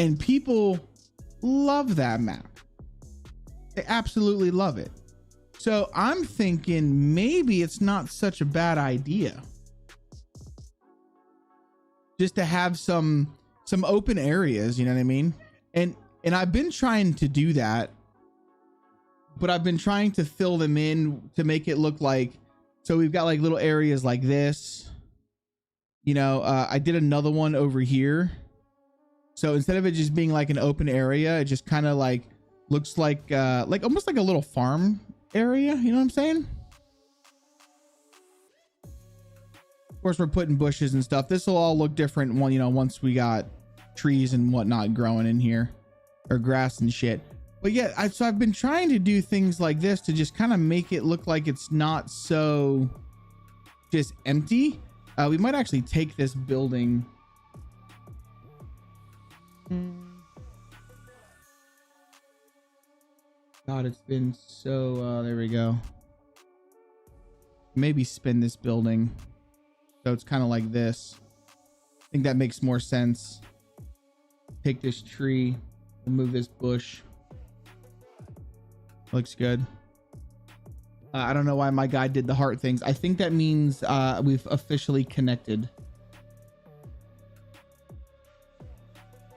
And people love that map. They absolutely love it. So I'm thinking maybe it's not such a bad idea just to have some open areas, you know what I mean? And I've been trying to do that, but I've been trying to fill them in to make it look like, so we've got like little areas like this, you know. I did another one over here. So instead of it just being like an open area, it just kind of like looks like almost like a little farm area. You know what I'm saying? Of course, we're putting bushes and stuff. This will all look different when, you know, once we got trees and whatnot growing in here, or grass and shit. But yeah, so I've been trying to do things like this to just kind of make it look like it's not so just empty. We might actually take this building. God, it's been so, there we go. Maybe spin this building so it's kind of like this. I think that makes more sense. Take this tree, remove this bush. Looks good. I don't know why my guy did the heart things. I think that means we've officially connected.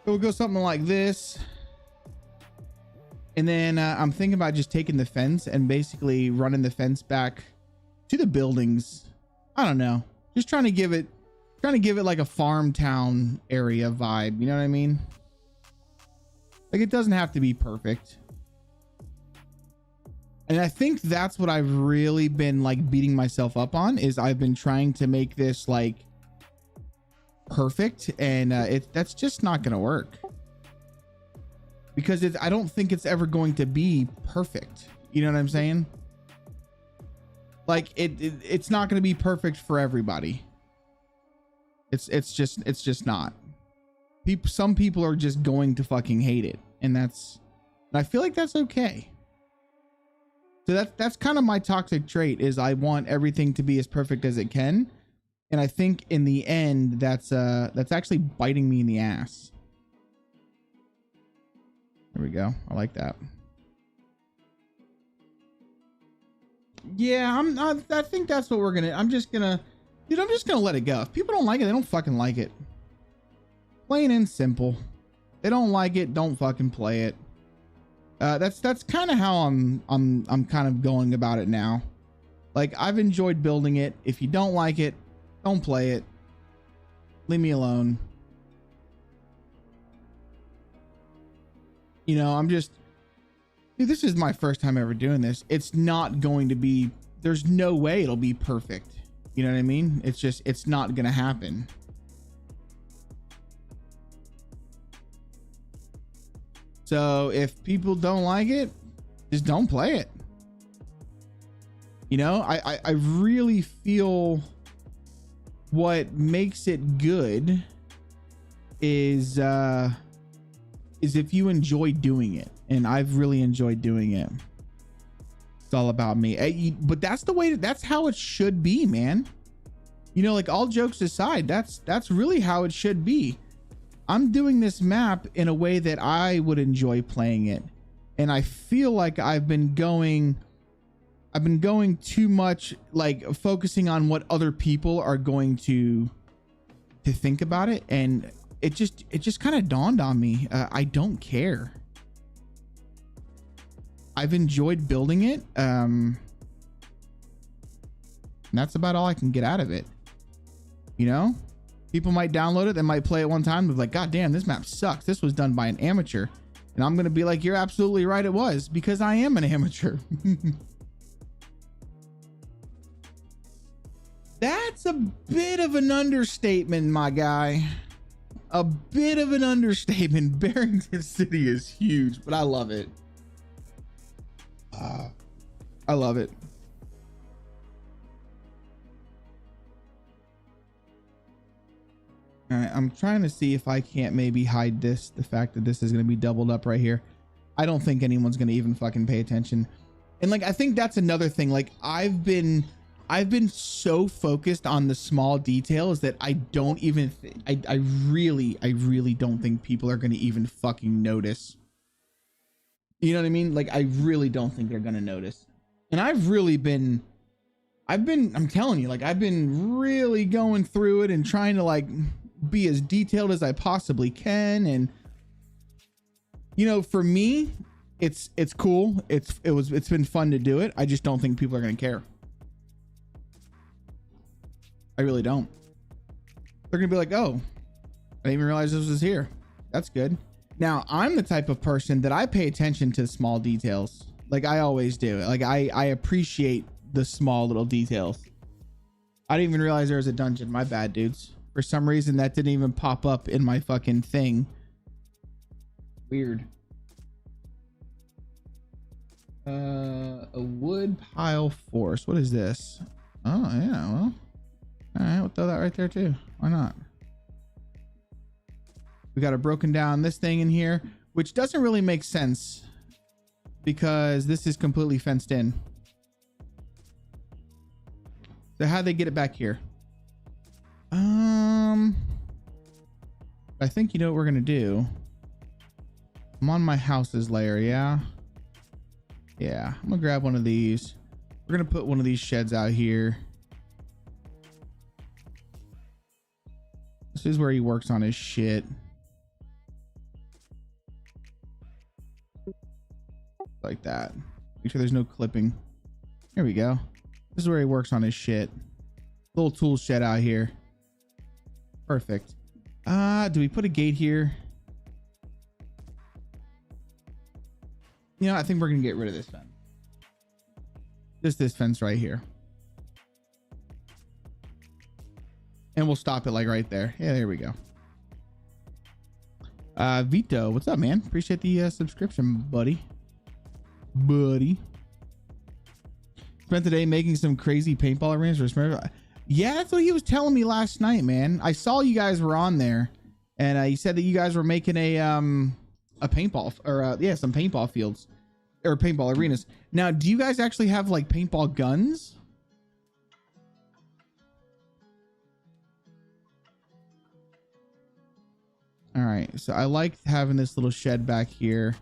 So we'll go something like this. And then I'm thinking about just taking the fence and basically running the fence back to the buildings. I don't know. Just trying to give it like a farm town area vibe. You know what I mean? Like, it doesn't have to be perfect. And I think that's what I've really been like beating myself up on, is I've been trying to make this like perfect, and that's just not gonna work, because I don't think it's ever going to be perfect. You know what I'm saying? Like it's not going to be perfect for everybody. It's just not. Some people are just going to fucking hate it, and I feel like that's okay. So that's kind of my toxic trait, is I want everything to be as perfect as it can. And I think in the end, that's actually biting me in the ass. There we go. I like that. Yeah, I think that's what we're gonna, I'm just gonna let it go. If people don't like it, they don't fucking like it. Plain and simple. They don't like it, don't fucking play it. That's kind of how I'm kind of going about it now. Like, I've enjoyed building it. If you don't like it, don't play it. Leave me alone. You know, dude, this is my first time ever doing this. It's not going to be, there's no way it'll be perfect. You know what I mean? It's not gonna happen. So if people don't like it, just don't play it. You know, I really feel what makes it good is if you enjoy doing it. And I've really enjoyed doing it. It's all about me. But that's how it should be, man. You know, like, all jokes aside, that's really how it should be. I'm doing this map in a way that I would enjoy playing it. And I feel like I've been going too much, like, focusing on what other people are going to think about it. And it just kind of dawned on me. I don't care. I've enjoyed building it. And that's about all I can get out of it. You know, people might download it. They might play it one time and be like, God damn, this map sucks. This was done by an amateur. And I'm going to be like, you're absolutely right. It was, because I am an amateur. That's a bit of an understatement, my guy. A bit of an understatement. Barrington City is huge, but I love it. I love it. All right, I'm trying to see if I can't maybe hide the fact that this is going to be doubled up right here. I don't think anyone's going to even fucking pay attention. And like, I think that's another thing. Like, I've been I've been so focused on the small details that I don't even I really don't think people are going to even fucking notice. You know what I mean? Like, I really don't think they're going to notice. And I'm telling you, like, I've been really going through it and trying to like be as detailed as I possibly can. And, you know, for me, it's cool. It's been fun to do it. I just don't think people are going to care. I really don't. They're going to be like, oh, I didn't even realize this was here. That's good. Now, I'm the type of person that I pay attention to small details. Like I always do. Like I appreciate the small little details. I didn't even realize there was a dungeon. My bad, dudes. For some reason, that didn't even pop up in my fucking thing. Weird. A wood pile force. What is this? Oh, yeah, well. All right, we'll throw that right there too. Why not? We got a broken down this thing in here, which doesn't really make sense because this is completely fenced in. So how'd they get it back here? I think you know what we're gonna do. I'm on my houses layer, yeah? Yeah, I'm gonna grab one of these. We're gonna put one of these sheds out here. This is where he works on his shit. Like that. Make sure there's no clipping. There we go. This is where he works on his shit. Little tool shed out here. Perfect. Do we put a gate here? You know, I think we're gonna get rid of this fence. Just this fence right here. And we'll stop it like right there. Yeah, there we go. Vito, what's up, man? Appreciate the subscription, buddy. Spent the day making some crazy paintball arenas for yeah, that's what he was telling me last night, man. I saw you guys were on there, and he said that you guys were making a paintball or yeah, some paintball fields or paintball arenas. Now, do you guys actually have like paintball guns? All right, so I like having this little shed back here.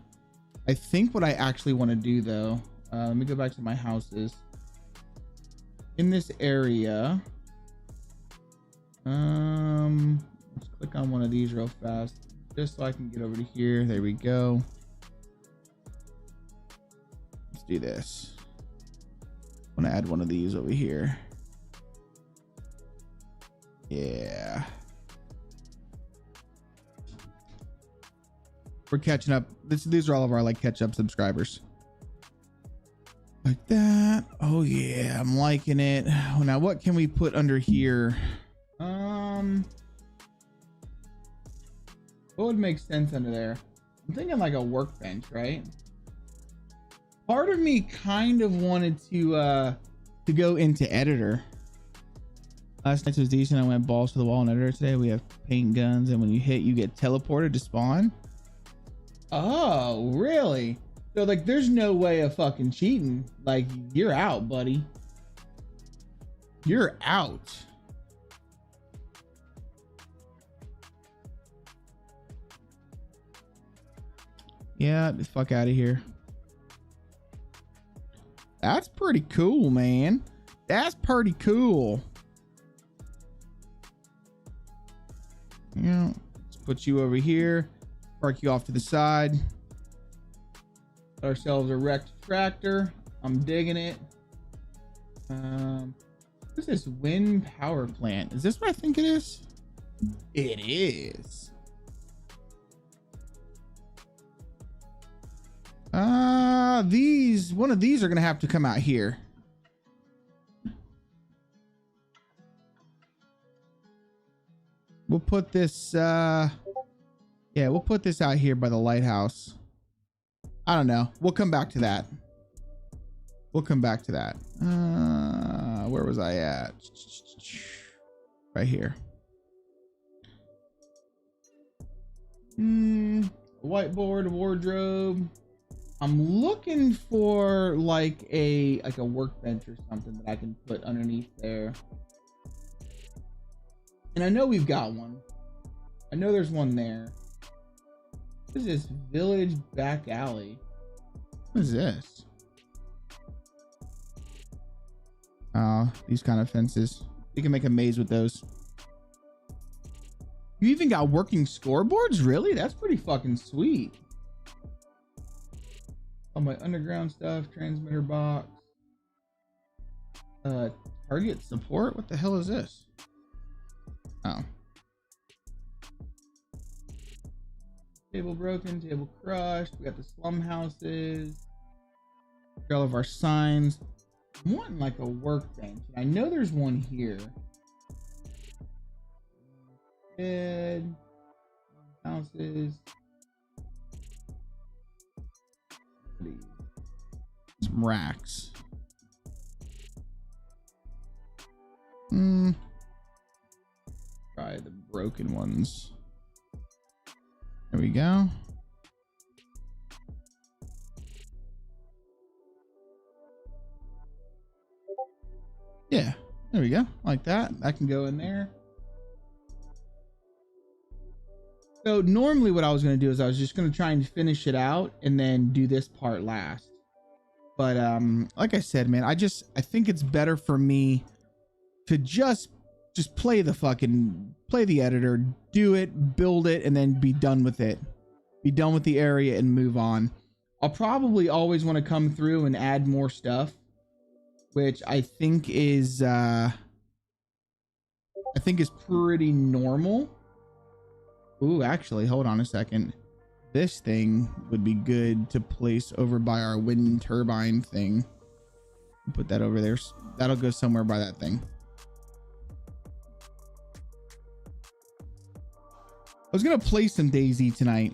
I think what I actually want to do though, let me go back to my houses. In this area, let's click on one of these real fast, just so I can get over to here. There we go. Let's do this. I want to add one of these over here. Yeah. We're catching up. These are all of our like catch up subscribers. Like that. Oh yeah, I'm liking it. Oh, now what can we put under here? What would make sense under there? I'm thinking like a workbench, right? Part of me kind of wanted to go into editor. Last night was decent. I went balls to the wall in editor today. We have paint guns, and when you hit, you get teleported to spawn. Oh, really? So like, there's no way of fucking cheating. Like, you're out, buddy. You're out. Yeah, the fuck out of here. That's pretty cool, man. That's pretty cool. Yeah, let's put you over here. Park you off to the side. Got ourselves a wrecked tractor. I'm digging it. What's this wind power plant? Is this what I think it is? It is. One of these are gonna have to come out here. We'll put this yeah, we'll put this out here by the lighthouse. I don't know. We'll come back to that. We'll come back to that. Where was I at? Right here. Whiteboard, wardrobe. I'm looking for like a workbench or something that I can put underneath there. And I know we've got one. I know there's one there. What is this? Village back alley. What is this? Oh, these kind of fences. You can make a maze with those. You even got working scoreboards? Really? That's pretty fucking sweet. All my underground stuff, transmitter box. Target support? What the hell is this? Oh. Table broken, table crushed. We got the slum houses. Got all of our signs. I'm wanting like a workbench. I know there's one here. Bed. Houses. Some racks. Try the broken ones. There we go. Yeah, there we go. Like that. That can go in there. So normally what I was going to do is I was just going to try and finish it out and then do this part last. But like I said, man, I think it's better for me to just play the editor, do it, build it, and then be done with it. Be done with the area and move on. I'll probably always want to come through and add more stuff, which I think is pretty normal. Ooh, actually, hold on a second. This thing would be good to place over by our wind turbine thing. Put that over there. That'll go somewhere by that thing. I was gonna play some DayZ tonight,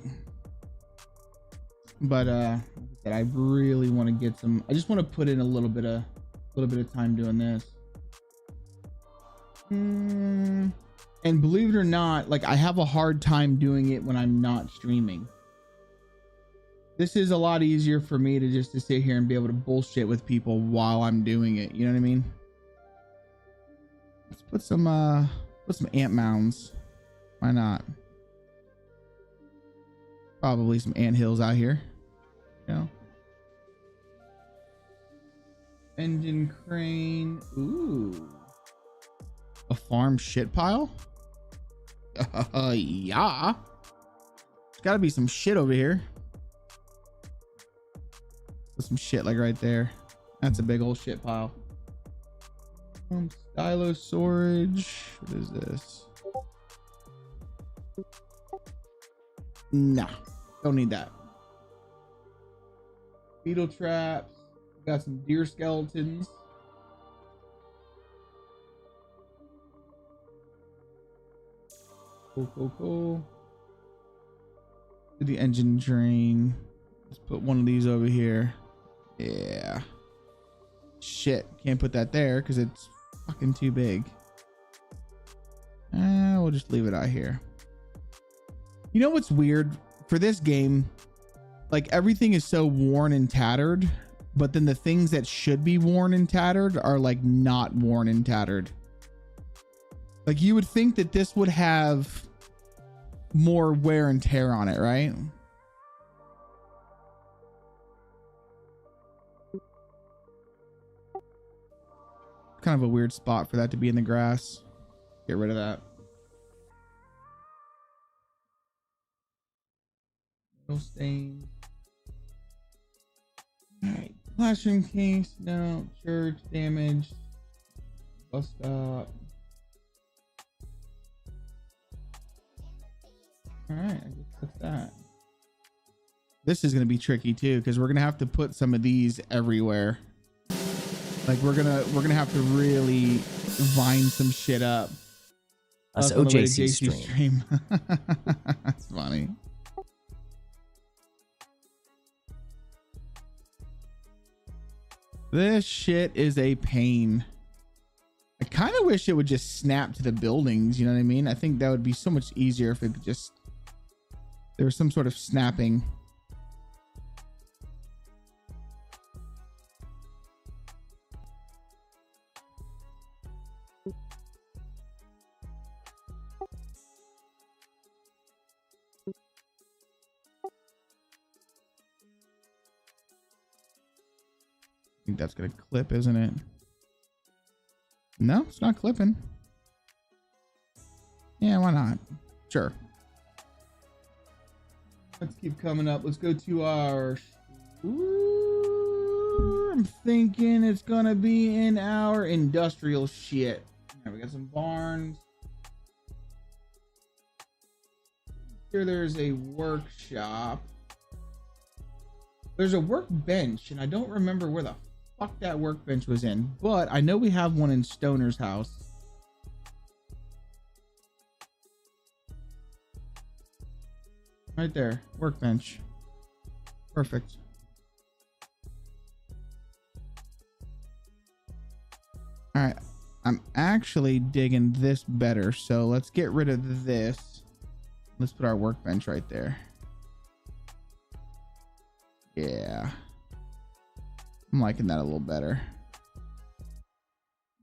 but I really want to get some. I just want to put in a little bit of time doing this. And believe it or not, like I have a hard time doing it when I'm not streaming. This is a lot easier for me to just sit here and be able to bullshit with people while I'm doing it. You know what I mean? Let's put some ant mounds. Why not? Probably some ant hills out here. You know? Engine crane. Ooh. A farm shit pile? Yeah. There's gotta be some shit over here. Put some shit like right there. That's a big old shit pile. Stylo storage. What is this? Nah, don't need that. Beetle traps. Got some deer skeletons. Cool. The engine drain. Let's put one of these over here. Yeah. Shit, can't put that there because it's fucking too big. We'll just leave it out here. You know what's weird? For this game, like everything is so worn and tattered, but then the things that should be worn and tattered are like not worn and tattered. Like you would think that this would have more wear and tear on it, right? Kind of a weird spot for that to be in the grass. Get rid of that. No stain. All right, classroom case. No. Church damage. Bus stop. All right, I guess that's that. This is going to be tricky too, because we're going to have to put some of these everywhere. Like we're gonna have to really vine some shit up. That's OJC stream. That's funny. This shit is a pain. I kind of wish it would just snap to the buildings. You know what I mean? I think that would be so much easier if it could just, there was some sort of snapping. that's gonna clip, isn't it? No, it's not clipping. Yeah, why not? Sure. Let's keep coming up. Let's go to our... Ooh, I'm thinking it's gonna be in our industrial shit. Right, we got some barns. Here there's a workshop. There's a workbench, and I don't remember where the fuck that workbench was in, but I know we have one in Stoner's house. Right there, workbench. Perfect. All right, I'm actually digging this better, so let's get rid of this. Let's put our workbench right there. Yeah, I'm liking that a little better.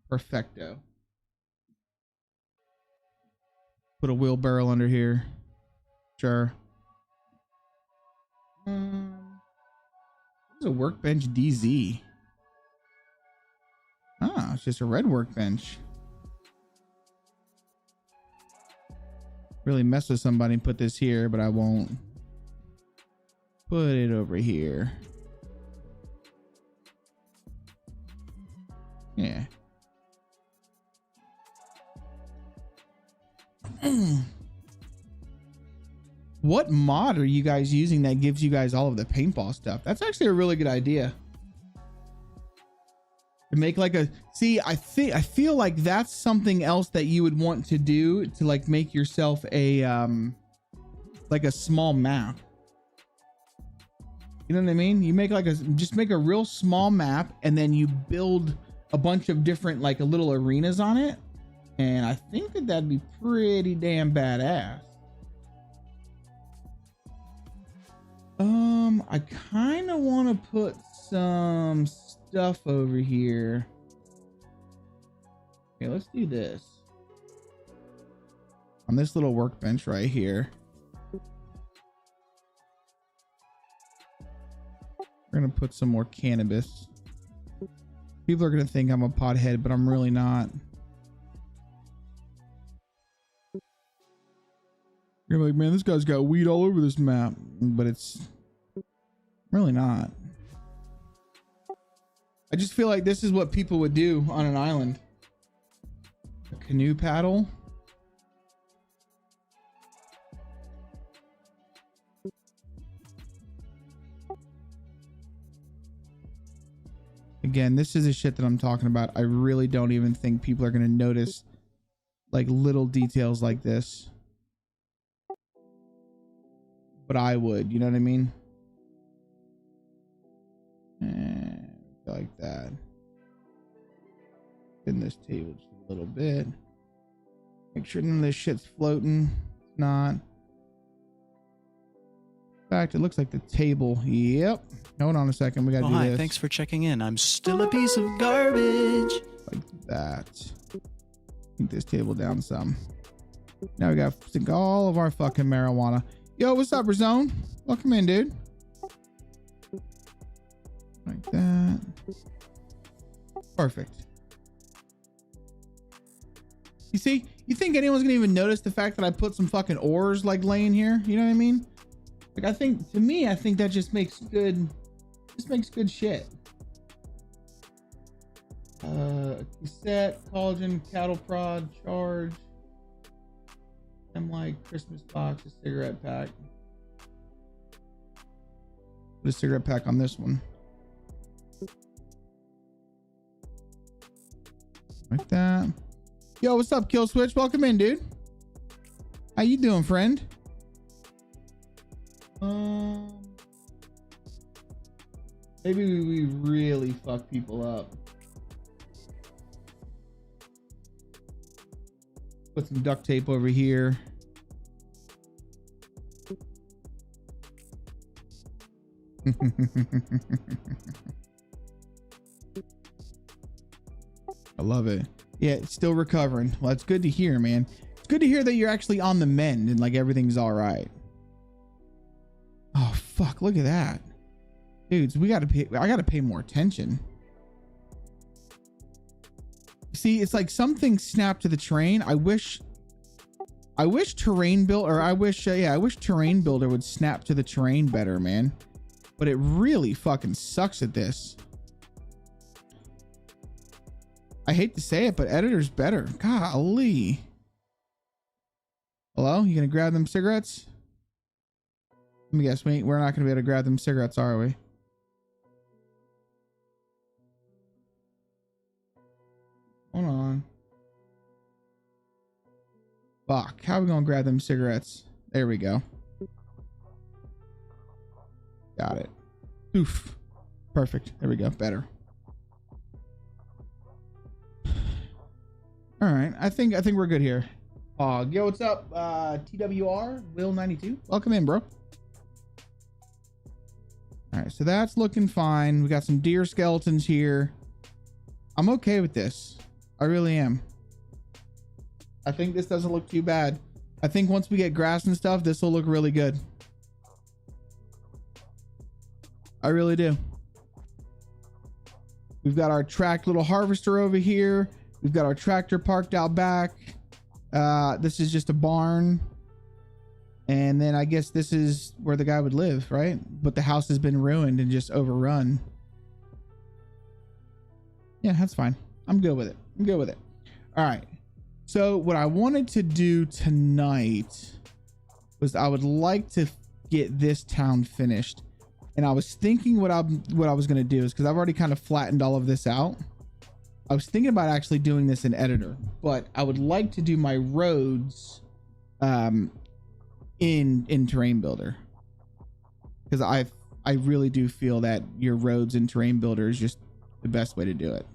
Perfecto. Put a wheelbarrow under here. Sure. What's a workbench DayZ? Ah, it's just a red workbench. Really mess with somebody and put this here, but I won't. Put it over here. Yeah. What mod are you guys using that gives you guys all of the paintball stuff? That's actually a really good idea. To make like a, see, I feel like that's something else that you would want to do to like make yourself a like a small map. You know what I mean? You make like just make a real small map, and then you build a bunch of different like little arenas on it. And I think that that'd be pretty damn badass. I kind of want to put some stuff over here. Okay, let's do this. On this little workbench right here. We're going to put some more cannabis. People are going to think I'm a pothead, but I'm really not. You're like, man, this guy's got weed all over this map, but it's really not. I just feel like this is what people would do on an island. A canoe paddle. Again, this is the shit that I'm talking about. I really don't even think people are going to notice like little details like this. But I would, you know what I mean? And like that. Spin this table just a little bit. Make sure none of this shit's floating. It's not. In fact, it looks like the table. Yep. Hold on a second. We gotta do hi, this. Thanks for checking in. I'm still a piece of garbage. Like that. Take this table down some. Now we gotta sink all of our fucking marijuana. Yo, what's up, Razone? Welcome in, dude. Like that. Perfect. You see, you think anyone's gonna even notice the fact that I put some fucking ores like laying here? You know what I mean? Like, I think, to me, I think that just makes good, shit. Cassette, collagen, cattle prod, charge. I'm like Christmas box, a cigarette pack. Put a cigarette pack on this one. Like that. Yo, what's up, Kill Switch? Welcome in, dude. How you doing, friend? Maybe we really fuck people up. Put some duct tape over here. I love it. Yeah, it's still recovering. Well, that's good to hear, man. It's good to hear that you're actually on the mend and like everything's all right. Oh fuck, look at that. Dudes, we gotta pay, I gotta pay more attention. See, it's like something snapped to the train. I wish terrain build, or I wish terrain builder would snap to the terrain better, man. But it really fucking sucks at this. I hate to say it, but editor's better. Golly. Hello? You gonna grab them cigarettes? Let me guess, we're not gonna be able to grab them cigarettes, are we? Hold on. Fuck, how are we gonna grab them cigarettes? There we go. Got it. Oof. Perfect. There we go. Better. All right. I think we're good here. Yo, what's up? TWR Will 92. Welcome in, bro. All right, so that's looking fine. We got some deer skeletons here. I'm okay with this. I really am. I think this doesn't look too bad. I think once we get grass and stuff, this will look really good. I really do. We've got our tracked little harvester over here. We've got our tractor parked out back. This is just a barn. And then I guess this is where the guy would live, right? But the house has been ruined and just overrun. Yeah, that's fine. I'm good with it. I'm good with it. All right. So what I wanted to do tonight was I would like to get this town finished. And I was thinking what I was going to do is, because I've already kind of flattened all of this out. I was thinking about actually doing this in editor, but I would like to do my roads in terrain builder, because I really do feel that your roads in terrain builder is just the best way to do it.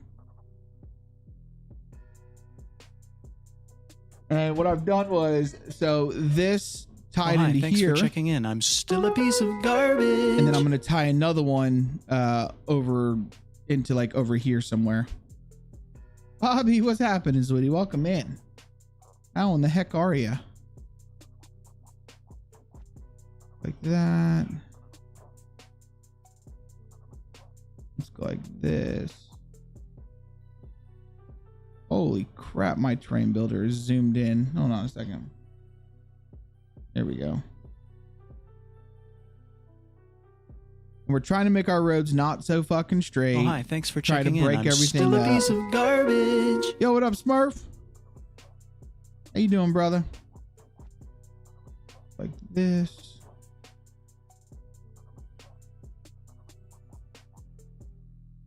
And what I've done was, so this tied into thanks here. For checking in. I'm still a piece of garbage. And then I'm going to tie another one over into like over here somewhere. Bobby, what's happening, sweetie? Welcome in. How in the heck are you? Like that. Let's go like this. Holy crap, my terrain builder is zoomed in. Hold on a second. There we go. We're trying to make our roads not so fucking straight. Oh, hi, thanks for checking in. Try to break everything up. Still a piece of garbage. Yo, what up, Smurf? How you doing, brother? Like this.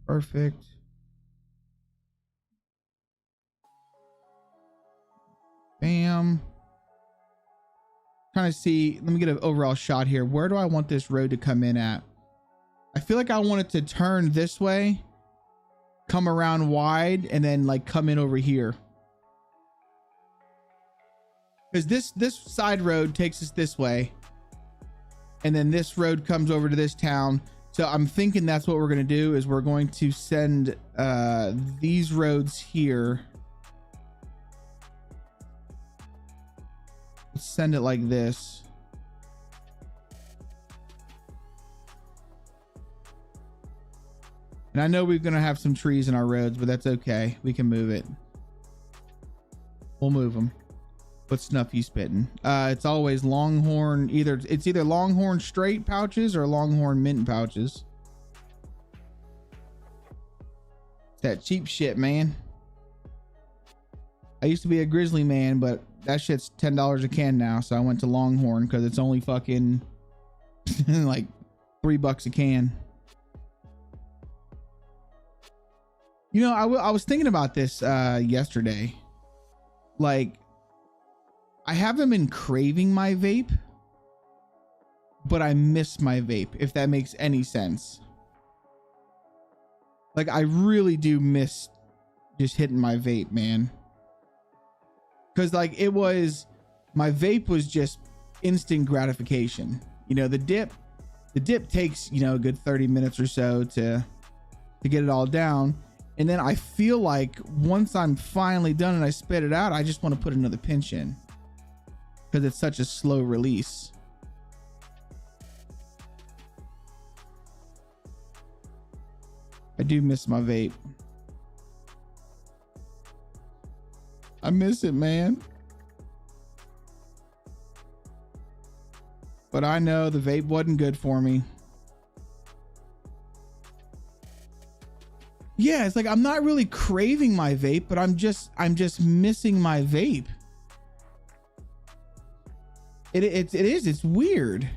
Perfect. Bam. Trying to see, let me get an overall shot here. Where do I want this road to come in at? I feel like I want it to turn this way, come around wide, and then like come in over here. Because this side road takes us this way, and then this road comes over to this town. So I'm thinking that's what we're going to do, is we're going to send these roads here. Let's send it like this. And I know we're going to have some trees in our roads, but that's okay. We can move it. We'll move them. What snuff you spitting? It's always Longhorn. It's either Longhorn straight pouches or Longhorn mint pouches. It's that cheap shit, man. I used to be a Grizzly man, but that shit's $10 a can now. So I went to Longhorn because it's only fucking like $3 a can. You know, I was thinking about this yesterday. Like, I haven't been craving my vape, but I miss my vape, if that makes any sense. Like, I really do miss just hitting my vape, man. Because like my vape was just instant gratification. You know, the dip takes, you know, a good 30 minutes or so to get it all down. And then I feel like once I'm finally done and I spit it out, I just want to put another pinch in, because it's such a slow release. I do miss my vape. I miss it, man. But I know the vape wasn't good for me. Yeah, it's like I'm not really craving my vape, but I'm just missing my vape. It's weird.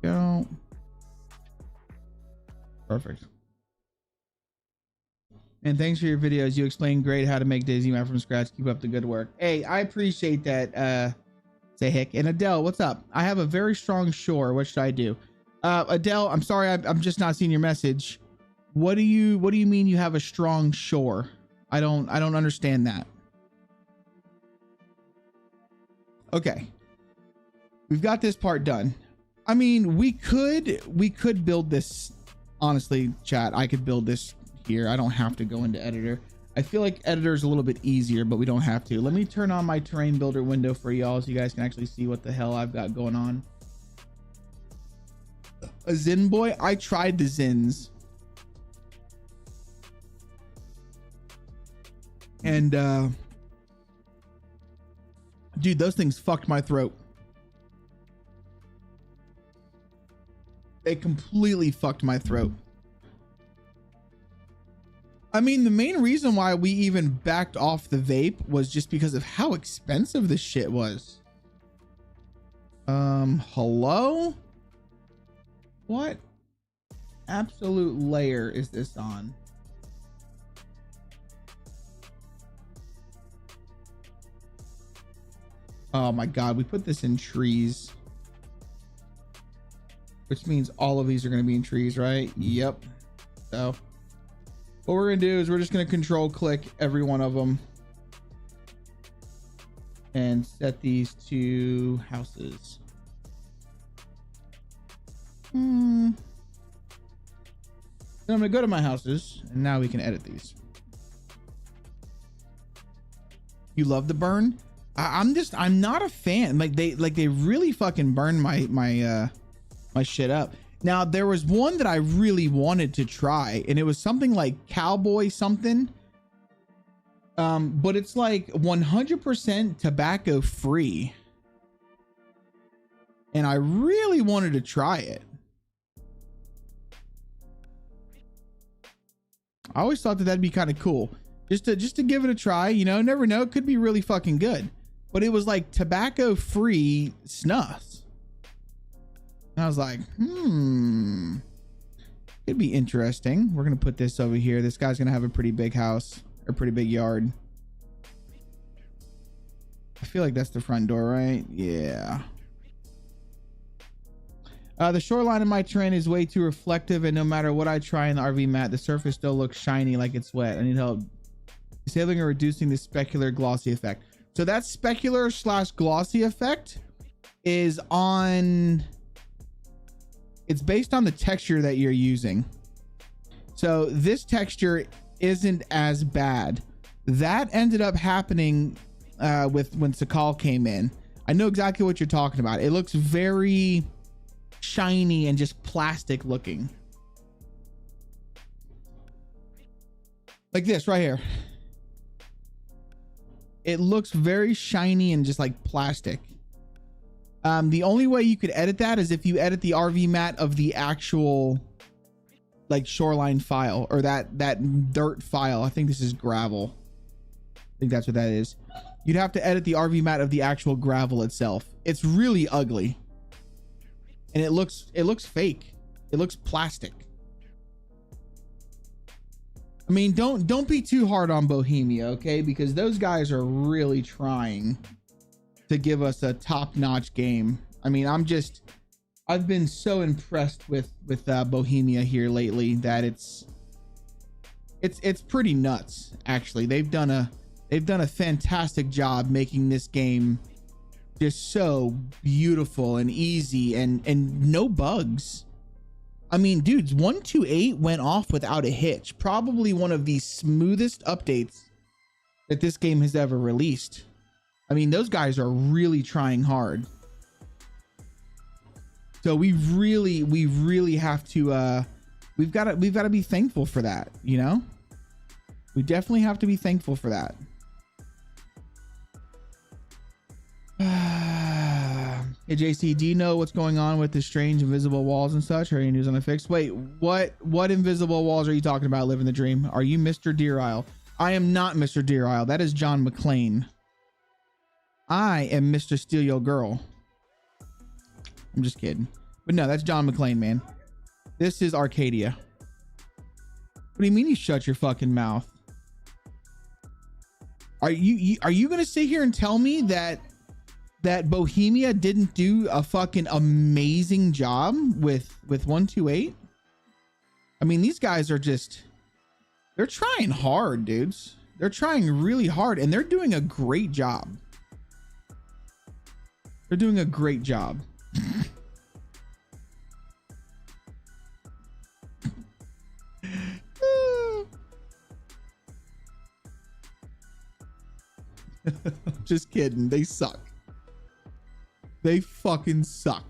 Go. Perfect. And thanks for your videos. You explained great how to make DayZ map from scratch. Keep up the good work. Hey, I appreciate that. Say Hick. And Adele, what's up? I have a very strong shore. What should I do? Adele, I'm sorry, I'm just not seeing your message. What do you mean you have a strong shore? I don't understand that. Okay. We've got this part done. I mean, we could build this. Honestly, chat, I could build this here. I don't have to go into editor. I feel like editor is a little bit easier, but we don't have to. Let me turn on my terrain builder window for y'all so you guys can actually see what the hell I've got going on. A Zen boy? I tried the Zens. And dude, those things fucked my throat. They completely fucked my throat. I mean, the main reason why we even backed off the vape was just because of how expensive this shit was. Hello? What absolute layer is this on? Oh my God, we put this in trees. Which means all of these are going to be in trees, right? Yep. So what we're going to do is we're just going to control click every one of them and set these to houses. Then I'm going to go to my houses and now we can edit these. You love the burn? I'm not a fan. Like they really fucking burn my shit up. Now there was one that I really wanted to try and it was something like cowboy something, but it's like 100% tobacco free and I really wanted to try it. I always thought that that'd be kind of cool just to give it a try, you know. Never know, it could be really fucking good. But it was like tobacco free snuffs. And I was like, it'd be interesting. We're going to put this over here. This guy's going to have a pretty big house or pretty big yard. I feel like that's the front door, right? Yeah. The shoreline of my terrain is way too reflective, and no matter what I try in the RV mat, the surface still looks shiny like it's wet. I need help disabling or reducing the specular glossy effect. So that specular / glossy effect is on... It's based on the texture that you're using. So this texture isn't as bad. That ended up happening with when Sakal came in. I know exactly what you're talking about. It looks very shiny and just plastic looking. Like this right here. It looks very shiny and just like plastic. The only way you could edit that is if you edit the RV mat of the actual like shoreline file or that dirt file. I think this is gravel. I think that's what that is. You'd have to edit the RV mat of the actual gravel itself. It's really ugly. And it looks fake. It looks plastic. I mean, don't be too hard on Bohemia, okay? Because those guys are really trying to give us a top-notch game. I mean, I've been so impressed with Bohemia here lately that it's pretty nuts. Actually, they've done a fantastic job making this game just so beautiful and easy and no bugs. I mean, dudes, 128 went off without a hitch. Probably one of the smoothest updates that this game has ever released. I mean, those guys are really trying hard. So we really have to we've got to be thankful for that, you know? We definitely have to be thankful for that. Hey JC, do you know what's going on with the strange invisible walls and such? Or any news on the fix? Wait, what invisible walls are you talking about? Living the dream? Are you Mr. Deer Isle? I am not Mr. Deer Isle. That is John McClane. I am Mr. Steal Your Girl. I'm just kidding. But no, that's John McClane, man. This is Arcadia. What do you mean you shut your fucking mouth? Are you gonna sit here and tell me that Bohemia didn't do a fucking amazing job with 128? I mean, these guys are just, they're trying hard, dudes. They're trying really hard and they're doing a great job. They're doing a great job. Just kidding. They suck. They fucking suck.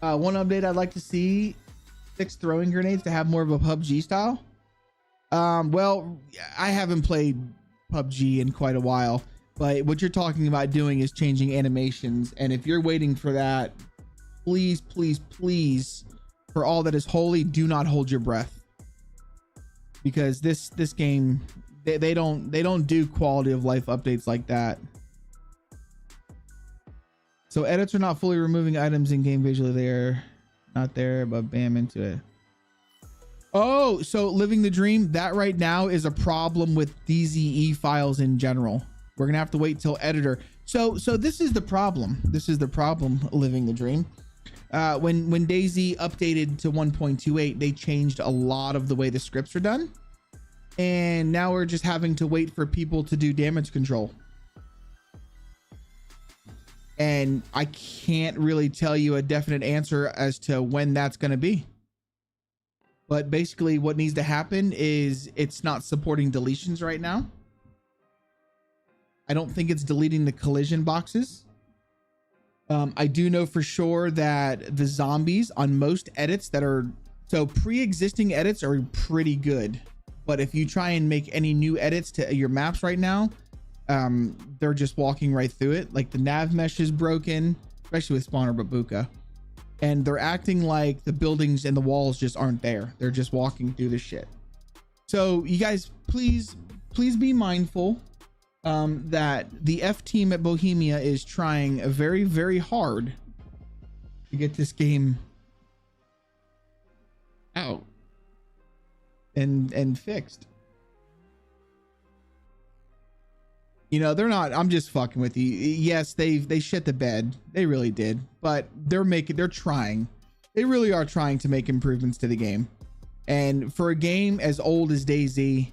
One update I'd like to see: 6 throwing grenades to have more of a PUBG style. Well, I haven't played PUBG in quite a while, but what you're talking about doing is changing animations. And if you're waiting for that, please, please, please, for all that is holy, do not hold your breath, because this game, they don't do quality of life updates like that. So edits are not fully removing items in game visually. They're not there, but bam, into it. Oh, so living the dream, that right now is a problem with DayZ files in general. We're gonna have to wait till editor. So this is the problem. This is the problem, living the dream. When DayZ updated to 1.28, they changed a lot of the way the scripts are done. And now we're just having to wait for people to do damage control. And I can't really tell you a definite answer as to when that's going to be. But basically what needs to happen is it's not supporting deletions right now. I don't think it's deleting the collision boxes. I do know for sure that the zombies on most edits that are, so pre-existing edits are pretty good. But if you try and make any new edits to your maps right now, they're just walking right through it. Like the nav mesh is broken, especially with Spawner Babuka. And they're acting like the buildings and the walls just aren't there. They're just walking through the shit. So you guys, please be mindful that the F team at Bohemia is trying very, very hard to get this game out and fixed. You know, they're not, I'm just fucking with you. Yes, they shit the bed. They really did. But they're trying. They really are trying to make improvements to the game. And for a game as old as DayZ,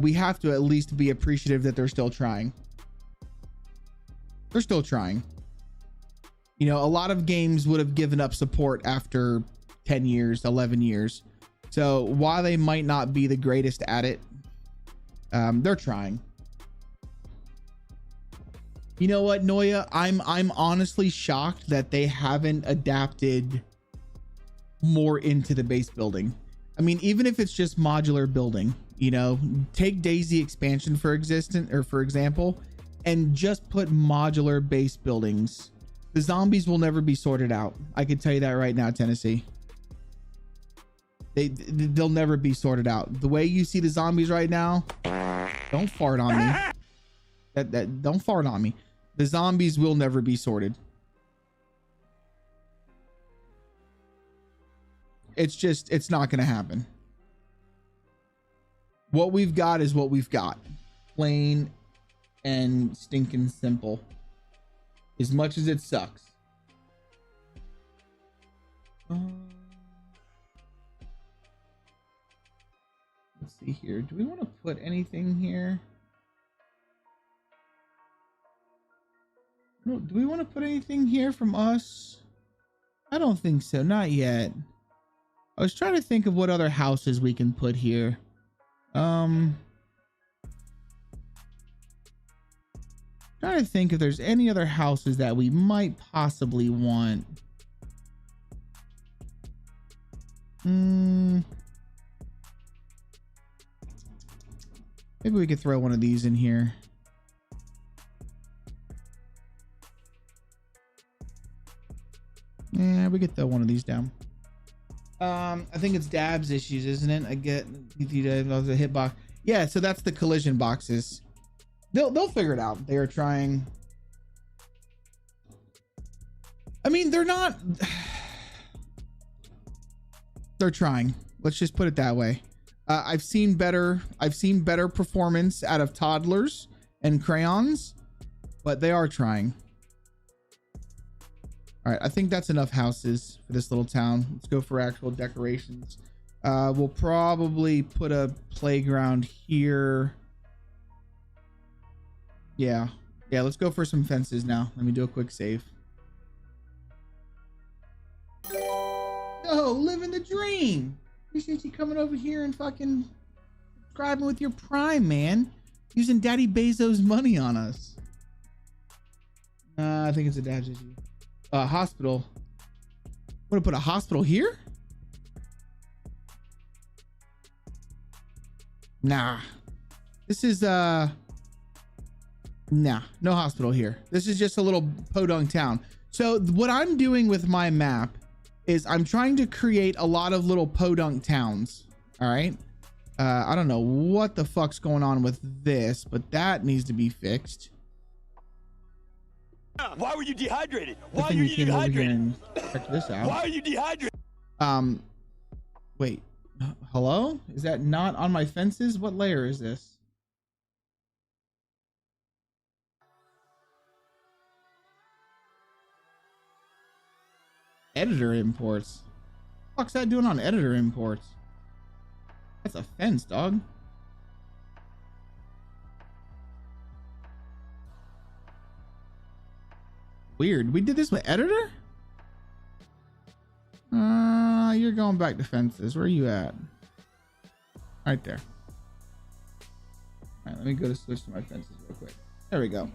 we have to at least be appreciative that they're still trying. They're still trying. You know, a lot of games would have given up support after 10 years, 11 years. So while they might not be the greatest at it, they're trying. You know what, Noya? I'm honestly shocked that they haven't adapted more into the base building. I mean, even if it's just modular building, you know, take DayZ expansion for example, and just put modular base buildings. The zombies will never be sorted out. I can tell you that right now, Tennessee. They'll never be sorted out. The way you see the zombies right now, don't fart on me. Don't fart on me. The zombies will never be sorted. It's not going to happen. What we've got is what we've got. Plain and stinking simple. As much as it sucks. Let's see here. Do we want to put anything here? Do we want to put anything here from us? I don't think so. Not yet. I was trying to think of what other houses we can put here. Trying to think if there's any other houses that we might possibly want. Maybe we could throw one of these in here. Yeah, we could throw one of these down. I think it's Dab's issues, isn't it? I get the hitbox. Yeah, so that's the collision boxes. They'll figure it out. They are trying. I mean, they're not. They're trying. Let's just put it that way. I've seen better performance out of toddlers and crayons, but they are trying. All right, I think that's enough houses for this little town. Let's go for actual decorations. We'll probably put a playground here. Yeah, let's go for some fences now. Let me do a quick save. Oh, living the dream. Appreciate you coming over here and fucking subscribing with your Prime, man. Using Daddy Bezos' money on us. I think it's a dad's issue. Hospital. Want to put a hospital here? Nah. This is nah, no hospital here. This is just a little podunk town. So what I'm doing with my map is I'm trying to create a lot of little podunk towns. All right. I don't know what the fuck's going on with this, but that needs to be fixed. Why were you dehydrated? Why are you dehydrated? Check this out. Why are you dehydrated? Wait. Hello? Is that not on my fences? What layer is this? Editor imports. What the fuck's that doing on editor imports? That's a fence, dog. Weird. We did this with editor? You're going back to fences. Where are you at? Right there. All right, let me go to switch to my fences real quick. There we go.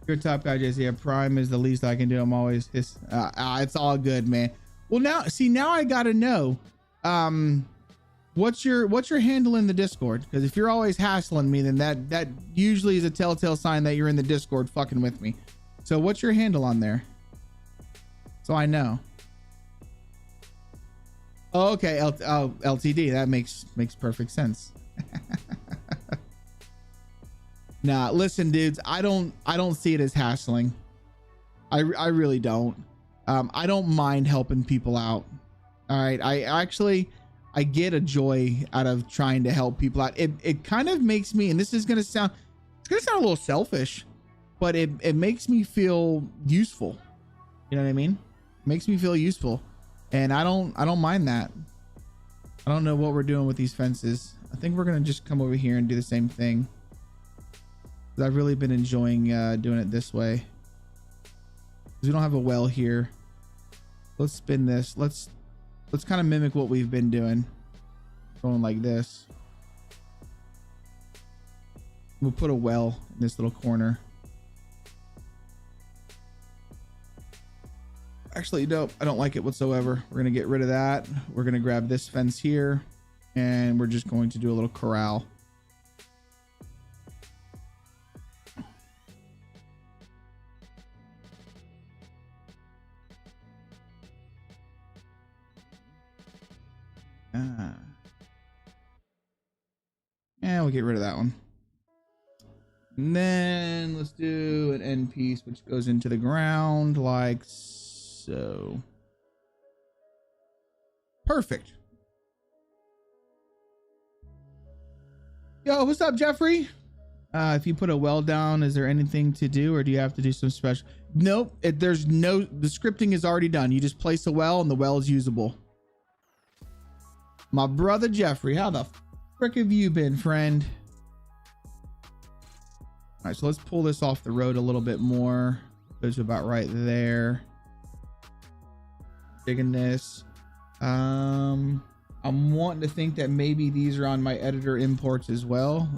Good top guy, JC. Yeah, Prime is the least I can do. I'm always his. It's all good, man. Well, now I gotta know. What's your handle in the Discord? Because if you're always hassling me, then that usually is a telltale sign that you're in the Discord fucking with me. So what's your handle on there? So I know. Oh, okay, LTD. That makes perfect sense. Nah, listen, dudes. I don't see it as hassling. I really don't. I don't mind helping people out. All right, I get a joy out of trying to help people out. It kind of makes me, and this is gonna sound a little selfish, but it makes me feel useful. You know what I mean? It makes me feel useful, and I don't mind that. I don't know what we're doing with these fences. I think we're gonna just come over here and do the same thing. I've really been enjoying doing it this way. We don't have a well here. Let's spin this. Let's kind of mimic what we've been doing. Going like this. We'll put a well in this little corner. Actually, nope, I don't like it whatsoever. We're gonna get rid of that. We're gonna grab this fence here, and we're just going to do a little corral. And we'll get rid of that one. And then let's do an end piece, which goes into the ground like so. Perfect. Yo, what's up, Jeffrey? If you put a well down, is there anything to do, or do you have to do some special? Nope. The scripting is already done. You just place a well and the well is usable. My brother Jeffrey, how the frick have you been, friend? All right, so let's pull this off the road a little bit more. Goes about right there. Digging this. I'm wanting to think that maybe these are on my editor imports as well.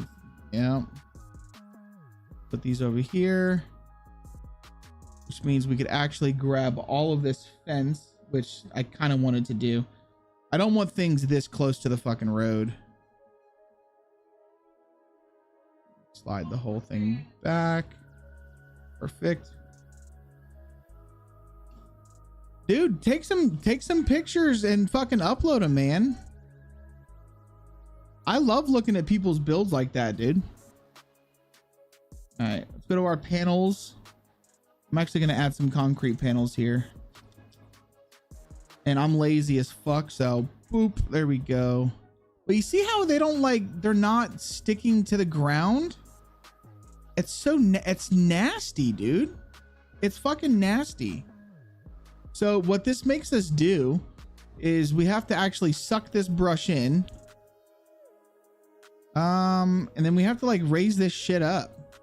Yeah. Put these over here, which means we could actually grab all of this fence, which I kind of wanted to do. I don't want things this close to the fucking road. Slide the whole thing back. Perfect. Dude, take some pictures and fucking upload them, man. I love looking at people's builds like that, dude. All right, let's go to our panels. I'm actually going to add some concrete panels here. And I'm lazy as fuck, so boop, there we go. But you see how they don't they're not sticking to the ground? It's so, it's nasty, dude. It's fucking nasty. So what this makes us do is we have to actually suck this brush in. And then we have to raise this shit up.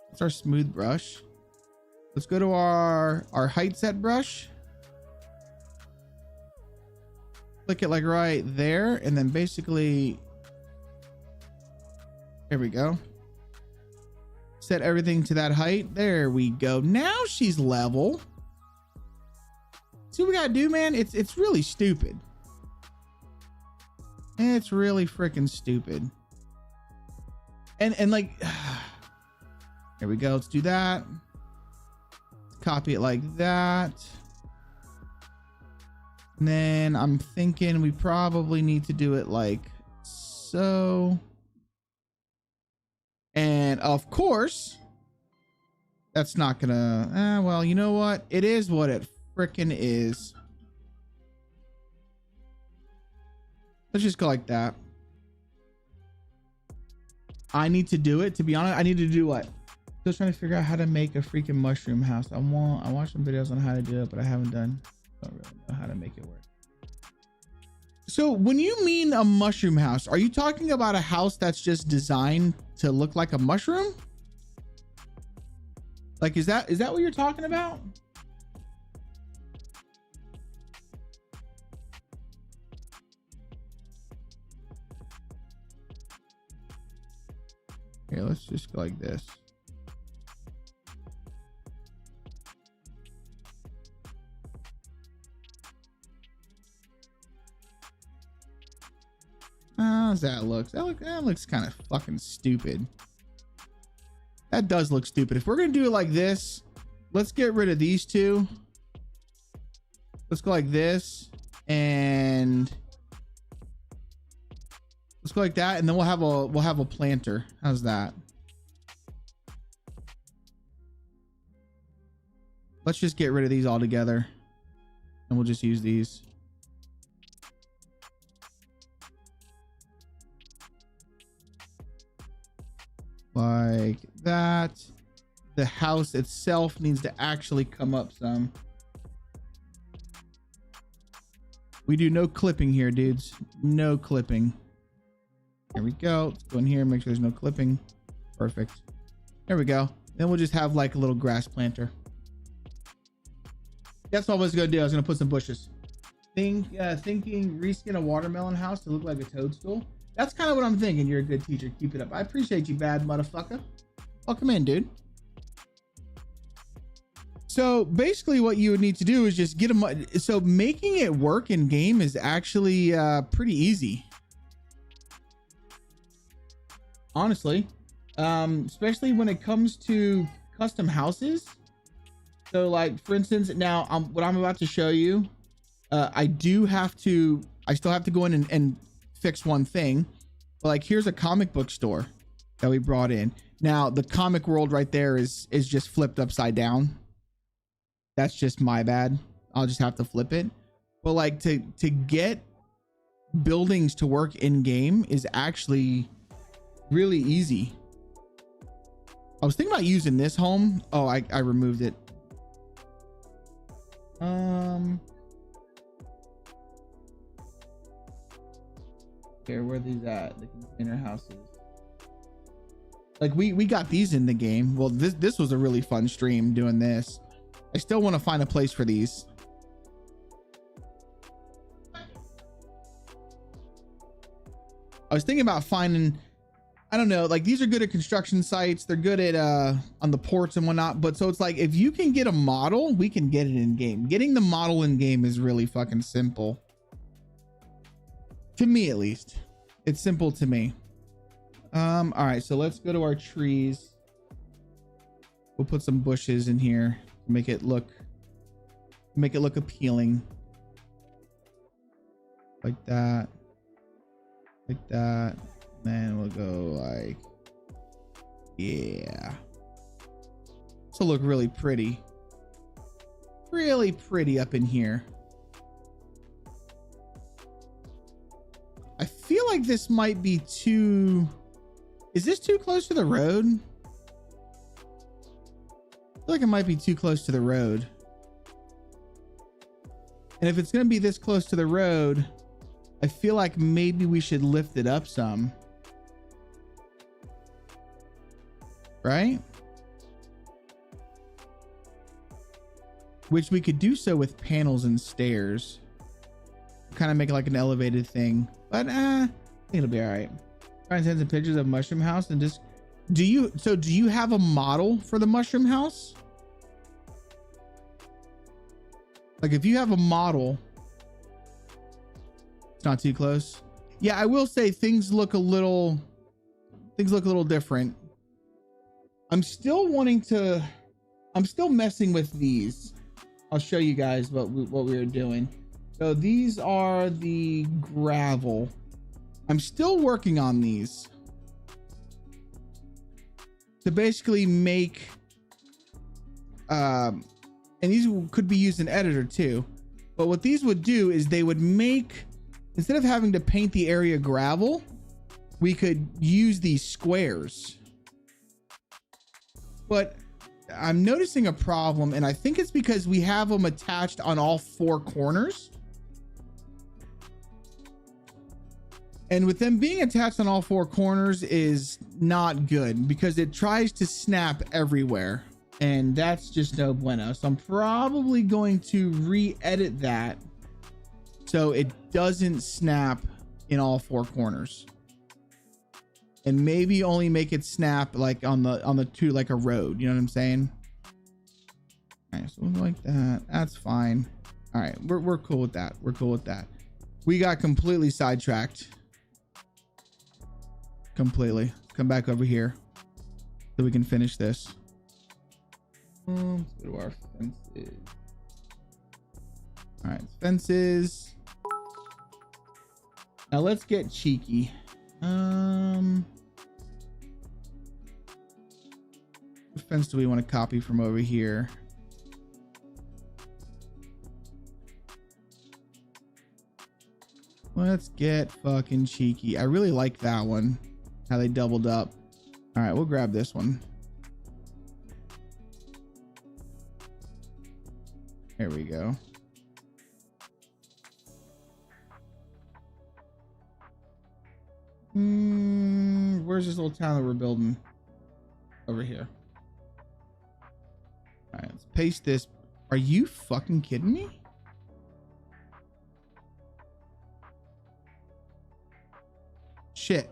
That's our smooth brush. Let's go to our height set brush. Click it right there. And then basically, there we go. Set everything to that height. There we go. Now she's level. See what we gotta do, man? It's really stupid. It's really freaking stupid. And there we go. Let's do that. Copy it like that. And then I'm thinking we probably need to do it like so. And of course, that's not gonna, well, you know what? It is what it frickin' is. Let's just go like that. I need to do it. To be honest, I need to do what? Still trying to figure out how to make a freaking mushroom house. I watched some videos on how to do it, but I haven't don't really know how to make it work. So when you mean a mushroom house, are you talking about a house that's just designed to look like a mushroom? Is that what you're talking about? Here, let's just go like this. How's that look? That looks kind of fucking stupid. That does look stupid. If we're gonna do it like this, let's get rid of these two. Let's go like this, and let's go like that, and then we'll have a planter. How's that? Let's just get rid of these all together, and we'll just use these. Like that. The house itself needs to actually come up some. We do no clipping here, dudes. No clipping. There we go. Let's go in here and make sure there's no clipping. Perfect. There we go. Then we'll just have a little grass planter. That's what I was gonna do. I was gonna put some bushes. Thinking reskin a watermelon house to look like a toadstool. That's kind of what I'm thinking. You're a good teacher. Keep it up. I appreciate you, bad motherfucker. Welcome in, dude. So basically what you would need to do is just get them. So making it work in game is actually pretty easy. Honestly, especially when it comes to custom houses. So for instance, now what I'm about to show you, I still have to go in and fix one thing. But here's a comic book store that we brought in. Now the comic world right there is just flipped upside down. That's just my bad. I'll just have to flip it. But to get buildings to work in game is actually really easy. I was thinking about using this home. Oh, I removed it. Here, where are these at? The container houses. Like we got these in the game. Well, this was a really fun stream doing this. I still want to find a place for these. I was thinking about finding, I don't know, like these are good at construction sites. They're good at on the ports and whatnot. But so it's like, if you can get a model, we can get it in game. Getting the model in game is really fucking simple. To me, at least. It's simple to me. All right, so let's go to our trees. We'll put some bushes in here to make it look appealing. Like that. Like that. Then we'll go like, yeah. This will look really pretty. Really pretty up in here. I feel like this might be too, is this too close to the road? I feel like it might be too close to the road. And if it's going to be this close to the road, I feel like maybe we should lift it up some. Right? Which we could do so with panels and stairs. Kind of make it like an elevated thing. But I think it'll be all right. Trying to send some pictures of mushroom house and just, do you have a model for the mushroom house? Like if you have a model, it's not too close. Yeah, I will say things look a little different. I'm still messing with these. I'll show you guys what we were doing. So these are the gravel. I'm still working on these to basically make, and these could be used in editor too. But what these would do is they would make, instead of having to paint the area gravel, we could use these squares. But I'm noticing a problem, and I think it's because we have them attached on all four corners. And with them being attached on all four corners is not good because it tries to snap everywhere. And that's just no bueno. So I'm probably going to re-edit that so it doesn't snap in all four corners. And maybe only make it snap like on the two, like a road. You know what I'm saying? All right, so like that. That's fine. All right, we're cool with that. We're cool with that. We got completely sidetracked. Completely. Come back over here so we can finish this. Let's go to our fences. All right, fences. Now let's get cheeky. What fence do we want to copy from over here? Let's get fucking cheeky. I really like that one. How they doubled up. All right, we'll grab this one. There we go. Where's this little town that we're building? Over here. All right, let's paste this. Are you fucking kidding me? Shit.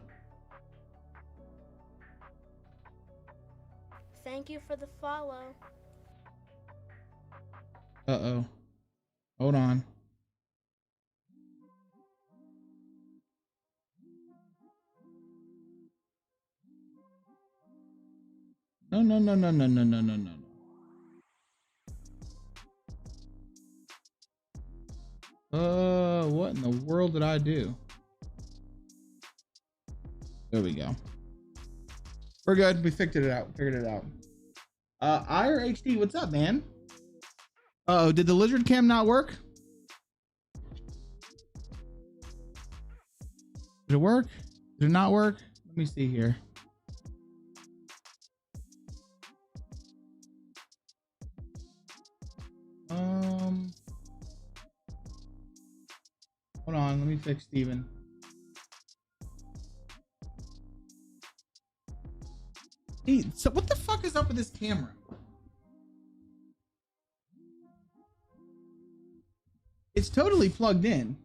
Thank you for the follow. Uh-oh. Hold on. No. What in the world did I do? There we go. We're good. We figured it out. IRHD, what's up, man? Uh-oh, did the lizard cam not work? Did it work? Did it not work? Let me see here. Hold on, let me fix Steven. So what the fuck is up with this camera? It's totally plugged in.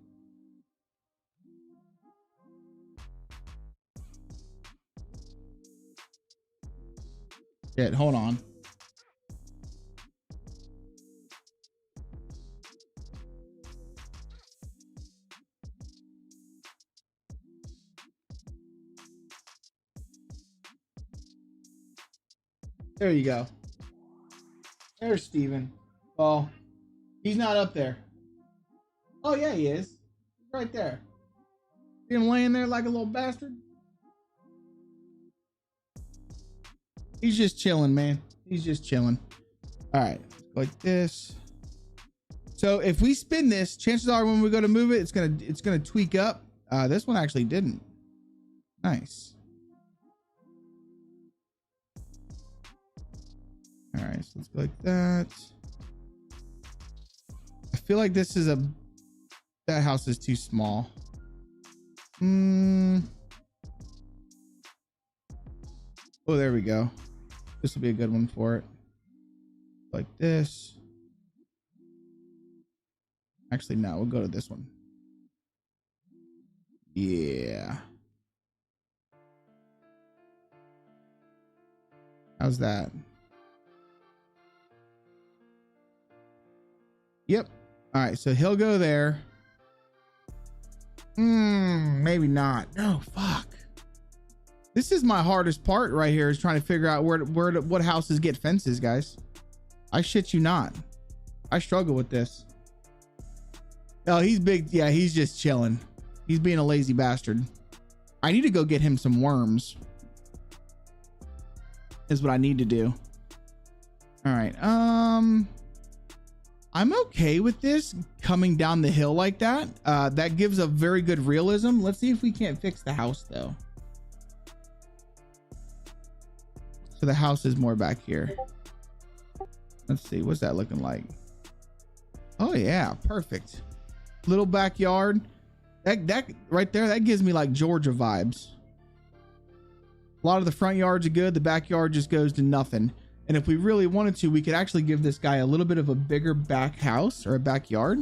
Shit, hold on. There you go. There's Steven. Well, he's not up there. Oh yeah, he is. He's right there. See him laying there like a little bastard? He's just chilling, man. He's just chilling. All right, like this. So if we spin this, chances are when we go to move it, it's gonna tweak up. This one actually didn't. Nice. All right, so let's go like that. I feel like this is that house is too small. Oh, there we go. This will be a good one for it. Like this. Actually, no, we'll go to this one. Yeah. How's that? Yep. All right, so he'll go there. Maybe not. No, fuck. This is my hardest part right here, is trying to figure out what houses get fences, guys. I shit you not. I struggle with this. Oh, he's big. Yeah, he's just chilling. He's being a lazy bastard. I need to go get him some worms. Is what I need to do. All right. I'm okay with this coming down the hill like that. That gives a very good realism. Let's see if we can't fix the house though. So the house is more back here. Let's see, what's that looking like? Oh yeah, perfect. Little backyard. That right there, that gives me like Georgia vibes. A lot of the front yards are good. The backyard just goes to nothing. And if we really wanted to, we could actually give this guy a little bit of a bigger back house or a backyard.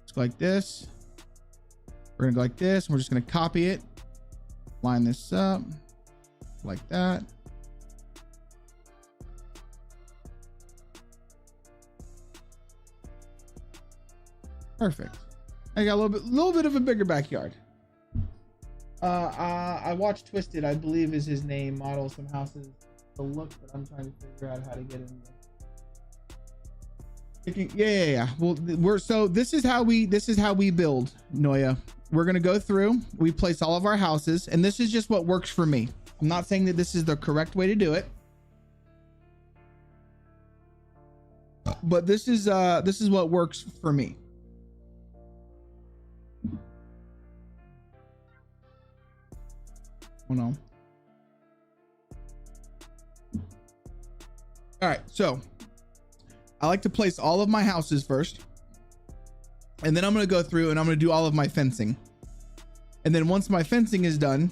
Just like this. We're gonna go like this. And we're just gonna copy it. Line this up like that. Perfect. I got a little bit of a bigger backyard. I watched Twisted, I believe is his name, model some houses to look, but I'm trying to figure out how to get in there. Yeah. Well, this is how we build, Noya. We're gonna go through, we place all of our houses, and this is just what works for me. I'm not saying that this is the correct way to do it, but this is what works for me. Oh no. All right, so I like to place all of my houses first, and then I'm going to go through and I'm going to do all of my fencing. And then once my fencing is done,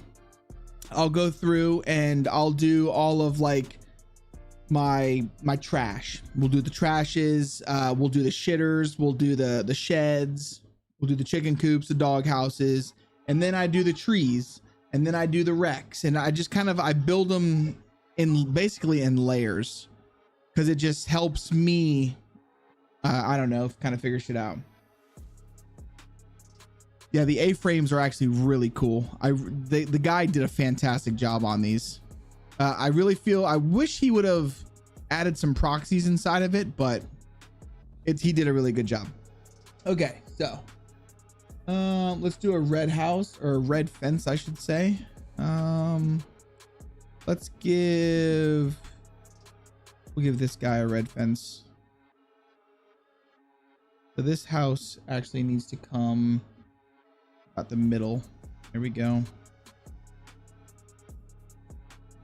I'll go through and I'll do all of like my trash. We'll do the trashes, we'll do the shitters, we'll do the sheds, we'll do the chicken coops, the dog houses, and then I do the trees. And then I do the wrecks, and I just I build them basically in layers, because it just helps me, I don't know, kind of figure shit out. Yeah, the A-frames are actually really cool. The guy did a fantastic job on these. I really feel, I wish he would have added some proxies inside of it, but he did a really good job. Okay, so let's do a red house, or a red fence, I should say. We'll give this guy a red fence. So this house actually needs to come about the middle. There we go.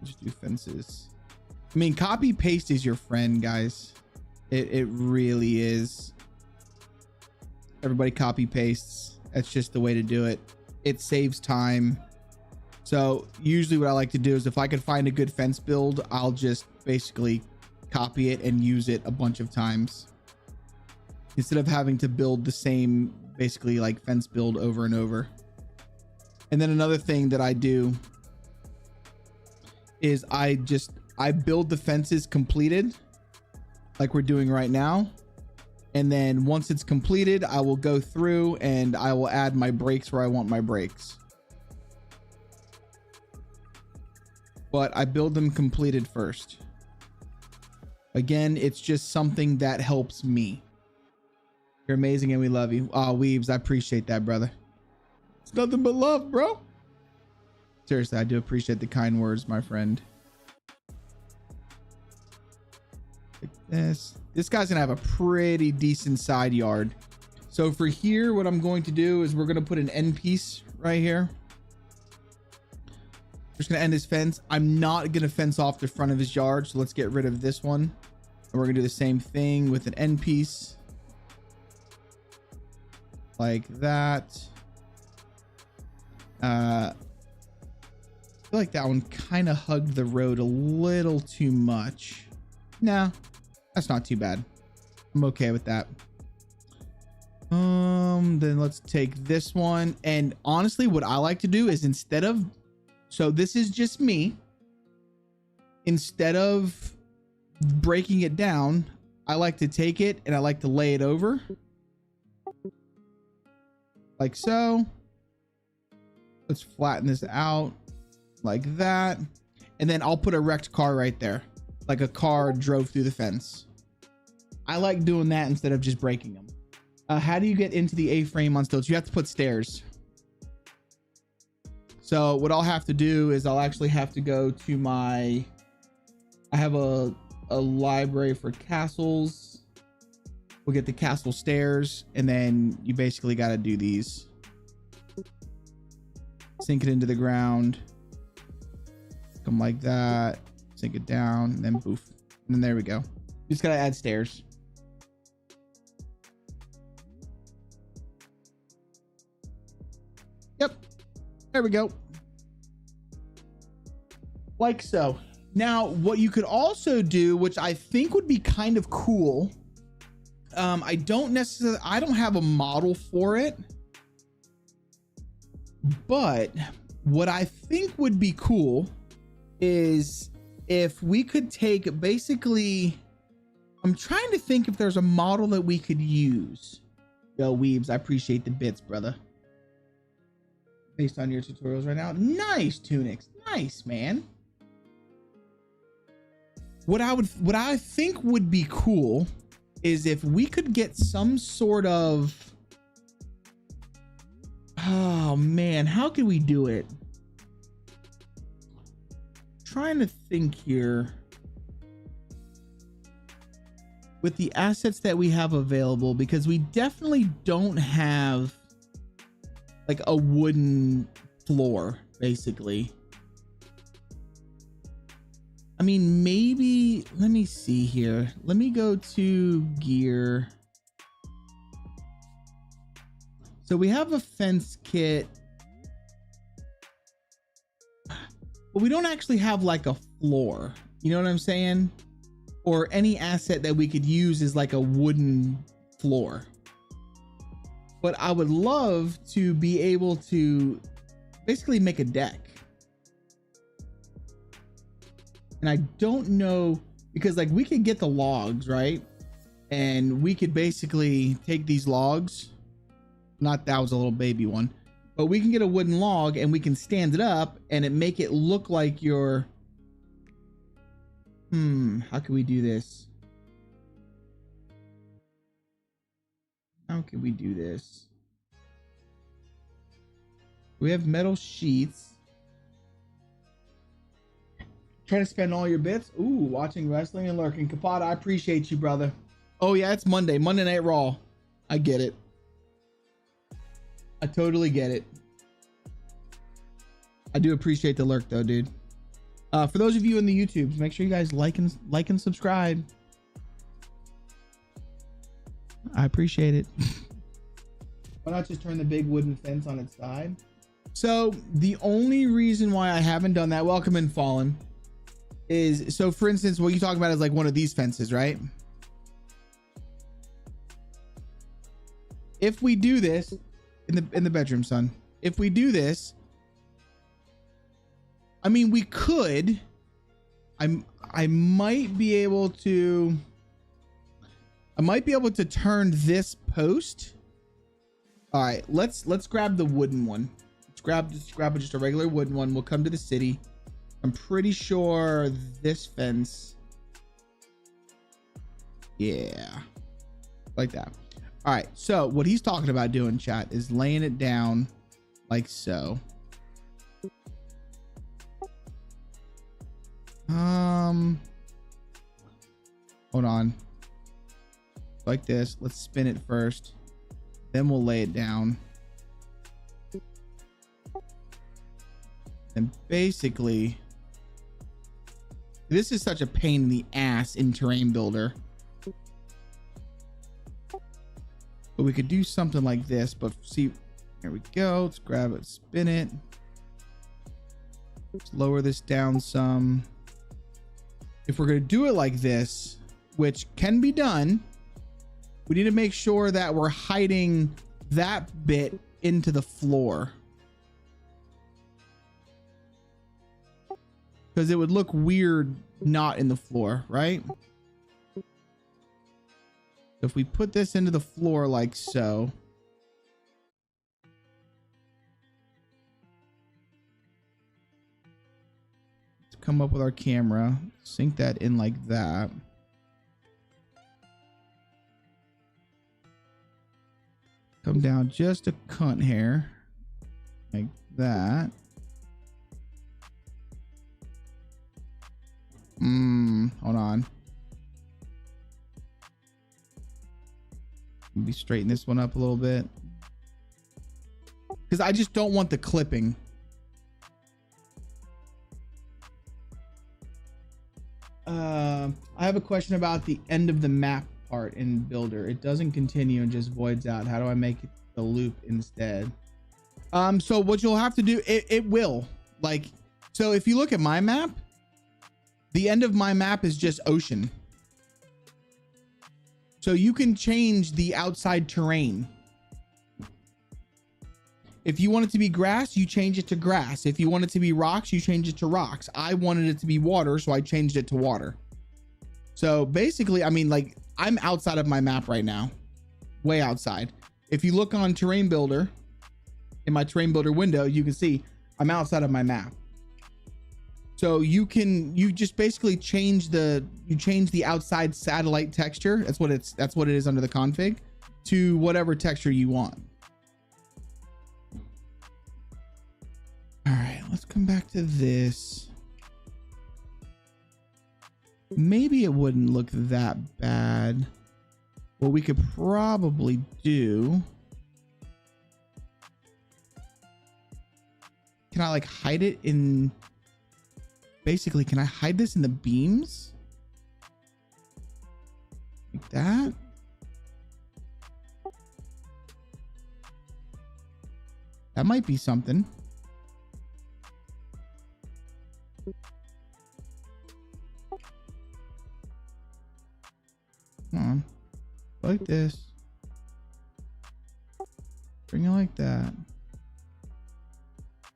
Just do fences. I mean, copy paste is your friend, guys. It really is. Everybody copy pastes. That's just the way to do it. It saves time. So usually what I like to do is if I can find a good fence build, I'll just basically copy it and use it a bunch of times instead of having to build the same basically like fence build over and over. And then another thing that I do is I build the fences completed like we're doing right now. And then once it's completed, I will go through and I will add my breaks where I want my breaks. But I build them completed first. Again, it's just something that helps me. You're amazing and we love you. Oh, Weebs, I appreciate that, brother. It's nothing but love, bro. Seriously, I do appreciate the kind words, my friend. Like this. This guy's gonna have a pretty decent side yard. So for here, what I'm going to do is we're gonna put an end piece right here. Just gonna end his fence. I'm not gonna fence off the front of his yard, so let's get rid of this one. And we're gonna do the same thing with an end piece. Like that. I feel like that one kind of hugged the road a little too much. Nah, that's not too bad. I'm okay with that. Then let's take this one. And honestly, what I like to do is instead of, so this is just me. Instead of breaking it down, I like to take it and I like to lay it over. Like so. Let's flatten this out like that. And then I'll put a wrecked car right there. Like a car drove through the fence. I like doing that instead of just breaking them. How do you get into the A-frame on stilts? You have to put stairs. So what I'll have to do is I'll actually have to go to my, I have a library for castles. We'll get the castle stairs and then you basically got to do these. Sink it into the ground. Come like that. Sink it down and then poof. And then there we go. Just got to add stairs. Yep. There we go. Like so. Now, what you could also do, which I think would be kind of cool. I don't have a model for it. But what I think would be cool is if we could take basically, I'm trying to think if there's a model that we could use. Yo, Weebs, I appreciate the bits, brother. Based on your tutorials right now. Nice, Tunix. Nice, man. What I think would be cool is if we could get some sort of, oh man, how can we do it? Trying to think here. With the assets that we have available, because we definitely don't have like a wooden floor, basically. I mean, maybe, let me see here. Let me go to gear. So we have a fence kit, but we don't actually have like a floor. You know what I'm saying? Or any asset that we could use is like a wooden floor. But I would love to be able to basically make a deck. And I don't know, because like we could get the logs, right? And we could basically take these logs. Not that was a little baby one, but we can get a wooden log and we can stand it up and it make it look like your, how can we do this? How can we do this? We have metal sheets. Trying to spend all your bits. Ooh, watching wrestling and lurking. Kapata, I appreciate you, brother. Oh yeah, it's Monday. Monday Night Raw. I get it. I totally get it. I do appreciate the lurk though, dude. For those of you in the YouTubes, make sure you guys like and subscribe. I appreciate it. Why not just turn the big wooden fence on its side? So the only reason why I haven't done that, welcome in Fallen, is so for instance, what you talk about is like one of these fences, right? If we do this in the bedroom, son, if we do this, I mean, we could, I might be able to turn this post. All right, let's grab the wooden one. Let's grab just a regular wooden one. We'll come to the city. I'm pretty sure this fence. Yeah, like that. All right, so what he's talking about doing, chat, is laying it down like so. Hold on. Like this. Let's spin it first. Then we'll lay it down. And basically, this is such a pain in the ass in Terrain Builder. But we could do something like this. But see, here we go. Let's grab it, spin it. Let's lower this down some. If we're going to do it like this, which can be done, we need to make sure that we're hiding that bit into the floor. Because it would look weird not in the floor, right? If we put this into the floor like so. Let's come up with our camera, sink that in like that. Come down just a cunt hair, like that. Hold on. Maybe straighten this one up a little bit, because I just don't want the clipping. I have a question about the end of the map part in Builder. It doesn't continue and just voids out. How do I make it the loop instead? So what you'll have to do, it will, like, so if you look at my map, the end of my map is just ocean. So you can change the outside terrain. If you want it to be grass, you change it to grass. If you want it to be rocks, you change it to rocks. I wanted it to be water, so I changed it to water. So basically, I mean, like, I'm outside of my map right now, way outside. If you look on Terrain Builder, in my Terrain Builder window, you can see I'm outside of my map. So you just basically change the outside satellite texture. That's what it is under the config, to whatever texture you want. All right, let's come back to this. Maybe it wouldn't look that bad. What we could probably do, can I like hide it in, basically, can I hide this in the beams? Like that? That might be something. Come on. Like this. Bring it like that.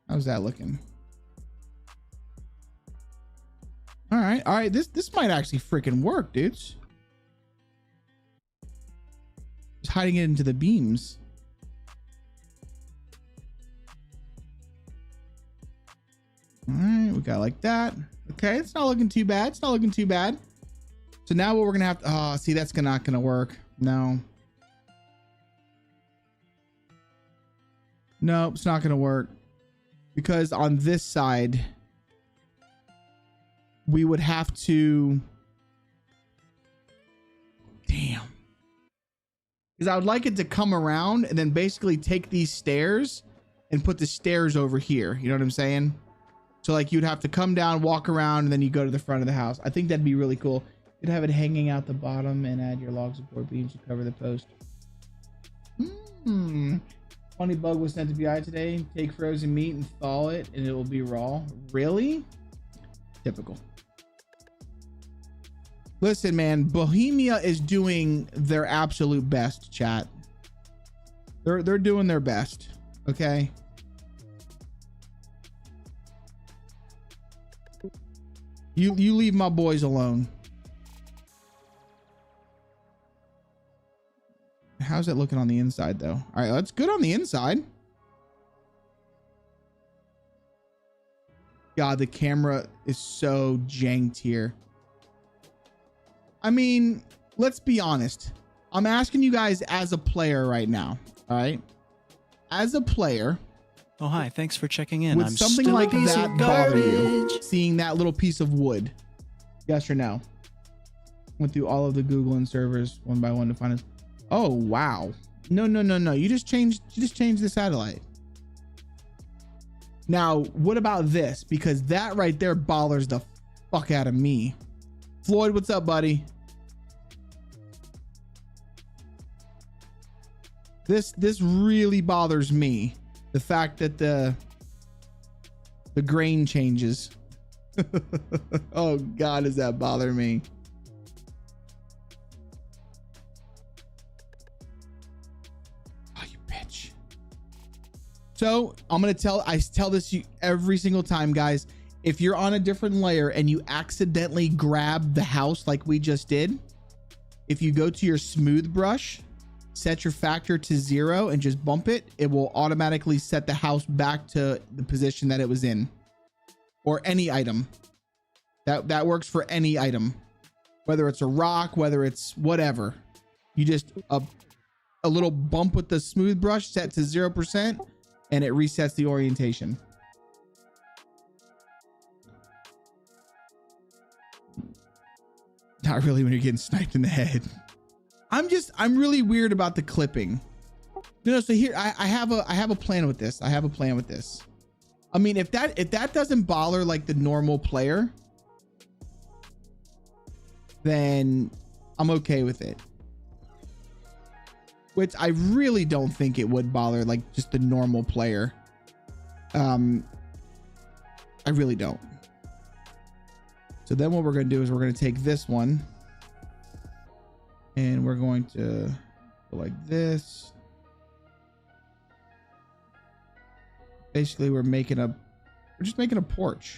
How's that looking? All right. This might actually freaking work, dudes. Just hiding it into the beams. All right, we got like that. Okay, it's not looking too bad. It's not looking too bad. So now what we're gonna have to, oh, see, that's not gonna work. No. Nope, it's not gonna work. Because on this side, we would have to, damn. Because I would like it to come around and then basically take these stairs and put the stairs over here. You know what I'm saying? So like you'd have to come down, walk around, and then you go to the front of the house. I think that'd be really cool. You'd have it hanging out the bottom and add your log support beams to cover the post. Funny bug was sent to BI today. Take frozen meat and thaw it and it will be raw. Really? Typical. Listen, man, Bohemia is doing their absolute best, chat. They're doing their best, okay? You leave my boys alone. How's it looking on the inside though? All right, that's good on the inside. God, the camera is so janked here. I mean, let's be honest. I'm asking you guys as a player right now. All right. As a player. Oh, hi. Thanks for checking in. Would I'm something still like a piece that of bother garbage. you? Seeing that little piece of wood? Yes or no? Went through all of the Google and servers one by one to find it. Oh, wow. No. You just changed the satellite. Now, what about this? Because that right there bothers the fuck out of me. Floyd, what's up, buddy? This really bothers me. The fact that the grain changes. Oh God, does that bother me? Oh, you bitch. So I tell this every single time, guys. If you're on a different layer and you accidentally grab the house like we just did, if you go to your smooth brush, set your factor to 0 and just bump it, it will automatically set the house back to the position that it was in. Or any item. That works for any item. Whether it's a rock, whether it's whatever. You just a little bump with the smooth brush set to 0% and it resets the orientation. Not really when you're getting sniped in the head. I'm really weird about the clipping. No, so here I have a plan with this. I mean, if that doesn't bother like the normal player, then I'm okay with it. Which I really don't think it would bother like just the normal player. I really don't. So then what we're going to do is we're going to take this one and we're going to go like this. Basically, we're just making a porch.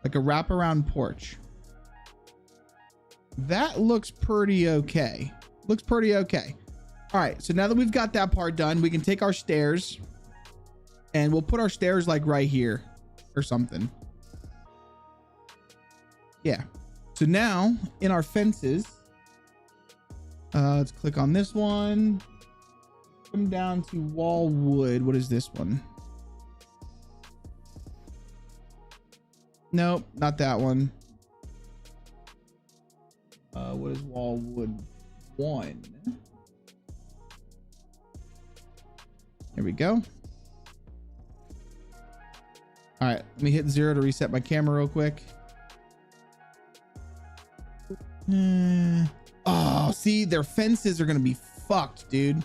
Like a wraparound porch. That looks pretty okay. All right, so now that we've got that part done, we can take our stairs and we'll put our stairs like right here or something. Yeah. So now in our fences, let's click on this one. Come down to wall wood. What is this one? Nope, not that one. What is wall wood 1? There we go. All right, let me hit 0 to reset my camera real quick. Oh, see, their fences are gonna be fucked, dude.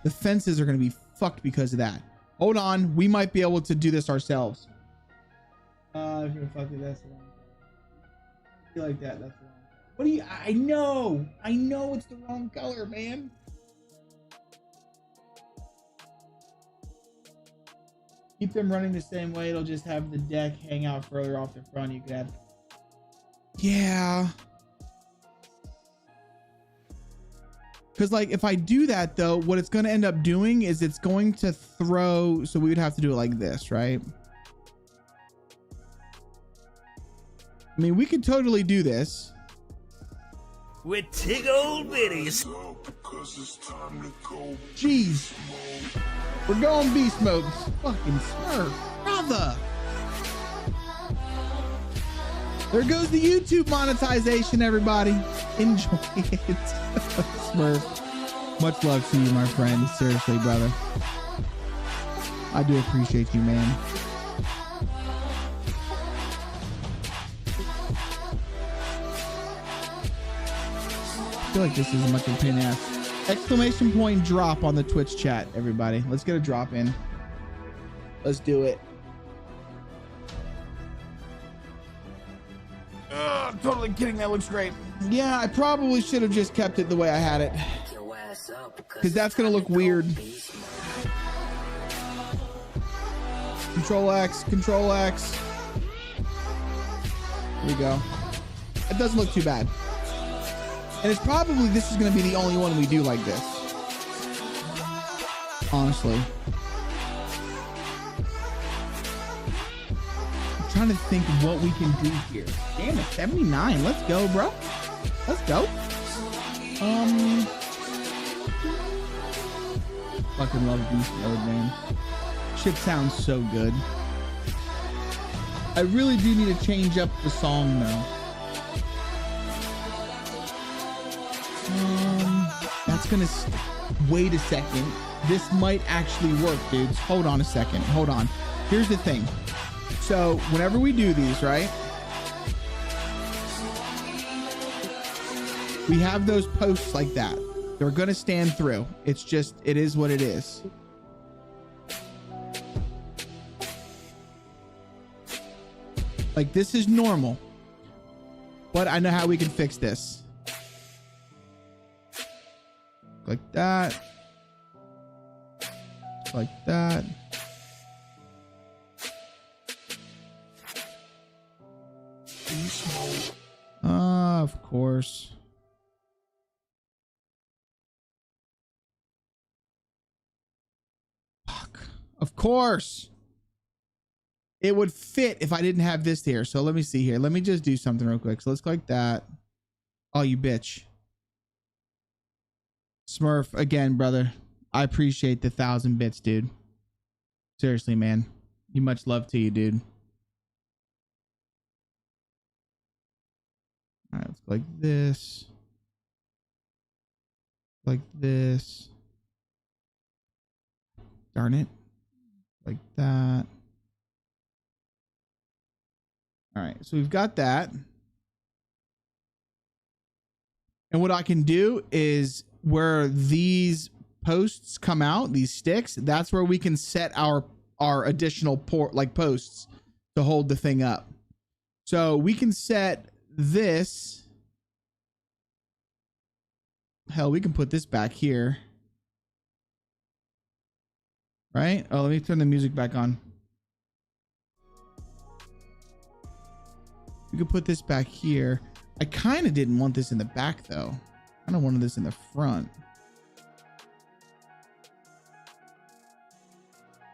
The fences are gonna be fucked because of that. Hold on, we might be able to do this ourselves. If you're fucking, that's the wrong color. I feel like that. That's the wrong color. What do you? I know it's the wrong color, man. Keep them running the same way. It'll just have the deck hang out further off the front. You could have. Yeah. Because like if I do that though, what it's going to end up doing is it's going to throw. So we would have to do it like this, right? I mean, we could totally do this. With tig old bitties. Jeez. We're going beast mode. Fucking Smurf. Brother. There goes the YouTube monetization, everybody. Enjoy it. Smurf. Much love to you, my friend. Seriously, brother. I do appreciate you, man. I feel like this is much of a pain in the ass. Exclamation point drop on the Twitch chat, everybody. Let's get a drop in. Let's do it. Totally kidding. That looks great. Yeah, I probably should have just kept it the way I had it, because that's gonna look weird. Control X, Control X. Here we go. It doesn't look too bad. And it's probably, this is gonna be the only one we do like this. Honestly. I'm trying to think what we can do here. Damn it, 79. Let's go, bro. Let's go. Fucking love Beast Mode, man. Shit sounds so good. I really do need to change up the song though. That's gonna wait a second. This might actually work, dudes. Hold on a second. Hold on. Here's the thing. So whenever we do these, right? We have those posts like that. They're gonna stand through. It's just, it is what it is. Like, this is normal, but I know how we can fix this. Like that. Like that. Of course. Fuck. Of course. It would fit if I didn't have this here. So let me see here. Let me just do something real quick. So let's go like that. Oh, you bitch. Smurf, again, brother. I appreciate the 1,000 bits, dude. Seriously, man. You much love to you, dude. All right, let's go like this. Like this. Darn it. Like that. All right, so we've got that. And what I can do is where these posts come out, these sticks, that's where we can set our additional posts to hold the thing up. So we can set this. Hell, we can put this back here. Right? Oh, let me turn the music back on. We could put this back here. I kind of didn't want this in the back though. I kind of wanted this in the front.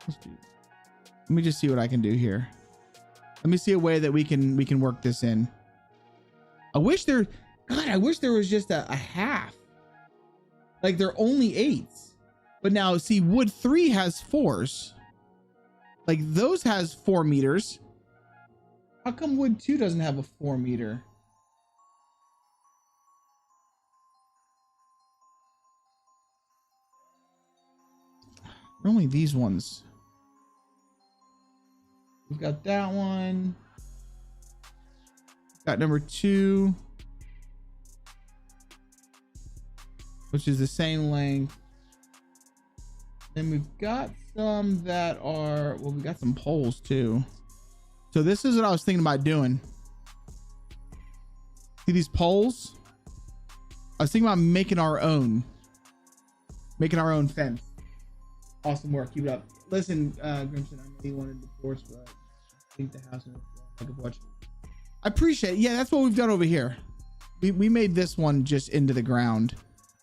Let me just see what I can do here. Let me see a way that we can work this in. I wish there was just a half. Like they're only 8s. But now see, wood 3 has 4s. Like those has 4 meters. How come wood 2 doesn't have a 4 meter? Only these ones. We've got that one. Got number 2, which is the same length. Then we've got some that are, well, we got some poles too. So this is what I was thinking about doing. See these poles? I was thinking about making our own fence. Awesome work. Keep it up. Listen, Grimson, I know you wanted the force, but I think the house is like a watch. I appreciate it. Yeah, that's what we've done over here. We made this one just into the ground.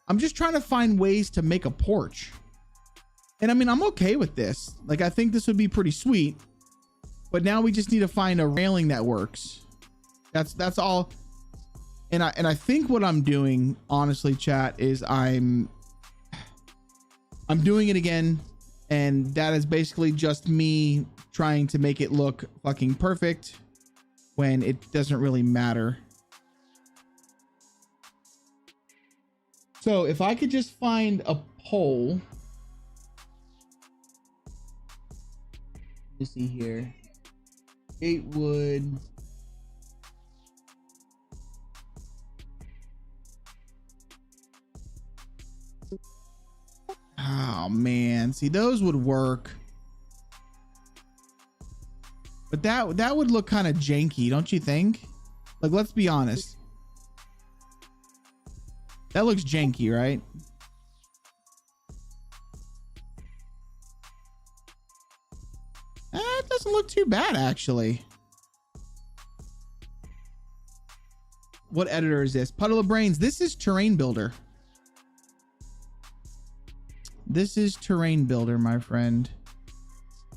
I'm just trying to find ways to make a porch. And I mean, I'm okay with this. Like, I think this would be pretty sweet. But now we just need to find a railing that works. That's all. And I think what I'm doing, honestly, chat, is I'm doing it again. And that is basically just me trying to make it look fucking perfect when it doesn't really matter. So if I could just find a pole. Let me see here. 8 wood. Oh man, see, those would work. But that would look kind of janky, don't you think? Like, let's be honest. That looks janky, right? It doesn't look too bad, actually. What editor is this? Puddle of Brains. This is Terrain Builder. This is Terrain Builder, my friend.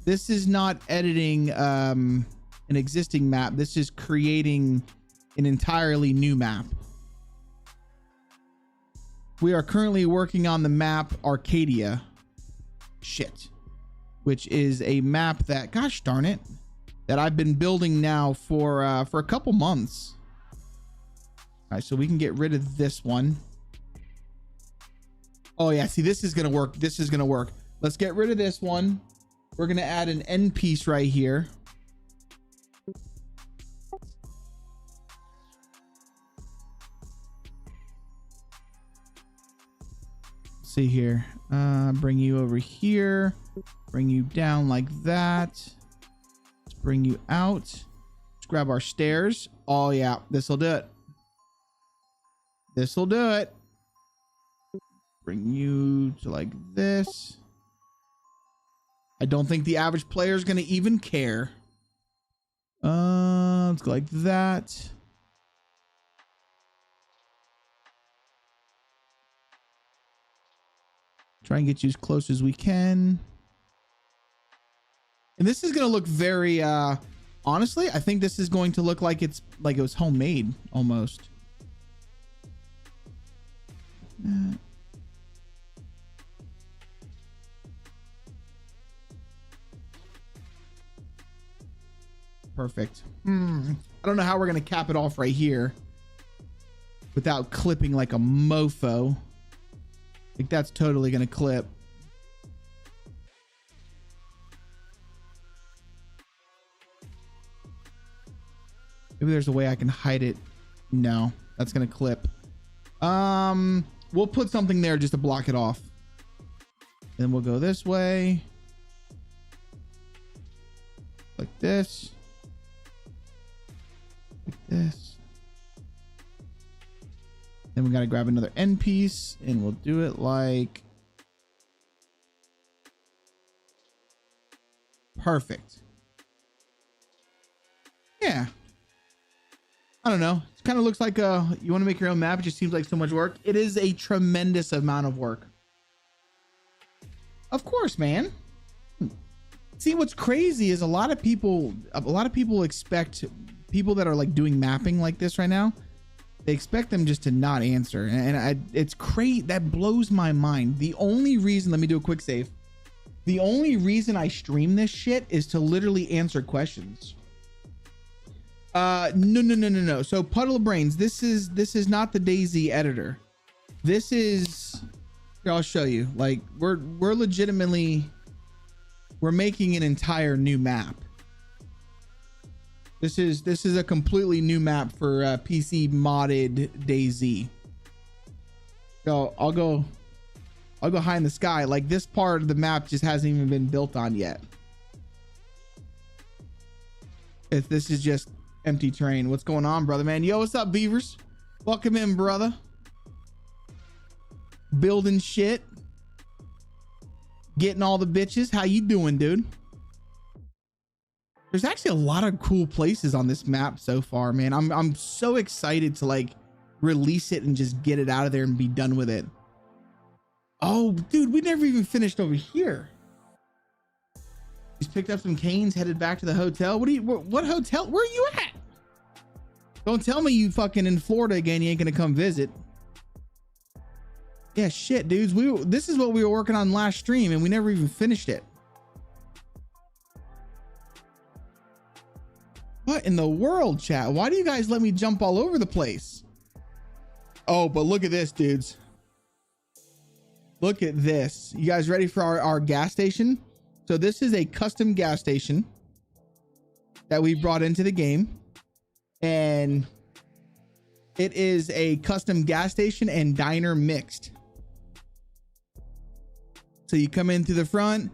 This is not editing an existing map. This is creating an entirely new map. We are currently working on the map Arcadia. Shit. Which is a map that, gosh darn it, that I've been building now for a couple months. All right, so we can get rid of this one. Oh yeah, see, this is gonna work. This is gonna work. Let's get rid of this one. We're gonna add an end piece right here. See here. Bring you over here. Bring you down like that. Let's bring you out. Let's grab our stairs. Oh yeah, this will do it. This will do it. Bring you to like this. I don't think the average player is going to even care. Let's go like that. Try and get you as close as we can. And this is going to look very, honestly, I think this is going to look like it was homemade almost. Perfect. I don't know how we're going to cap it off right here without clipping like a mofo. I think that's totally going to clip. Maybe there's a way I can hide it. No, that's going to clip. We'll put something there just to block it off. Then we'll go this way. Like this. Like this. Then we got to grab another end piece and we'll do it like perfect. Yeah. I don't know. It kind of looks like you want to make your own map. It just seems like so much work. It is a tremendous amount of work. Of course, man. See, what's crazy is a lot of people expect people that are like doing mapping like this right now. They expect them just to not answer. And it's crazy. That blows my mind. The only reason, let me do a quick save. The only reason I stream this shit is to literally answer questions. No. So Puddle of Brains, this is not the DayZ editor. This is, here, I'll show you. Like we're legitimately, we're making an entire new map. This is a completely new map for PC modded DayZ. So I'll go high in the sky. Like this part of the map just hasn't even been built on yet. If this is just empty terrain. What's going on, brother, man? Yo, what's up, Beavers? Welcome in, brother. Building shit. Getting all the bitches. How you doing, dude? There's actually a lot of cool places on this map so far, man. I'm so excited to like release it and just get it out of there and be done with it. Oh, dude, we never even finished over here. He's picked up some canes, headed back to the hotel. What hotel? Where are you at? Don't tell me you fucking in Florida again. You ain't gonna come visit. Yeah, shit, dudes. This is what we were working on last stream and we never even finished it. What in the world, chat? Why do you guys let me jump all over the place? Oh, but look at this, dudes. Look at this. You guys ready for our gas station? So this is a custom gas station that we brought into the game. And it is a custom gas station and diner mixed. So you come in through the front.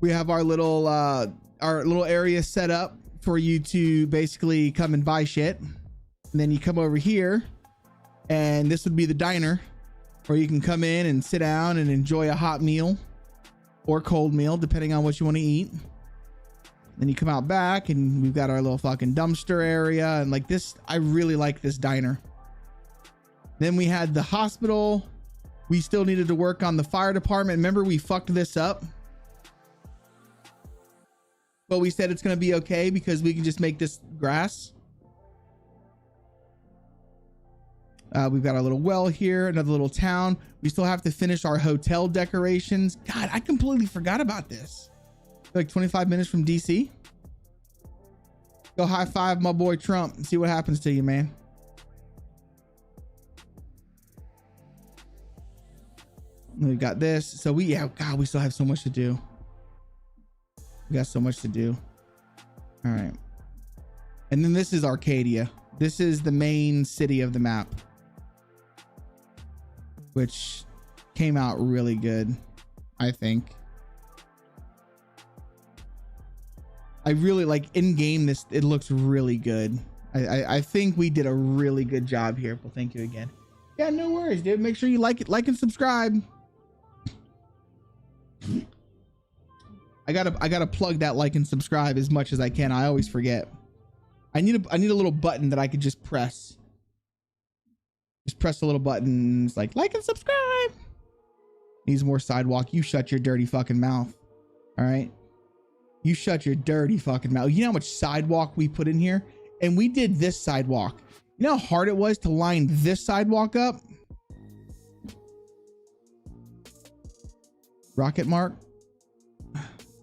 We have our little area set up for you to basically come and buy shit. And then you come over here, and this would be the diner where you can come in and sit down and enjoy a hot meal or cold meal, depending on what you want to eat. Then you come out back and we've got our little fucking dumpster area. And like this, I really like this diner. Then we had the hospital. We still needed to work on the fire department. Remember, we fucked this up, but we said it's going to be okay because we can just make this grass. We've got our little well here, another little town. We still have to finish our hotel decorations. God, I completely forgot about this. Like 25 minutes from DC. Go high five my boy Trump and see what happens to you, man. We got this. So we still have so much to do. We got so much to do. All right. And then this is Arcadia. This is the main city of the map, which came out really good, I think. I really like in game this, it looks really good. I think we did a really good job here. Well, thank you again. Yeah, no worries, dude. Make sure you like and subscribe. I gotta plug that like and subscribe as much as I can. I always forget. I need a little button that I could just press. Just press a little button. It's like and subscribe. Needs more sidewalk. You shut your dirty fucking mouth. All right. You shut your dirty fucking mouth. You know how much sidewalk we put in here? And we did this sidewalk. You know how hard it was to line this sidewalk up? Rocket Mark.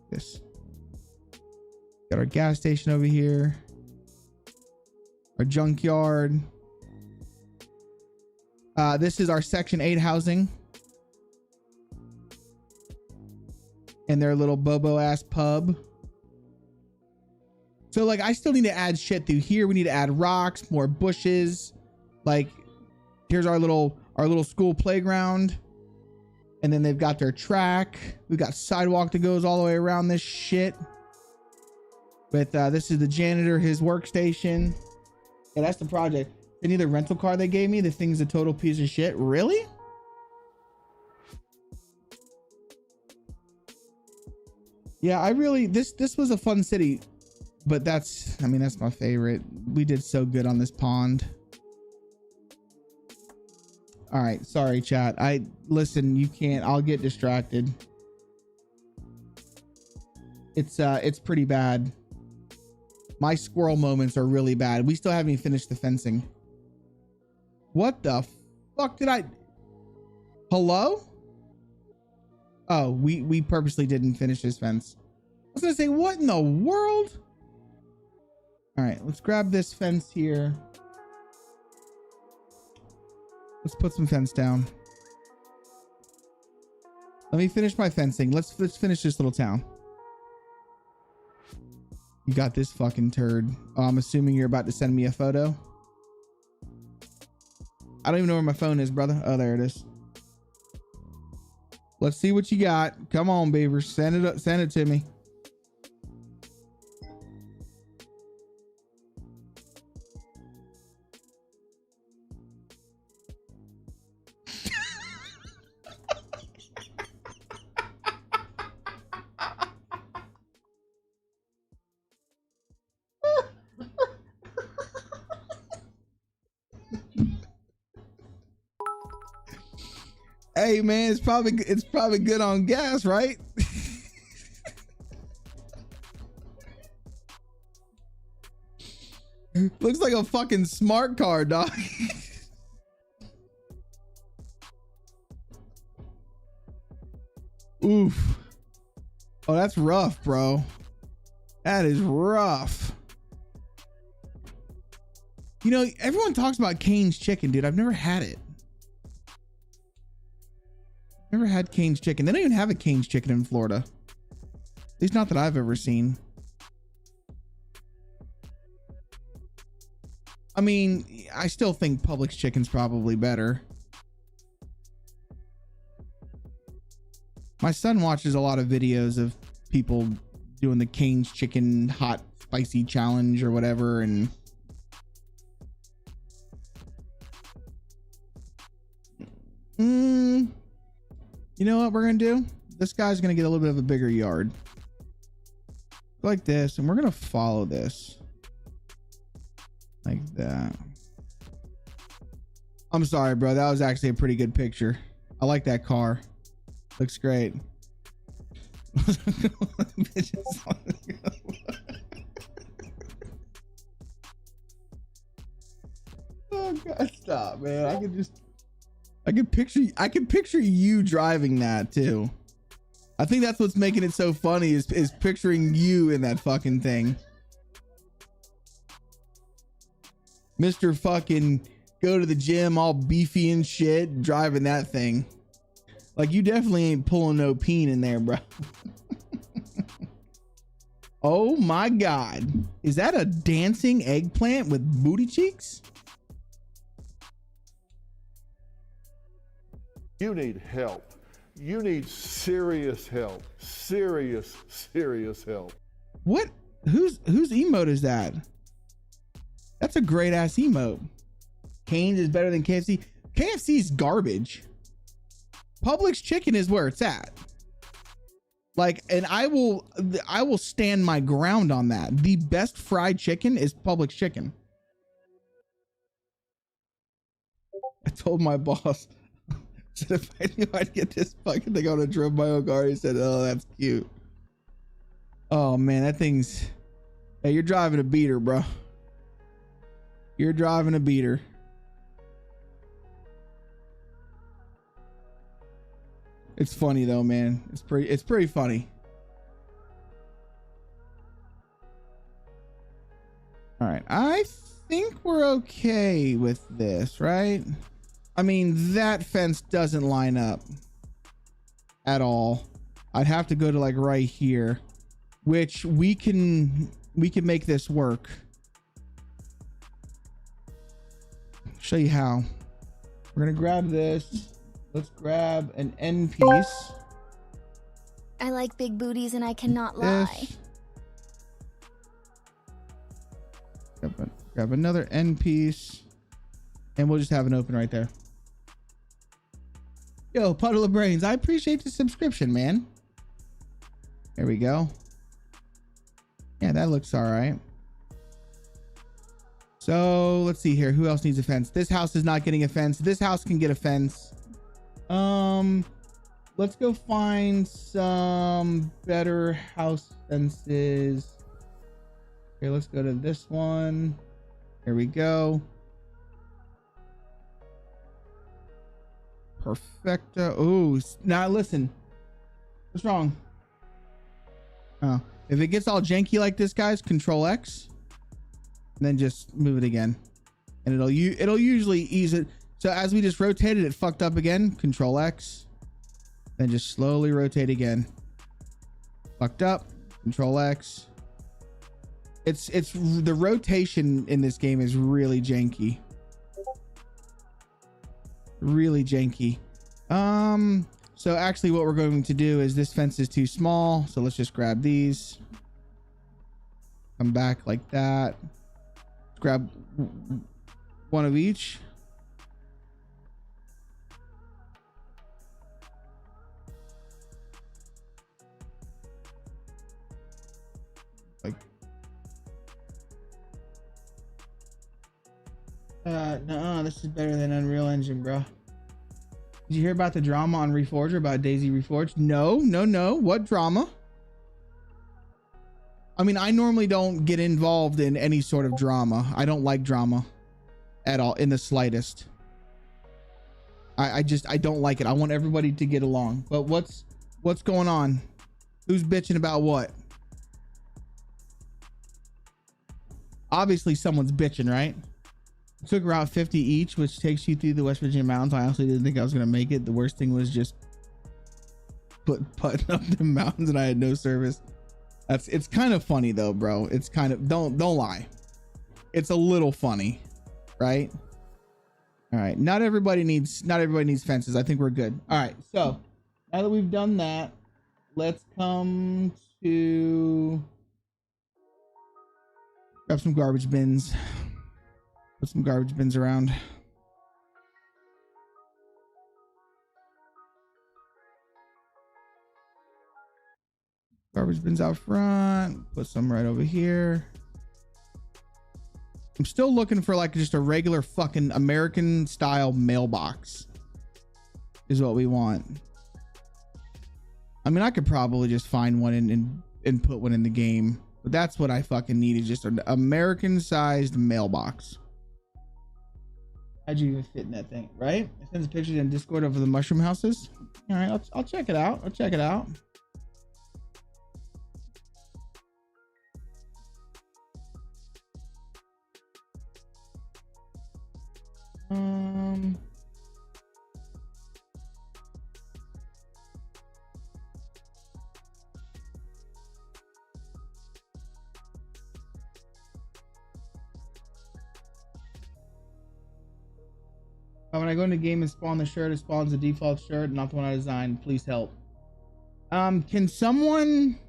This. Got our gas station over here. Our junkyard. This is our Section 8 housing. And their little Bobo ass pub. So like I still need to add shit through here. We need to add rocks, more bushes. Like here's our little school playground. And then they've got their track. We've got sidewalk that goes all the way around this shit. But this is the janitor, his workstation. Yeah, that's the project. They need the rental car they gave me. The thing's a total piece of shit. Really? Yeah, I really, this was a fun city, but that's my favorite. We did so good on this pond. All right. Sorry, chat. Listen, you can't, I'll get distracted. It's pretty bad. My squirrel moments are really bad. We still haven't even finished the fencing. What the fuck did I, hello? Oh, we purposely didn't finish this fence. I was gonna say, what in the world? All right, let's grab this fence here. Let's put some fence down. Let me finish my fencing. Let's finish this little town. You got this fucking turd. Oh, I'm assuming you're about to send me a photo. I don't even know where my phone is, brother. Oh, there it is. Let's see what you got. Come on, Beaver. Send it up. Send it to me. Hey man, it's probably good on gas, right? Looks like a fucking smart car, dog. Oof. Oh, that's rough, bro. That is rough. You know, everyone talks about Cane's chicken, dude. I've never had it. Never had Cane's chicken. They don't even have a Cane's chicken in Florida. At least not that I've ever seen. I mean, I still think Publix chicken's probably better. My son watches a lot of videos of people doing the Cane's chicken hot spicy challenge or whatever, and you know what we're gonna do? This guy's gonna get a little bit of a bigger yard like this, and we're gonna follow this like that. I'm sorry, bro, that was actually a pretty good picture. I like that car. Looks great. Oh God, stop, man. I can picture you driving that too. I think that's what's making it so funny is picturing you in that fucking thing. Mr. fucking go to the gym all beefy and shit, driving that thing. Like, you definitely ain't pulling no peen in there, bro. Oh my God. Is that a dancing eggplant with booty cheeks? You need help. You need serious help. Serious help. What? Whose emote is that? That's a great ass emote. Cane's is better than KFC. KFC's garbage. Publix chicken is where it's at. Like, and I will stand my ground on that. The best fried chicken is Publix chicken. I told my boss, I said if I knew I'd get this fucking thing on a drove my own car, he said, oh, that's cute. Oh man, that thing's, hey, you're driving a beater, bro. You're driving a beater. It's funny though, man. It's pretty funny. All right, I think we're okay with this, right? I mean, that fence doesn't line up at all. I'd have to go to like right here, which we can make this work. Show you how. We're gonna grab this. Let's grab an end piece. I like big booties and I cannot lie. Grab another end piece. And we'll just have an open right there. Yo, Puddle of Brains, I appreciate the subscription, man. There we go. Yeah, that looks all right. So let's see here. Who else needs a fence? This house is not getting a fence. This house can get a fence. Let's go find some better house fences. Okay, let's go to this one. Here we go. Perfecto. Oh, now listen. What's wrong? Oh, if it gets all janky like this, guys, Control X, and then just move it again, and it'll usually ease it. So as we just rotated, it fucked up again. Control X, then just slowly rotate again. Fucked up. Control X. It's the rotation in this game is really janky. Really janky. So actually what we're going to do is this fence is too small, so let's just grab these. Come back like that. Grab one of each. Like, no, this is better than Unreal Engine, bro. Did you hear about the drama on Reforger about DayZ Reforged? No. What drama? I mean, I normally don't get involved in any sort of drama. I don't like drama at all, in the slightest. I don't like it. I want everybody to get along. But what's going on? Who's bitching about what? Obviously someone's bitching, right? Took Route 50 each, which takes you through the West Virginia mountains. I honestly didn't think I was gonna make it. The worst thing was just putting up the mountains and I had no service. It's kind of funny though, bro. It's kind of, don't lie. It's a little funny, right? All right. Not everybody needs fences. I think we're good. All right. So Now that we've done that, let's come to grab some garbage bins. Put some garbage bins around. Garbage bins out front. Put some right over here. I'm still looking for like just a regular fucking American style mailbox is what we want. I mean, I could probably just find one and put one in the game, but that's what I fucking need, is just an American sized mailbox. How'd you even fit in that thing, right? I sent the pictures in Discord over the mushroom houses. All right, I'll check it out. I'll check it out. When I go into game and spawn the shirt, it spawns the default shirt, not the one I designed. Please help. Can someone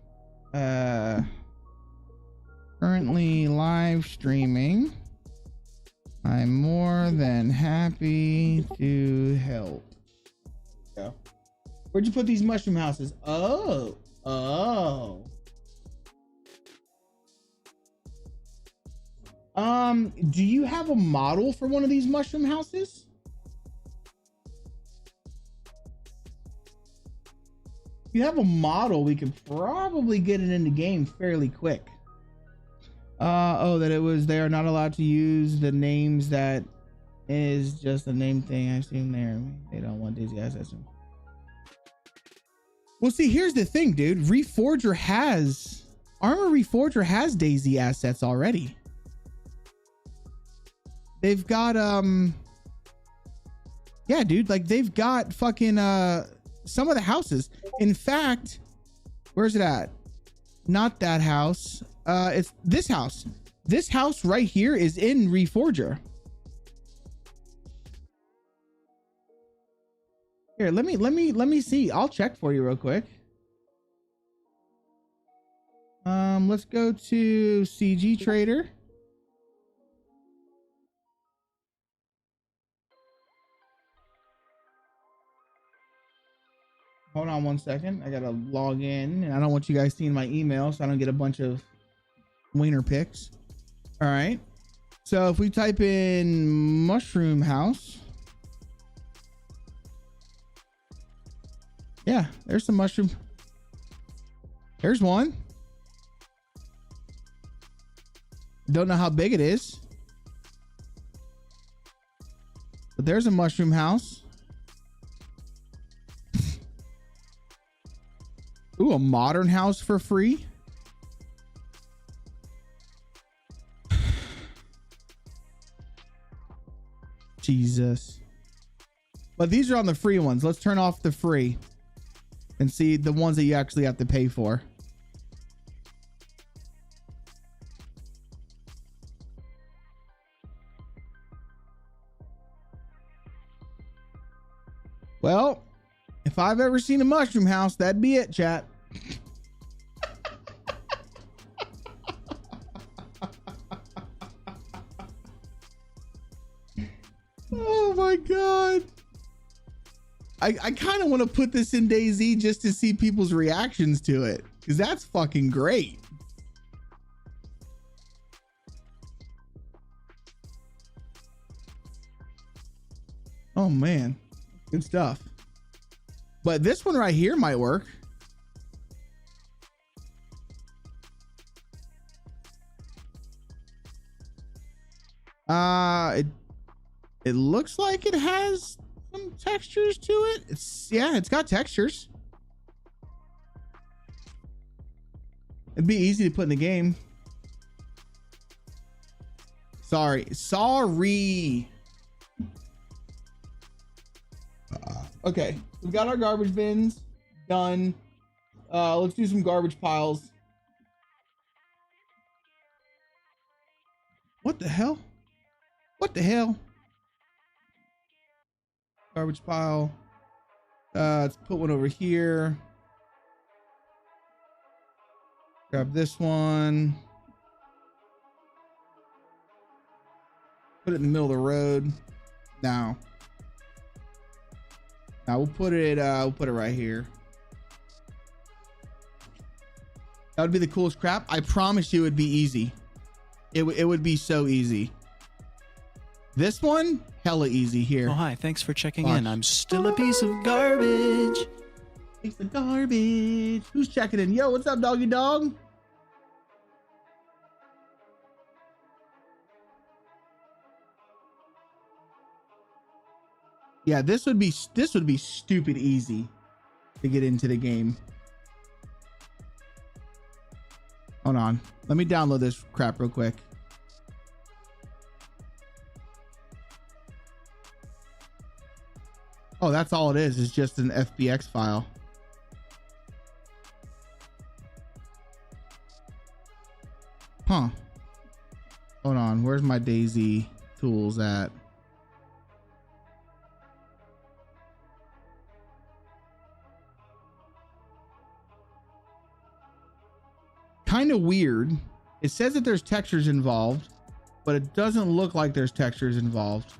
currently live streaming? I'm more than happy to help. Yeah. Where'd you put these mushroom houses? Oh. Do you have a model for one of these mushroom houses? If you have a model, we could probably get it in the game fairly quick. They are not allowed to use the names. That is just a name thing. I assume they don't want DayZ assets. Well, see, here's the thing, dude. Armor Reforger has DayZ assets already. They've got yeah, dude, like they've got fucking some of the houses. In fact, where's it at? Not that house. It's this house. This house right here is in Reforger. Here, let me see. I'll check for you real quick. Let's go to CG Trader. Hold on one second. I gotta log in, and I don't want you guys seeing my email, so I don't get a bunch of wiener pics. All right. So if we type in mushroom house, yeah, there's some mushroom. There's one. Don't know how big it is, but there's a mushroom house. Ooh, a modern house for free. Jesus. But these are on the free ones. Let's turn off the free and see the ones that you actually have to pay for. Well, if I've ever seen a mushroom house, that'd be it, chat. Oh my God. I kind of want to put this in DayZ just to see people's reactions to it, because that's fucking great. Oh man, good stuff. But this one right here might work. It looks like it has some textures to it. It's got textures. It'd be easy to put in the game. Sorry. Okay, we've got our garbage bins done. Let's do some garbage piles. What the hell? What the hell? Garbage pile. Let's put one over here. Grab this one. Put it in the middle of the road. Now we'll put it right here. That would be the coolest crap. I promise you it would be easy. It would be so easy. This one, hella easy here. Oh, hi. Thanks for checking Watch. in. I'm still a piece of garbage. Piece of garbage. Who's checking in? Yo, what's up, doggy dog? Yeah, this would be stupid easy to get into the game. Hold on. Let me download this crap real quick. Oh, that's all it is. It's just an FBX file. Huh. Hold on. Where's my DayZ tools at? Kind of weird. It says that there's textures involved, but it doesn't look like there's textures involved.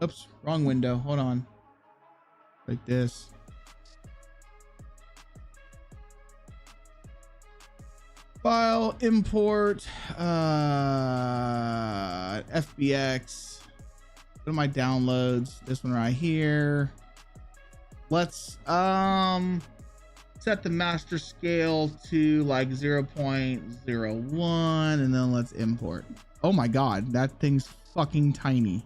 Oops, wrong window. Hold on. Like this. File, import, FBX. What are my downloads? This one right here. Let's set the master scale to like 0.01 and then let's import. Oh my god, that thing's fucking tiny.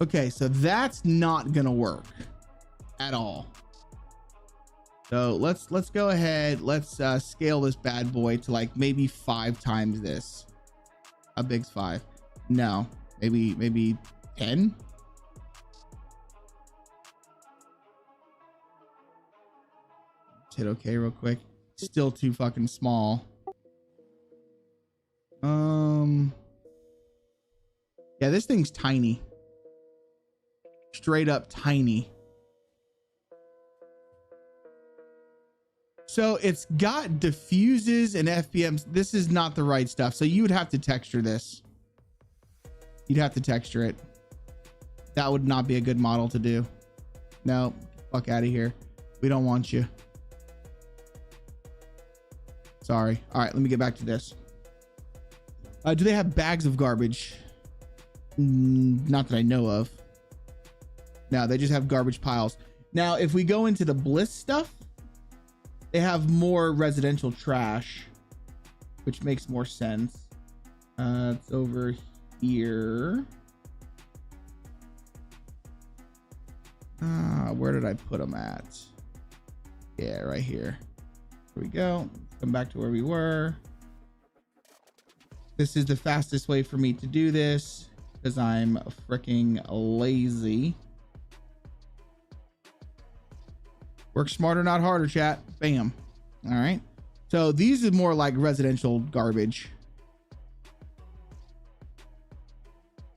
Okay, so that's not gonna work at all. So let's go ahead. Let's scale this bad boy to like maybe 5 times this. How big's 5? No, maybe 10. Hit okay real quick. Still too fucking small. Yeah, this thing's tiny. Straight up tiny. So it's got diffuses and FBMs. This is not the right stuff. So you would have to texture this. You'd have to texture it. That would not be a good model to do. No, fuck out of here. We don't want you. Sorry. All right, let me get back to this. Do they have bags of garbage? Not that I know of. No, they just have garbage piles. Now, if we go into the Bliss stuff, they have more residential trash, which makes more sense. It's over here. Where did I put them at? Yeah, right here. Here we go. Come back to where we were. This is the fastest way for me to do this because I'm freaking lazy. Work smarter, not harder, chat. Bam. All right. So these are more like residential garbage.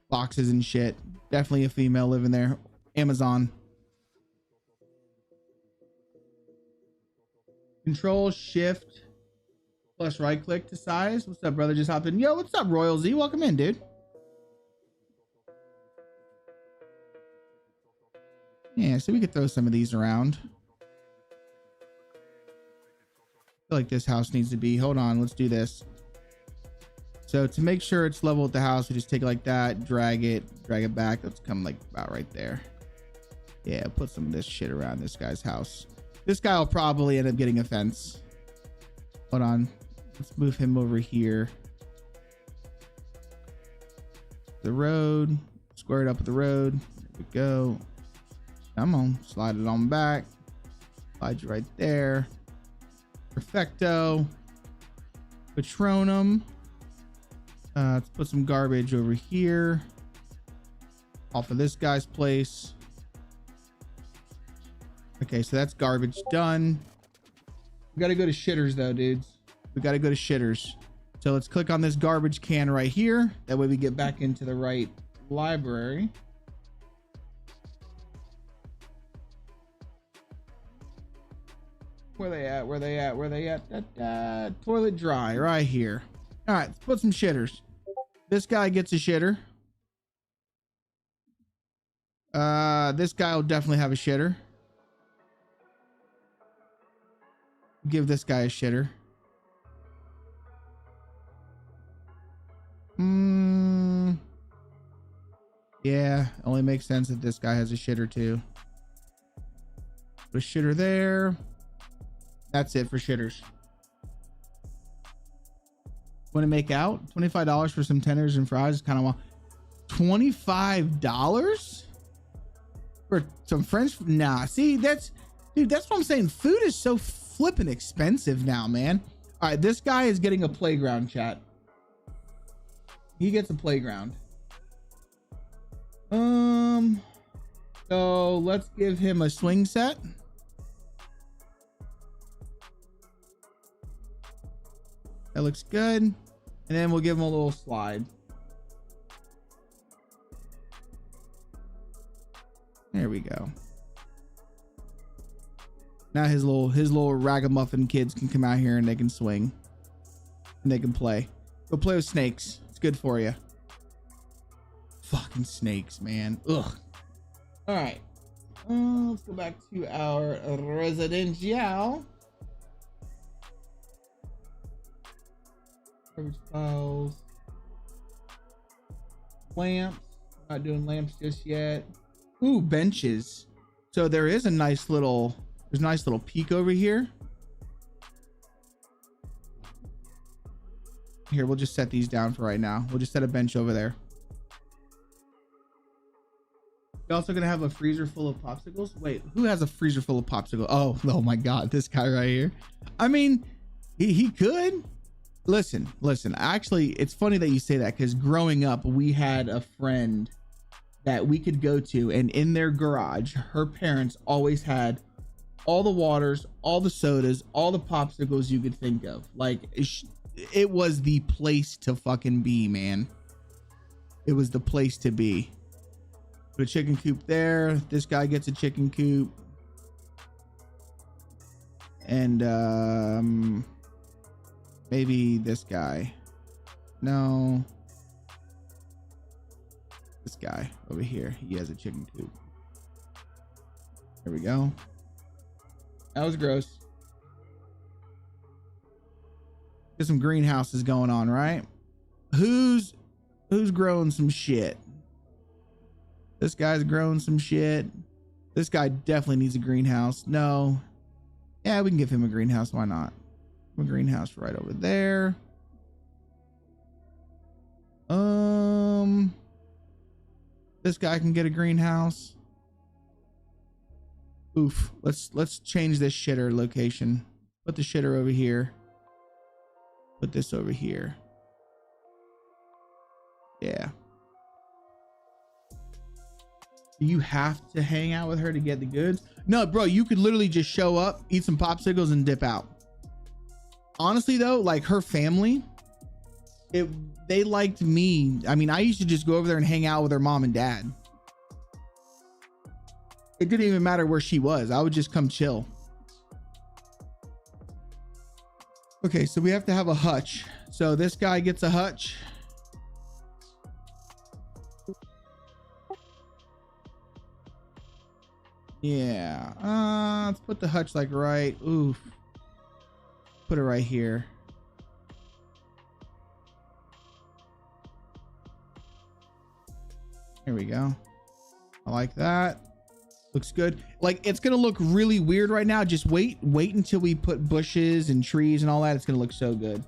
Boxes and shit. Definitely a female living there. Amazon. Control Shift plus right click to size. What's up, brother? Just hopped in. Yo, what's up, Royal Z? Welcome in, dude. Yeah, so we could throw some of these around. I feel like this house needs to be. Hold on, let's do this. So to make sure it's level with the house, we just take it like that, drag it back. Let's come like about right there. Yeah, put some of this shit around this guy's house. This guy will probably end up getting a fence. Hold on. Let's move him over here. The road. Square it up with the road. There we go. Come on. Slide it on back. Slide you right there. Perfecto. Patronum. Let's put some garbage over here. Off of this guy's place. Okay, so that's garbage done. We gotta go to shitters though, dudes. We gotta go to shitters. So let's click on this garbage can right here. That way we get back into the right library. Where they at? Where they at? Where they at? Toilet dry right here. All right, let's put some shitters. This guy gets a shitter. This guy will definitely have a shitter. Give this guy a shitter. Yeah, only makes sense that this guy has a shitter too. Put a shitter there. That's it for shitters. Want to make out? $25 for some tenders and fries is kind of wild. $25 for some French? Nah, see, that's, dude, that's what I'm saying. Food is so flipping expensive now, man. All right, this guy is getting a playground, chat. He gets a playground. So let's give him a swing set. That looks good. And then we'll give him a little slide. There we go. Now his little ragamuffin kids can come out here and they can swing. And they can play. Go play with snakes. It's good for you. Fucking snakes, man. Ugh. All right. Let's go back to our residential. Garbage piles. Lamps. Not doing lamps just yet. Ooh, benches. So there is a nice little, there's a nice little peak over here. Here, we'll just set these down for right now. We'll just set a bench over there. You're also gonna have a freezer full of popsicles. Wait, who has a freezer full of popsicles? Oh my God, this guy right here. I mean, he could. Listen. Actually, it's funny that you say that because growing up, we had a friend that we could go to, and in their garage, her parents always had all the waters, all the sodas, all the popsicles you could think of. Like, it was the place to fucking be, man. It was the place to be. Put a chicken coop there. This guy gets a chicken coop. And maybe this guy. No. This guy over here. He has a chicken coop. There we go. That was gross. Get some greenhouses going on, right? Who's growing some shit? This guy's growing some shit. This guy definitely needs a greenhouse. No. Yeah, we can give him a greenhouse. Why not? A greenhouse right over there. This guy can get a greenhouse. Oof. Let's change this shitter location. Put the shitter over here. Put this over here. Yeah. Do you have to hang out with her to get the goods? No, bro, you could literally just show up, eat some popsicles, and dip out. Honestly, though, like her family, they liked me. I mean, I used to just go over there and hang out with her mom and dad. It didn't even matter where she was. I would just come chill. Okay, so we have to have a hutch. So this guy gets a hutch. Yeah. Let's put the hutch like right. Oof. Put it right here. There we go. I like that. Looks good. Like, it's gonna look really weird right now. Just wait until we put bushes and trees and all that. It's gonna look so good.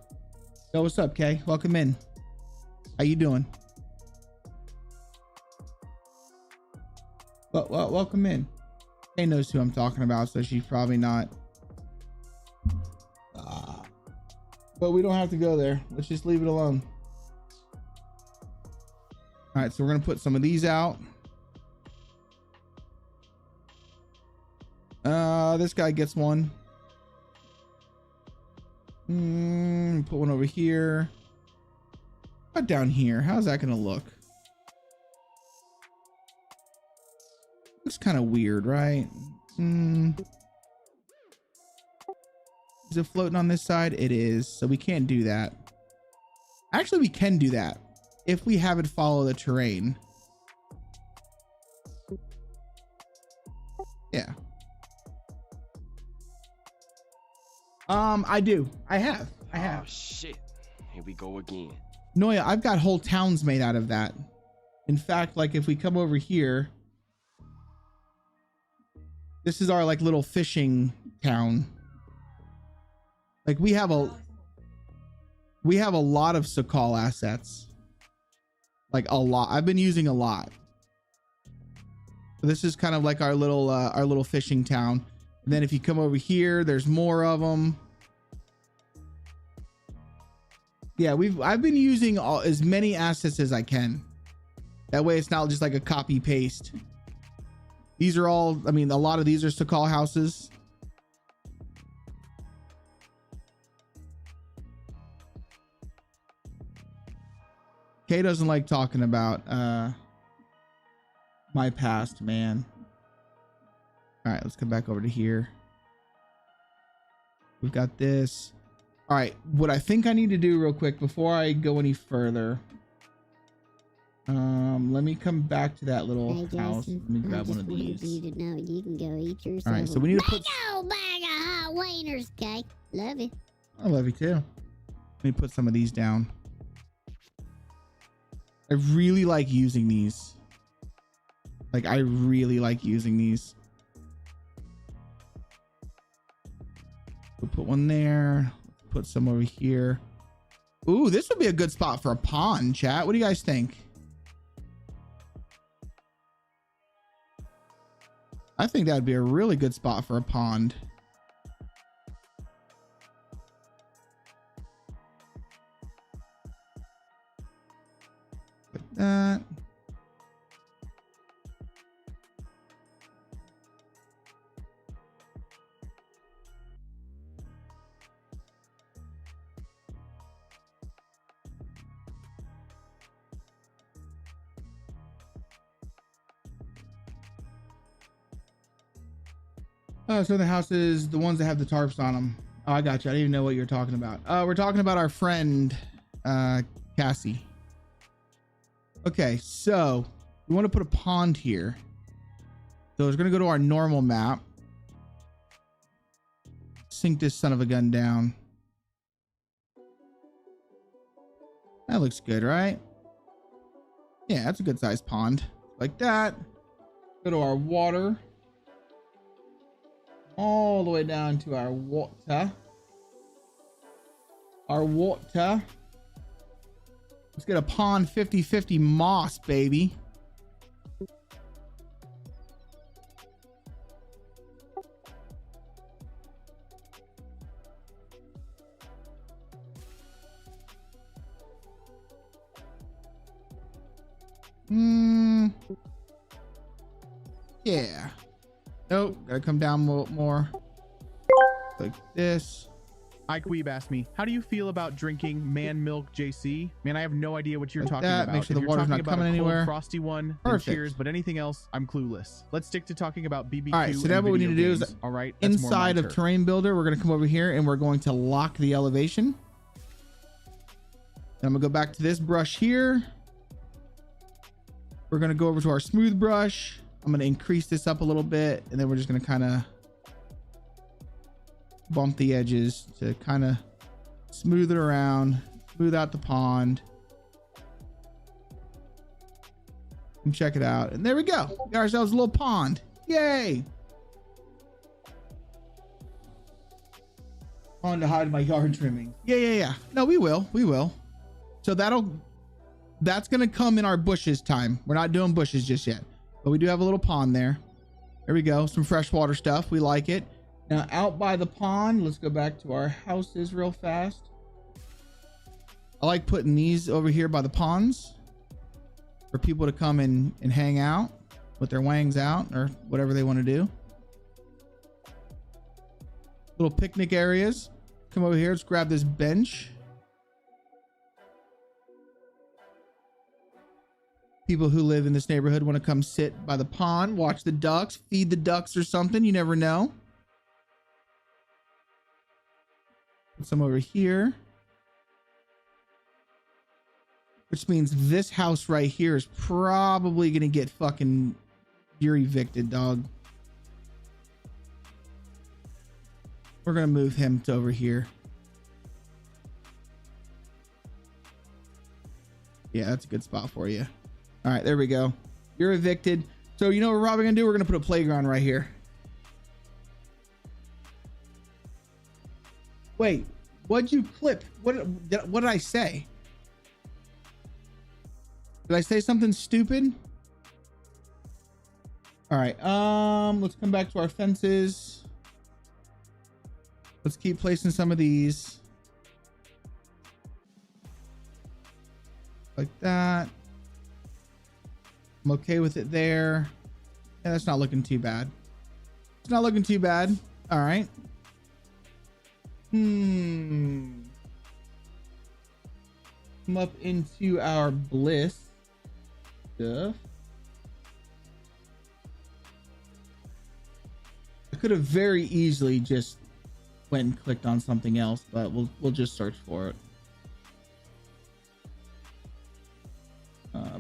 Yo, what's up, Kay? Welcome in. How you doing? Well, welcome in. Kay knows who I'm talking about, so she's probably not. But we don't have to go there. Let's just leave it alone. All right, so we're gonna put some of these out. This guy gets one. Put one over here. Put down here. How's that gonna look? Looks kind of weird, right? Is it floating on this side? It is. So we can't do that. Actually, we can do that if we have it follow the terrain. Yeah. I do. I have. Oh shit. Here we go again. Noya, I've got whole towns made out of that. In fact, like if we come over here, this is our like little fishing town. Like we have a lot of Sakal assets. Like a lot. I've been using a lot. This is kind of like our little fishing town. And then if you come over here, there's more of them. Yeah, I've been using as many assets as I can. That way it's not just like a copy paste. These are all, I mean, a lot of these are Sakal houses. Kay doesn't like talking about my past, man. All right, let's come back over to here. We've got this. All right, what I think I need to do real quick before I go any further. Let me come back to that little house. Let me grab one of these. You to know you can go eat yourself. All right, so we need to put. Bag of hot wieners, Kay. Love you. I love you too. Let me put some of these down. I really like using these. Like I really like using these. We'll put one there. Put some over here. Ooh, this would be a good spot for a pond, chat. What do you guys think? I think that would be a really good spot for a pond. Like that. So the houses, the ones that have the tarps on them. Oh, I got you. I didn't even know what you were talking about. We're talking about our friend, Cassie. Okay, so we want to put a pond here. So we're going to go to our normal map. Sink this son of a gun down. That looks good, right? Yeah, that's a good sized pond. Like that. Go to our water. All the way down to our water. Our water. Let's get a pond 50-50 moss, baby. Yeah. Nope, gotta come down more. Like this. Iqueeb asked me, how do you feel about drinking man milk JC? Man, I have no idea what you're talking about. Make sure if the water's not coming anywhere. Frosty one, Perfect. then cheers, but anything else, I'm clueless. Let's stick to talking about BBQ. All right, so now what we need to do is, all right, inside of Terrain Builder, we're gonna come over here and we're going to lock the elevation. Then I'm gonna go back to this brush here. We're gonna go over to our smooth brush. I'm going to increase this up a little bit, and then we're just going to kind of bump the edges to kind of smooth it around, smooth out the pond. And check it out. And there we go. We got ourselves a little pond. Yay. On to hide my yard trimming. Yeah. No, we will. So that's going to come in our bushes time. We're not doing bushes just yet. But we do have a little pond there. There we go. Some freshwater stuff. We like it. Now out by the pond, let's go back to our houses real fast. I like putting these over here by the ponds for people to come and hang out with their wangs out or whatever they want to do. Little picnic areas. Come over here. Let's grab this bench. people who live in this neighborhood want to come sit by the pond, watch the ducks, feed the ducks or something. You never know. Put some over here. Which means this house right here is probably going to get fucking... You're evicted, dog. We're going to move him to over here. Yeah, that's a good spot for you. All right, there we go. You're evicted. So you know what we're probably going to do? We're going to put a playground right here. Wait, what'd you clip? What did I say? Did I say something stupid? All right, let's come back to our fences. Let's keep placing some of these. Like that. I'm okay with it there. Yeah, that's not looking too bad. It's not looking too bad. All right. Come up into our bliss stuff. I could have very easily just went and clicked on something else, but we'll just search for it.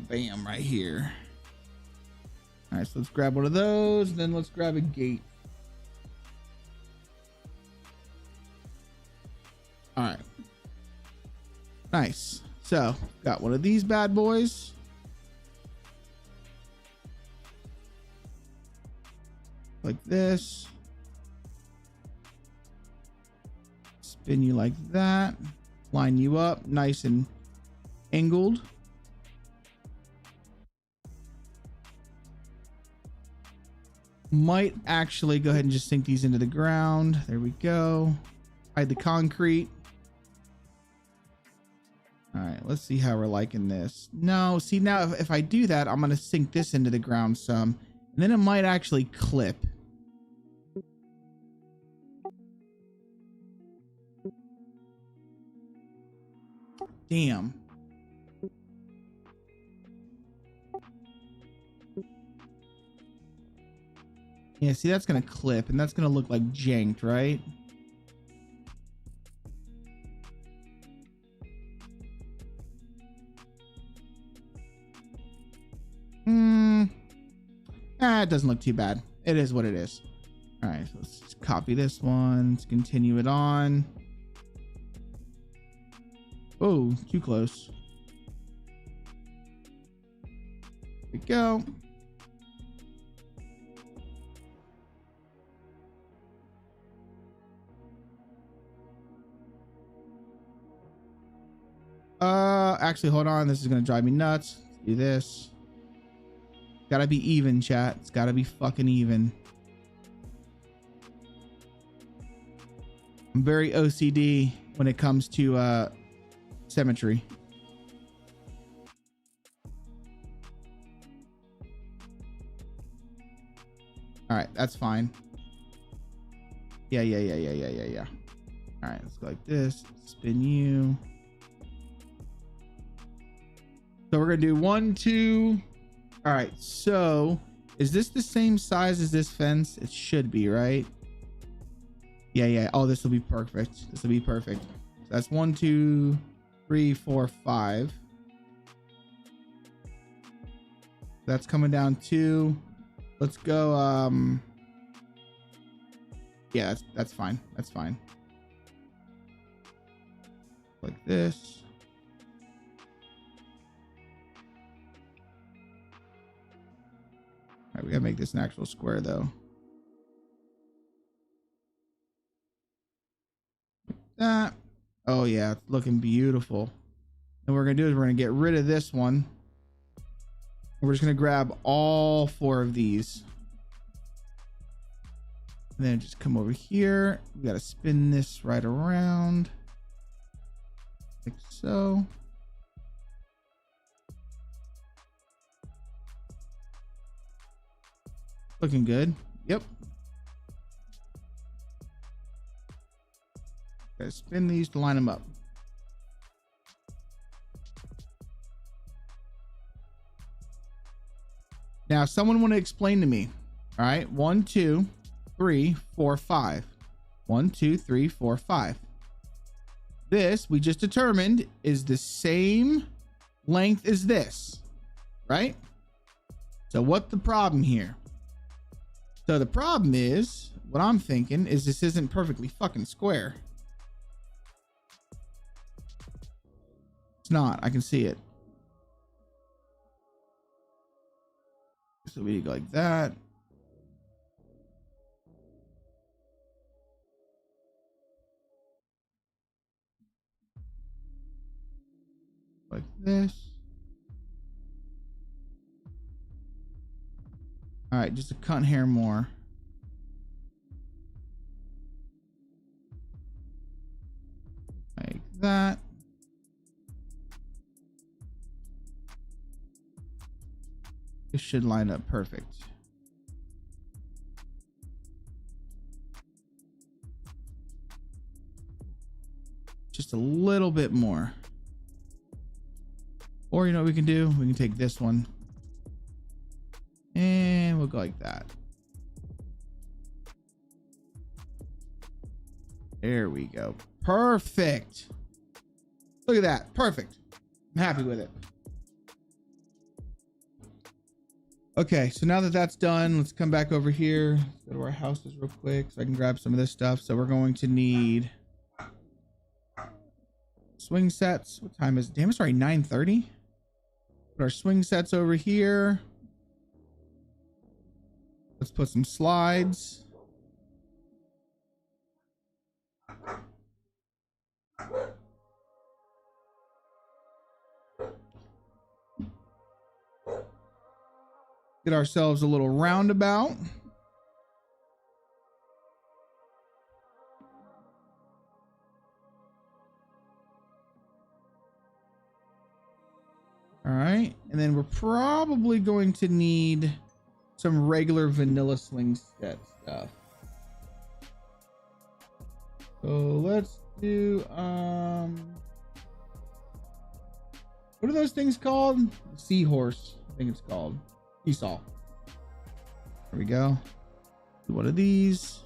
Bam, right here. All right, so let's grab one of those, then let's grab a gate. All right. Nice. So, got one of these bad boys. Like this. Spin you like that. Line you up nice and angled. Might actually go ahead and just sink these into the ground. There we go. Hide the concrete. All right, let's see how we're liking this. No, see now if I do that, I'm going to sink this into the ground some, and then it might actually clip. Damn. Yeah, see, that's going to clip, and that's going to look like janked, right? It doesn't look too bad. It is what it is. All right, so let's just copy this one. Let's continue it on. Oh, too close. There we go. Actually, hold on. This is going to drive me nuts. Let's do this. Gotta be even, chat. It's gotta be fucking even. I'm very OCD when it comes to symmetry. All right, that's fine. Yeah. All right, let's go like this. Spin you. So we're gonna do 1, 2. All right, so is this the same size as this fence? It should be, right? Yeah. Oh, this will be perfect. This will be perfect. So that's 1, 2, 3, 4, 5. That's coming down 2. Let's go. Yeah, that's fine. That's fine. Like this. All right, we gotta make this an actual square though. Like that. Oh yeah, it's looking beautiful. And what we're gonna do is we're gonna get rid of this one. We're just gonna grab all 4 of these. And then just come over here. We gotta spin this right around. Like so. Looking good. Yep. Gotta spin these to line them up. Now, someone want to explain to me. All right, 1, 2, 3, 4, 5. 1, 2, 3, 4, 5. This we just determined is the same length as this, right? So what's the problem here? So the problem is, what I'm thinking is this isn't perfectly fucking square. It's not. I can see it. So we go like that. Like this. All right, just a cunt hair more. Like that. This should line up perfect. Just a little bit more. Or you know what we can do? We can take this one and we'll go like that. There we go. Perfect. Look at that. Perfect. I'm happy with it. Okay, so now that that's done, let's come back over here. Let's go to our houses real quick so I can grab some of this stuff. So we're going to need swing sets. What time is it? Damn, it's already 9:30. Put our swing sets over here. Let's put some slides. Get ourselves a little roundabout. All right, and then we're probably going to need some regular vanilla swing set stuff. So let's do what are those things called? Seahorse, I think it's called. Seesaw. There we go. Do one of these.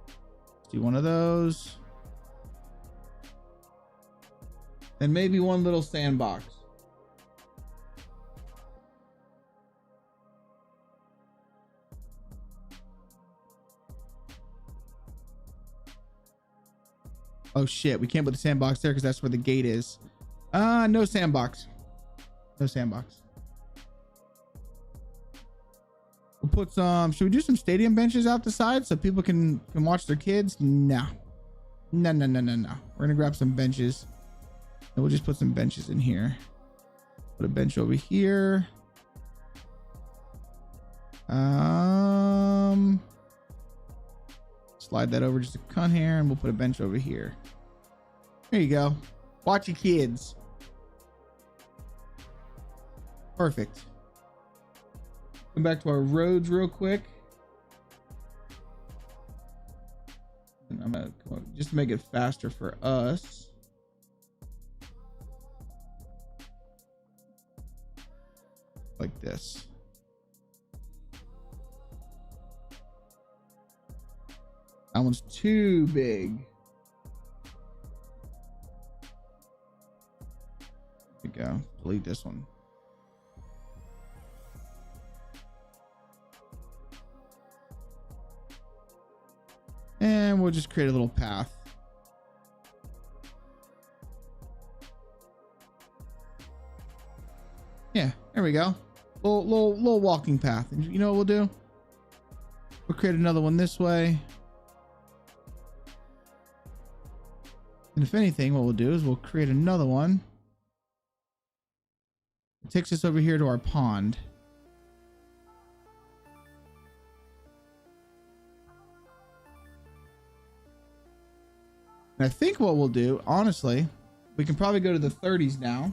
Let's do one of those. And maybe one little sandbox. Oh shit, we can't put the sandbox there because that's where the gate is. No sandbox. No sandbox. We'll put some, should we do some stadium benches out the side so people can watch their kids? No. No. We're gonna grab some benches and we'll just put some benches in here. Put a bench over here. Slide that over just a cunt here and we'll put a bench over here. There you go. Watch your kids. Perfect. Come back to our roads real quick. And I'm gonna come on, just to make it faster for us. Like this. That one's too big. There we go. Delete this one. And we'll just create a little path. Yeah, there we go. Little walking path. And you know what we'll do? We'll create another one this way. And if anything, what we'll do is we'll create another one. It takes us over here to our pond. And I think what we'll do, honestly, we can probably go to the 30s now.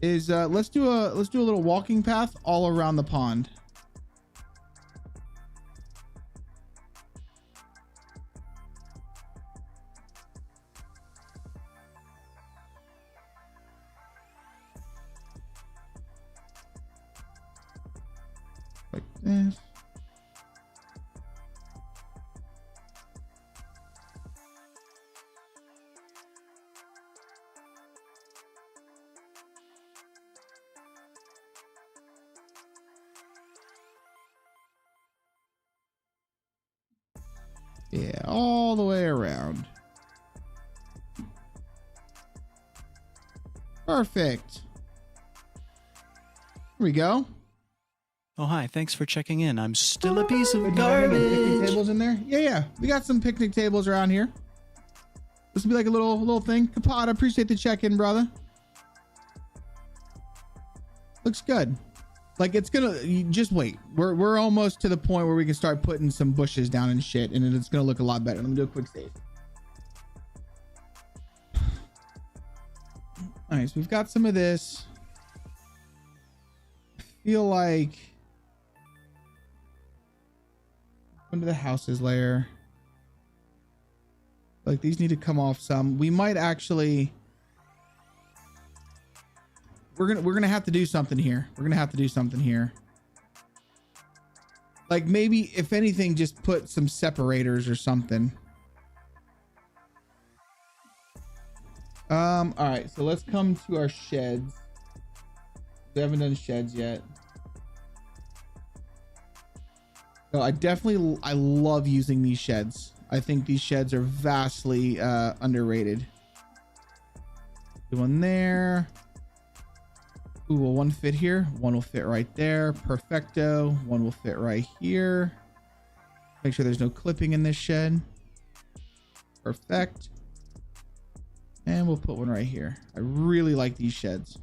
Is let's do a little walking path all around the pond. this. Yeah, all the way around. Perfect. Here we go. Oh, hi. Thanks for checking in. I'm still a piece of Picnic garbage. tables in there? Yeah. We got some picnic tables around here. This will be like a little thing. Kapata, appreciate the check-in, brother. Looks good. Like it's gonna, you just wait. We're almost to the point where we can start putting some bushes down and shit, and then it's gonna look a lot better. Let me do a quick save. All right, so we've got some of this. I feel like into the houses layer. Like these need to come off some. We might actually. We're gonna have to do something here. We're gonna have to do something here. Like maybe, if anything, just put some separators or something. All right, so let's come to our sheds. We haven't done sheds yet. So I love using these sheds. I think these sheds are vastly underrated. One there. Ooh, will one fit here? One will fit right there. Perfecto. One will fit right here. Make sure there's no clipping in this shed. Perfect. And we'll put one right here. I really like these sheds.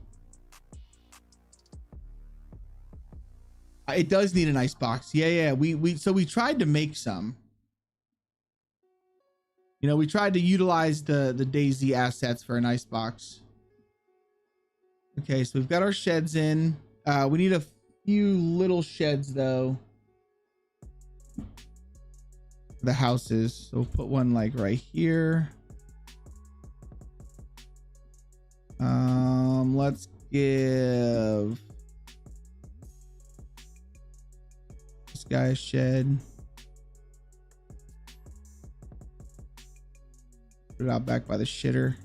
It does need an ice box. Yeah. So we tried to make some. You know, we tried to utilize the DayZ assets for an ice box. Okay, so we've got our sheds in. We need a few little sheds though. For the houses. So we'll put one like right here. Let's give this guy a shed. Put it out back by the shitter.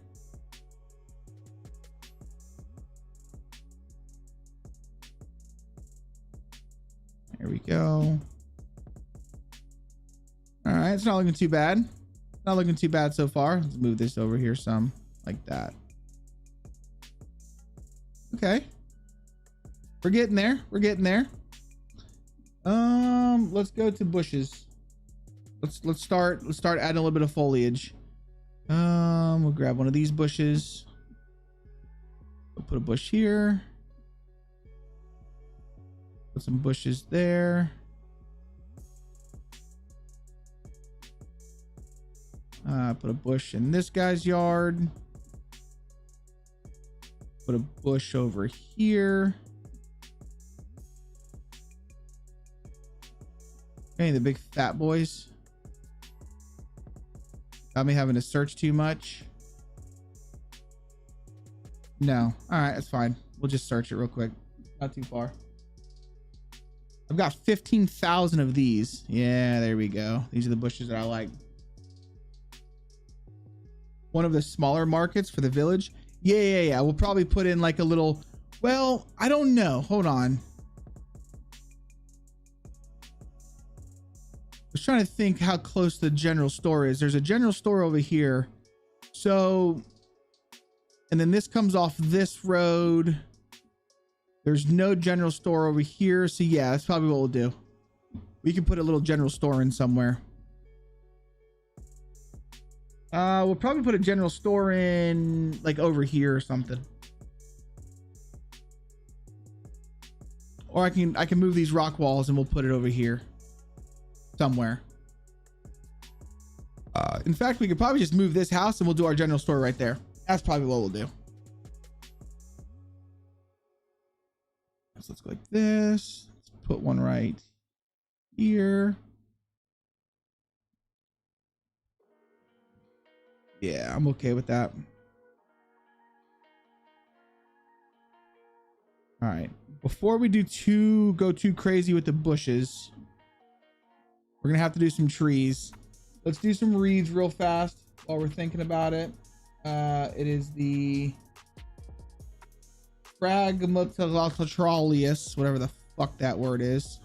There we go. All right, it's not looking too bad. Not looking too bad so far. Let's move this over here some, like that. Okay. We're getting there. We're getting there. Let's go to bushes. Let's start adding a little bit of foliage. We'll grab one of these bushes. We'll put a bush here. Put some bushes there. Put a bush in this guy's yard. Put a bush over here. Okay, the big fat boys. Got me having to search too much. No. All right, that's fine. We'll just search it real quick. Not too far. I've got 15,000 of these. Yeah, there we go. These are the bushes that I like. One of the smaller markets for the village. Yeah. We'll probably put in like a little, well, I don't know. Hold on. I was trying to think how close the general store is. There's a general store over here. So, and then this comes off this road. There's no general store over here. So yeah, that's probably what we'll do. We can put a little general store in somewhere. We'll probably put a general store in like over here or something. Or I can move these rock walls and we'll put it over here somewhere. In fact, we could probably just move this house and we'll do our general store right there. That's probably what we'll do. So let's go like this. Let's put one right here. Yeah, I'm okay with that. All right. Before we go too crazy with the bushes, we're gonna have to do some trees. Let's do some reeds real fast while we're thinking about it. It is the Fragmentatralius, whatever the fuck that word is.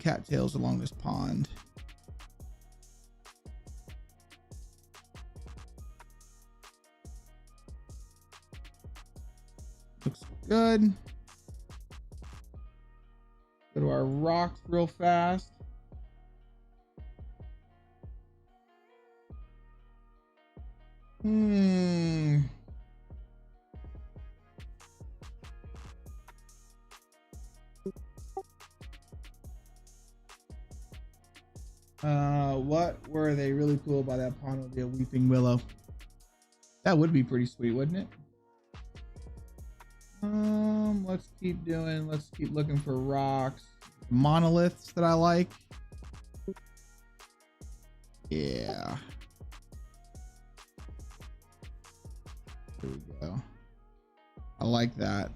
Cattails along this pond. Looks good. Go to our rocks real fast. What were they really cool about that pond would be a weeping willow. That would be pretty sweet, wouldn't it? Let's keep looking for rocks. Monoliths that I like. Yeah. There we go. I like that.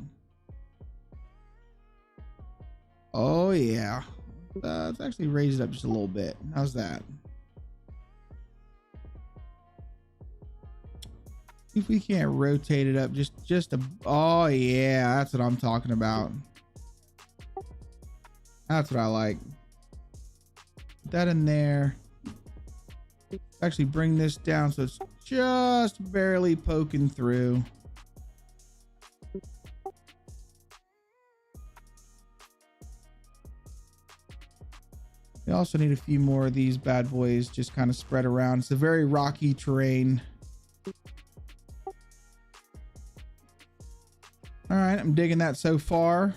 Oh yeah. Let's actually raise it up just a little bit. How's that? See if we can't rotate it up just a, oh yeah, that's what I'm talking about. That's what I like. Put that in there. Actually bring this down so it's just barely poking through. We also need a few more of these bad boys just kind of spread around. It's a very rocky terrain. All right, I'm digging that so far.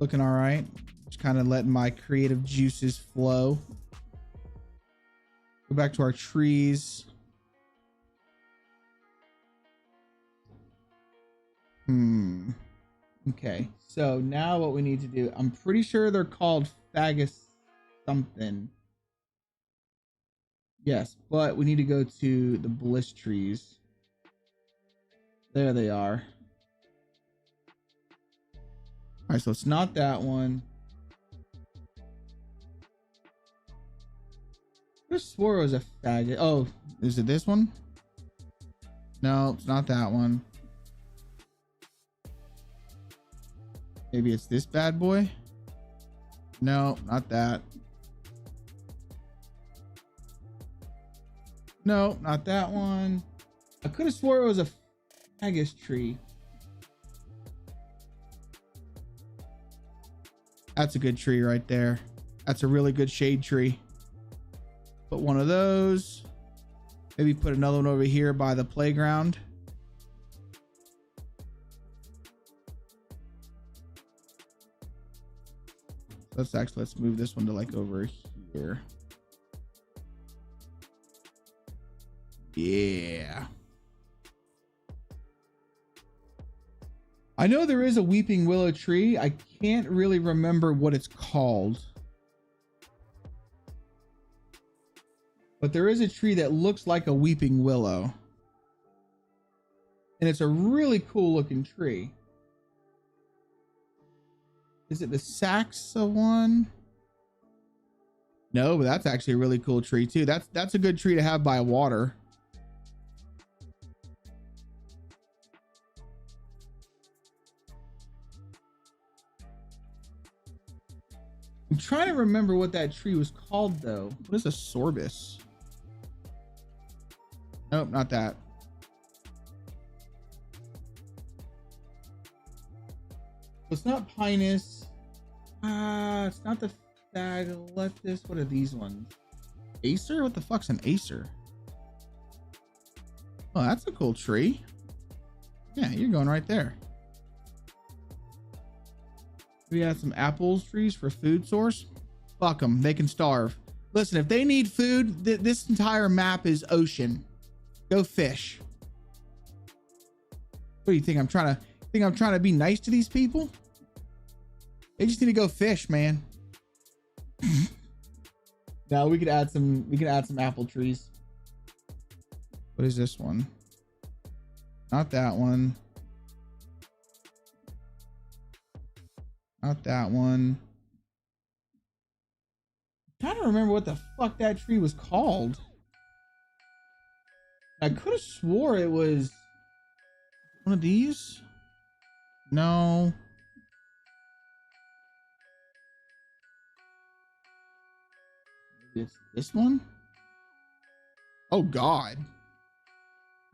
Looking all right. Just kind of letting my creative juices flow. Go back to our trees. Okay, so now what we need to do, I'm pretty sure they're called Fagus something. Yes, but we need to go to the bliss trees. There they are. All right, so it's not that one. I swore it was a faggot. Oh, is it this one? No, it's not that one. Maybe it's this bad boy. No, not that. No, not that one. I could have swore it was a fagus tree. That's a good tree right there. That's a really good shade tree. Put one of those. Maybe put another one over here by the playground. Let's move this one to like over here. Yeah. I know there is a weeping willow tree. I can't really remember what it's called. But there is a tree that looks like a weeping willow. And it's a really cool looking tree. Is it the Saxa one? No, but that's actually a really cool tree too. That's a good tree to have by water. I'm trying to remember what that tree was called though. What is a sorbus? Nope, not that. It's not Pinus. It's not the Phagaletus. What are these ones? Acer? What the fuck's an Acer? Oh, that's a cool tree. Yeah, you're going right there. We have some apples trees for food source. Fuck them. They can starve. Listen, if they need food, this entire map is ocean. Go fish. What do you think? I'm trying to be nice to these people? They just need to go fish, man. Now we could add some apple trees. What is this one? Not that one. Not that one. I'm trying to remember what the fuck that tree was called. I could have swore it was one of these. No. Maybe it's this one. Oh God.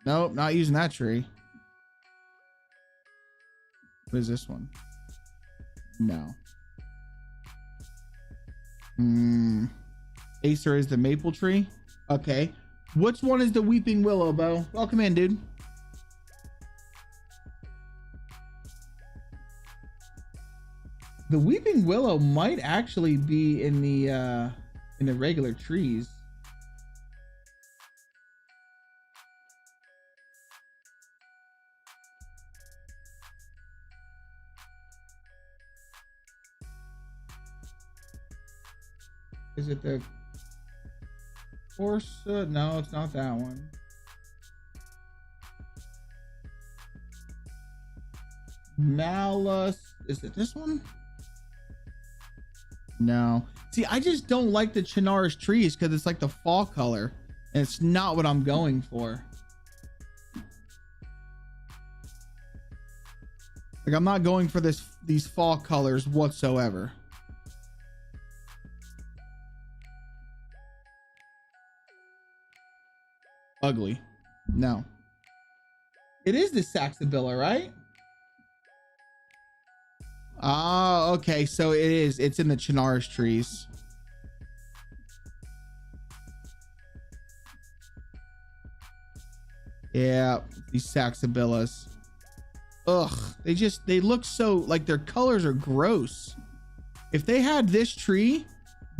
Nope, not using that tree. What is this one? No. Acer is the maple tree. Okay. Which one is the weeping willow, Bo? Welcome in, dude. The weeping willow might actually be in the regular trees. Is it the Corsa? No, it's not that one. Malus. Is it this one? No. See, I just don't like the Chinaris trees because it's like the fall color, and it's not what I'm going for. Like, I'm not going for these fall colors whatsoever. Ugly. No. It is the Saxabilla, right? Ah, okay. So it is. It's in the Chinaris trees. Yeah, these Saxabillas. Ugh. They look so, like, their colors are gross. If they had this tree,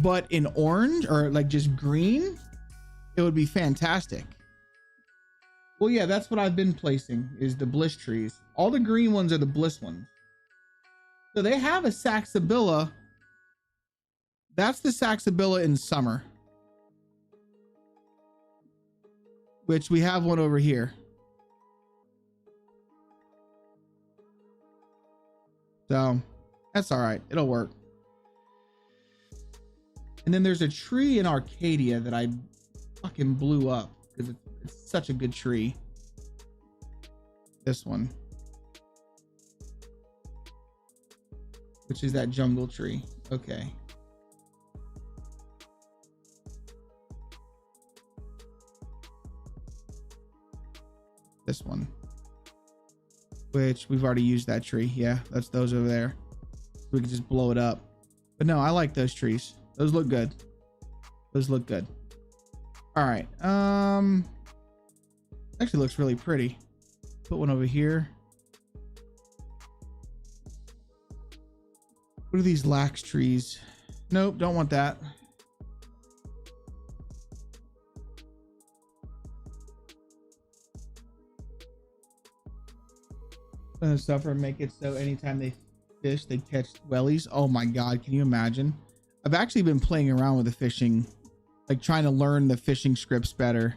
but in orange or like just green, it would be fantastic. Well, yeah, that's what I've been placing, is the bliss trees. All the green ones are the bliss ones. So they have a Saxabilla. That's the Saxabilla in summer. Which we have one over here. So that's all right. It'll work. And then there's a tree in Arcadia that I fucking blew up because it's such a good tree. This one. Which is that jungle tree. Okay. This one. Which we've already used that tree. Yeah, that's those over there. We can just blow it up. But no, I like those trees. Those look good. Those look good. All right. Actually looks really pretty. Put one over here. What are these lax trees? Nope, don't want that. And suffer and make it so anytime they fish, they catch wellies. Oh my God, can you imagine? I've actually been playing around with the fishing, like trying to learn the fishing scripts better.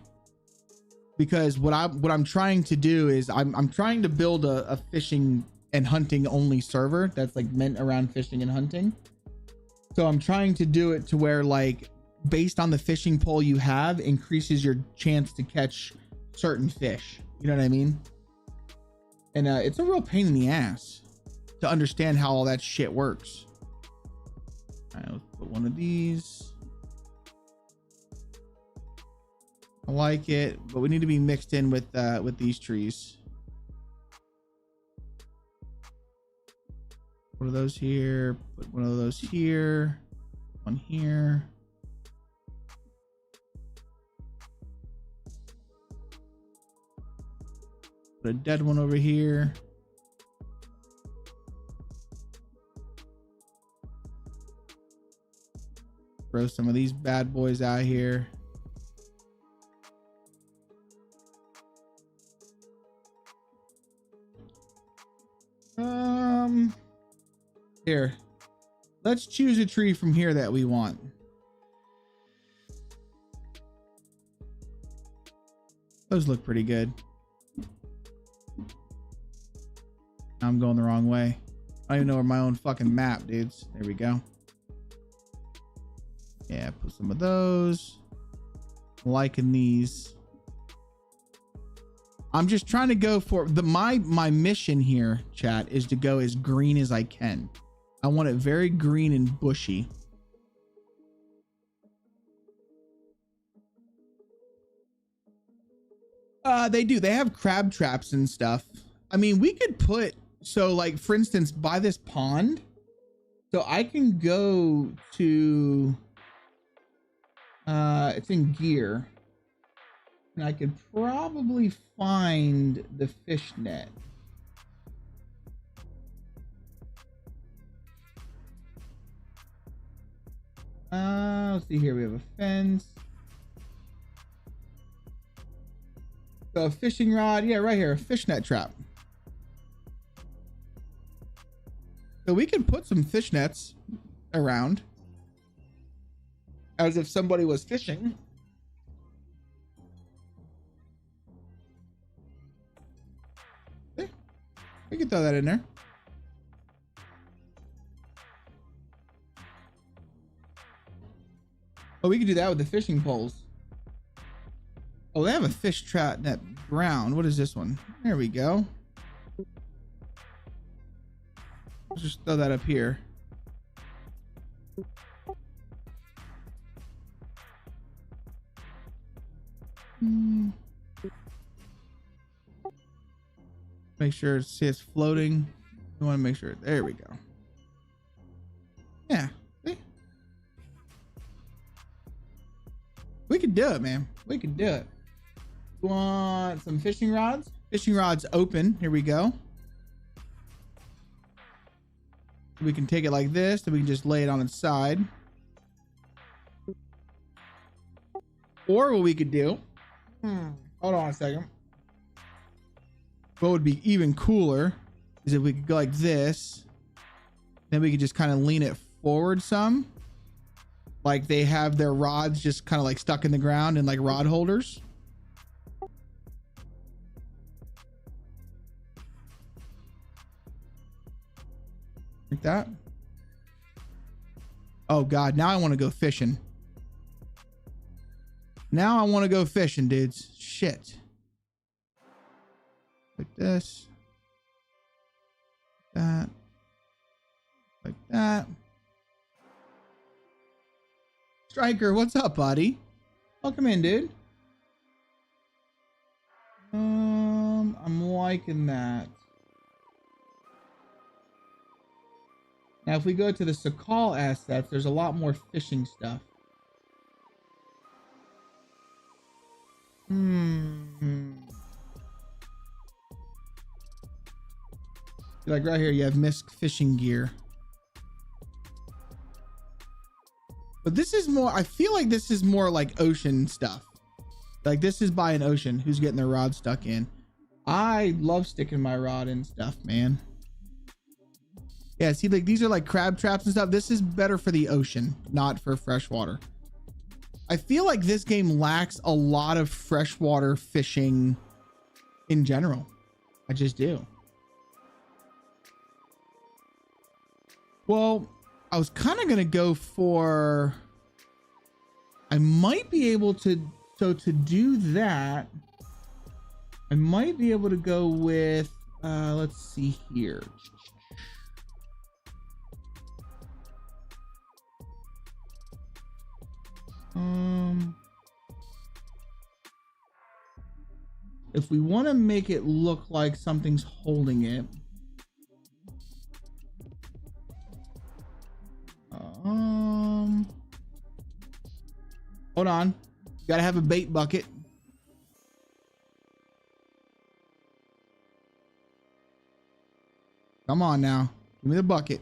Because what I'm trying to do is I'm trying to build a fishing and hunting only server that's like meant around fishing and hunting. So I'm trying to do it to where, like, based on the fishing pole you have, increases your chance to catch certain fish. You know what I mean? And it's a real pain in the ass to understand how all that shit works. All right, let's put one of these. I like it, but we need to be mixed in with these trees. One of those here. Put one of those here. One here. Put a dead one over here. Throw some of these bad boys out here. Here. Let's choose a tree from here that we want. Those look pretty good. I'm going the wrong way. I don't even know where my own fucking map, dudes. There we go. Yeah, put some of those. Liking these. I'm just trying to go for my mission here, chat, is to go as green as I can. I want it very green and bushy. They do. They have crab traps and stuff. I mean, we could put, so like, for instance, by this pond, so I can go to, it's in gear, and I could probably find the fish net. Let's see here. We have a fence. So a fishing rod. Yeah, right here. A fish net trap. So we can put some fish nets around as if somebody was fishing. Okay. We can throw that in there. Oh, we could do that with the fishing poles. Oh, they have a fish trap net ground. What is this one? There we go. Let's just throw that up here. Make sure it's floating. We want to make sure. There we go. Yeah. See? We could do it, man. We could do it. Want some fishing rods? Fishing rods open. Here we go. We can take it like this, then we can just lay it on its side. Or what we could do, hold on a second. What would be even cooler is if we could go like this, then we could just kind of lean it forward some. Like they have their rods just kind of like stuck in the ground and like rod holders. Like that. Oh God, now I want to go fishing. Now I want to go fishing, dudes. Shit. Like this. That. Like that. Striker, what's up, buddy? Welcome in, dude. I'm liking that. Now, if we go to the Sakal assets, there's a lot more fishing stuff. Like right here, you have Misk fishing gear. But this is more, I feel like this is more like ocean stuff. Like this is by an ocean who's getting their rod stuck in. I love sticking my rod in stuff, man. Yeah, see, like these are like crab traps and stuff. This is better for the ocean, not for freshwater. I feel like this game lacks a lot of freshwater fishing in general. I just do. Well, I was kind of going to go for, I might be able to, so to do that, I might be able to go with, let's see here. If we want to make it look like something's holding it, hold on, you gotta have a bait bucket. Come on now, give me the bucket.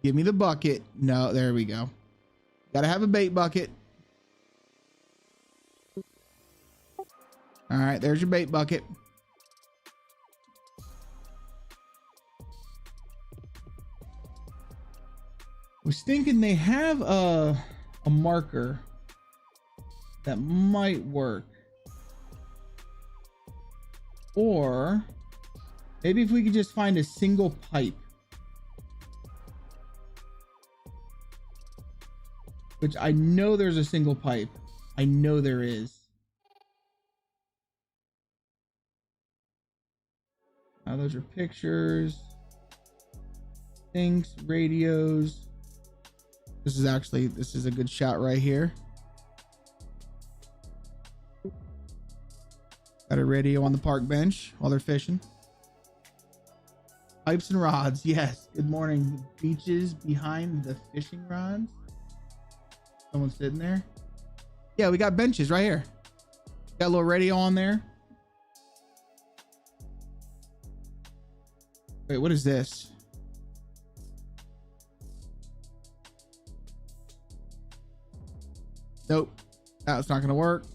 Give me the bucket. No, there we go. Gotta have a bait bucket. All right, there's your bait bucket. Was thinking they have a marker that might work. Or maybe if we could just find a single pipe. which I know there's a single pipe. I know there is. Those are pictures, sinks, radios. This is a good shot right here. Got a radio on the park bench while they're fishing. Pipes and rods. Yes. Good morning. Beaches behind the fishing rods. Someone sitting there. Yeah, we got benches right here. Got a little radio on there. Wait, what is this? Nope. That's not gonna work.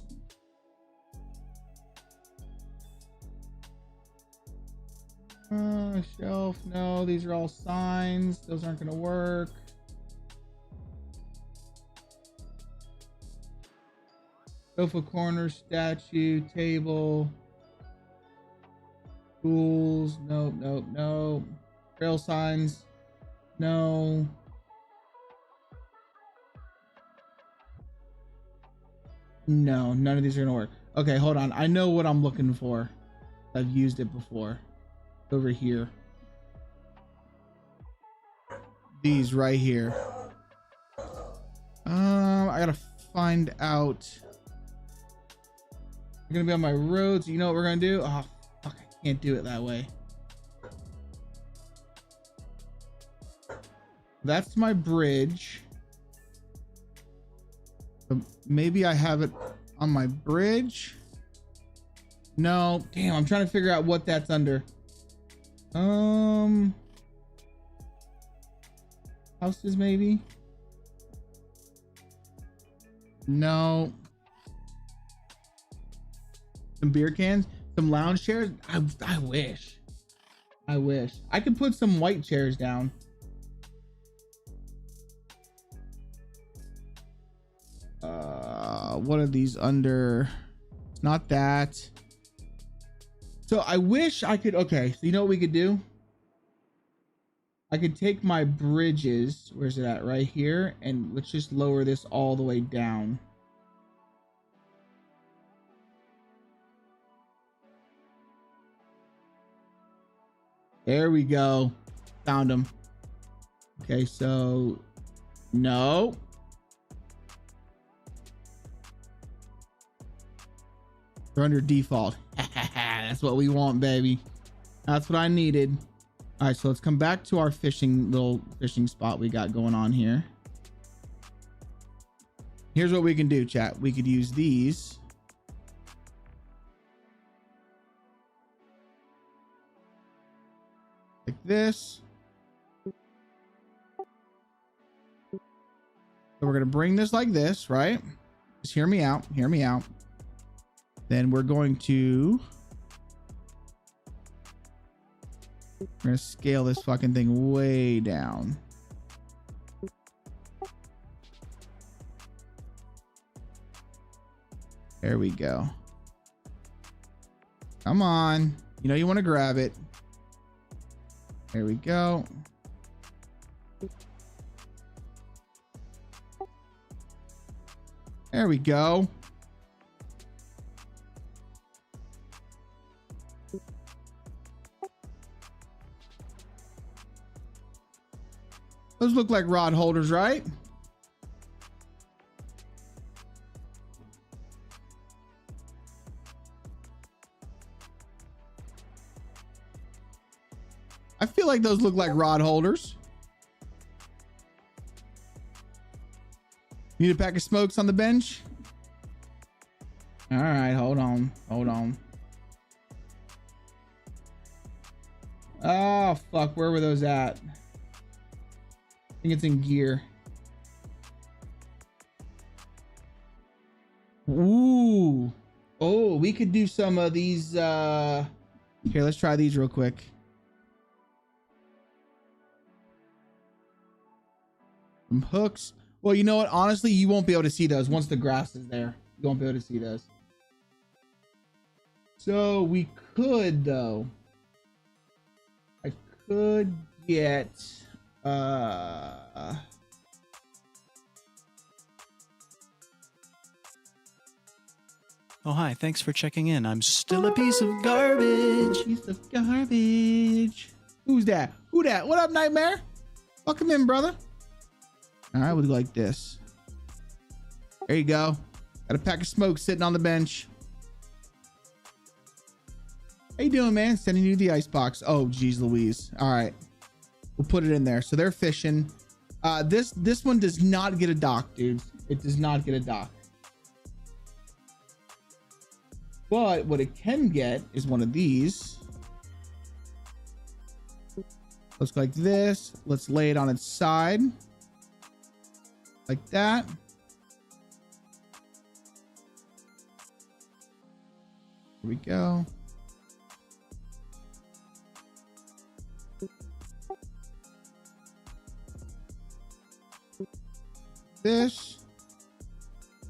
Shelf. No, these are all signs. Those aren't gonna work. Sofa corner, statue, table, tools. Nope, nope, nope. Trail signs. No. No, none of these are gonna work. Okay, hold on. I know what I'm looking for. I've used it before. Over here. These right here. I gotta find out. We're gonna be on my road, so you know what we're gonna do? Oh, fuck, I can't do it that way. That's my bridge. So maybe I have it on my bridge. No, damn, I'm trying to figure out what that's under. Houses maybe? No. Some beer cans, some lounge chairs. I wish. I could put some white chairs down. What are these under? It's not that. So I wish I could, okay, so you know what we could do? I could take my bridges, where's it at? Right here, and let's just lower this all the way down. There we go. Found them. Okay, so no. They're under default. That's what we want, baby. That's what I needed. All right, so let's come back to our little fishing spot we got going on here. Here's what we can do, chat. We could use these. Like this. So we're going to bring this like this, right? Just hear me out. Hear me out. Then we're going to scale this fucking thing way down. There we go. Come on. You know you want to grab it. There we go. There we go. Those look like rod holders, right? I feel like those look like rod holders. Need a pack of smokes on the bench? All right, hold on. Hold on. Oh, fuck. Where were those at? I think it's in gear. Ooh. Oh, we could do some of these. Here, let's try these real quick. Some hooks. Well, you know what? Honestly, you won't be able to see those once the grass is there. You won't be able to see those. So we could, though. I could get Oh, hi. Thanks for checking in. I'm still a piece of garbage. Piece of garbage. Who's that? Who that? What up, Nightmare? Welcome in, brother. All right, we'll do like this. There you go. Got a pack of smoke sitting on the bench. How you doing, man? Sending you the icebox. Oh, geez, Louise. All right, we'll put it in there. So they're fishing. This one does not get a dock, dude. It does not get a dock. But what it can get is one of these. Looks like this. Let's lay it on its side. Like that. Here we go. This.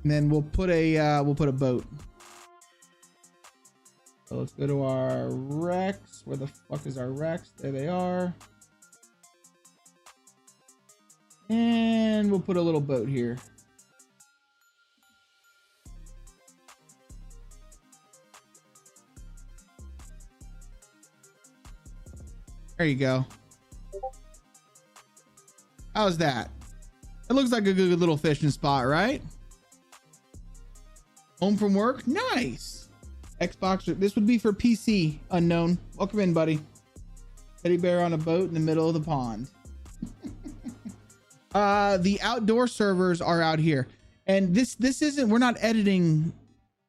And then we'll put a boat. So let's go to our Rex. Where the fuck is our Rex? There they are. And we'll put a little boat here. There you go. How's that? It looks like a good little fishing spot, right? Home from work? Nice. Xbox. This would be for PC. Unknown. Welcome in, buddy. Teddy bear on a boat in the middle of the pond. The outdoor servers are out here, and this isn't. We're not editing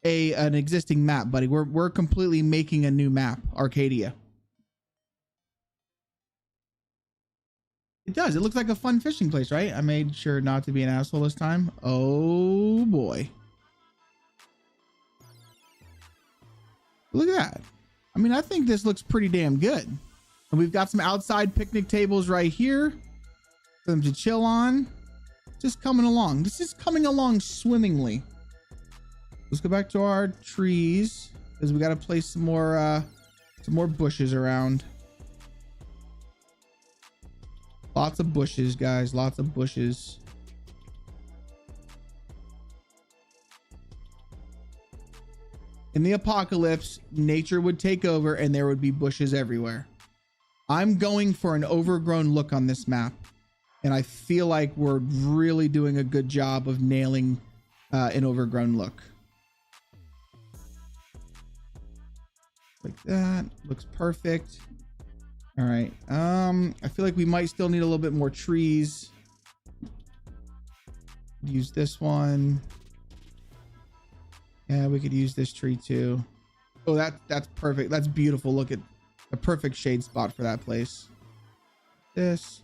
an existing map, buddy. We're completely making a new map, Arcadia. It does. It looks like a fun fishing place, right? I made sure not to be an asshole this time. Oh boy. Look at that. I mean, I think this looks pretty damn good. And we've got some outside picnic tables right here for them to chill on. Just coming along. This is coming along swimmingly. Let's go back to our trees because we got to place some more bushes around. Lots of bushes, guys. Lots of bushes. In the apocalypse, nature would take over and there would be bushes everywhere. I'm going for an overgrown look on this map, and I feel like we're really doing a good job of nailing an overgrown look. Like that. Looks perfect. All right. I feel like we might still need a little bit more trees. Use this one. Yeah, we could use this tree too. Oh, that's perfect. That's beautiful. Look at a perfect shade spot for that place. This.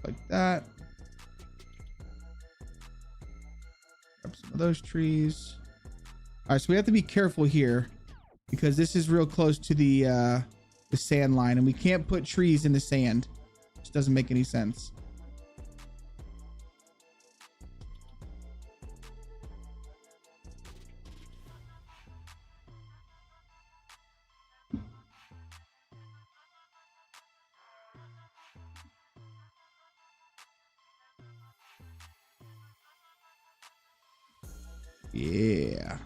Like that. Grab some of those trees. All right, so we have to be careful here because this is real close to the sand line, and we can't put trees in the sand. Which doesn't make any sense. Yeah.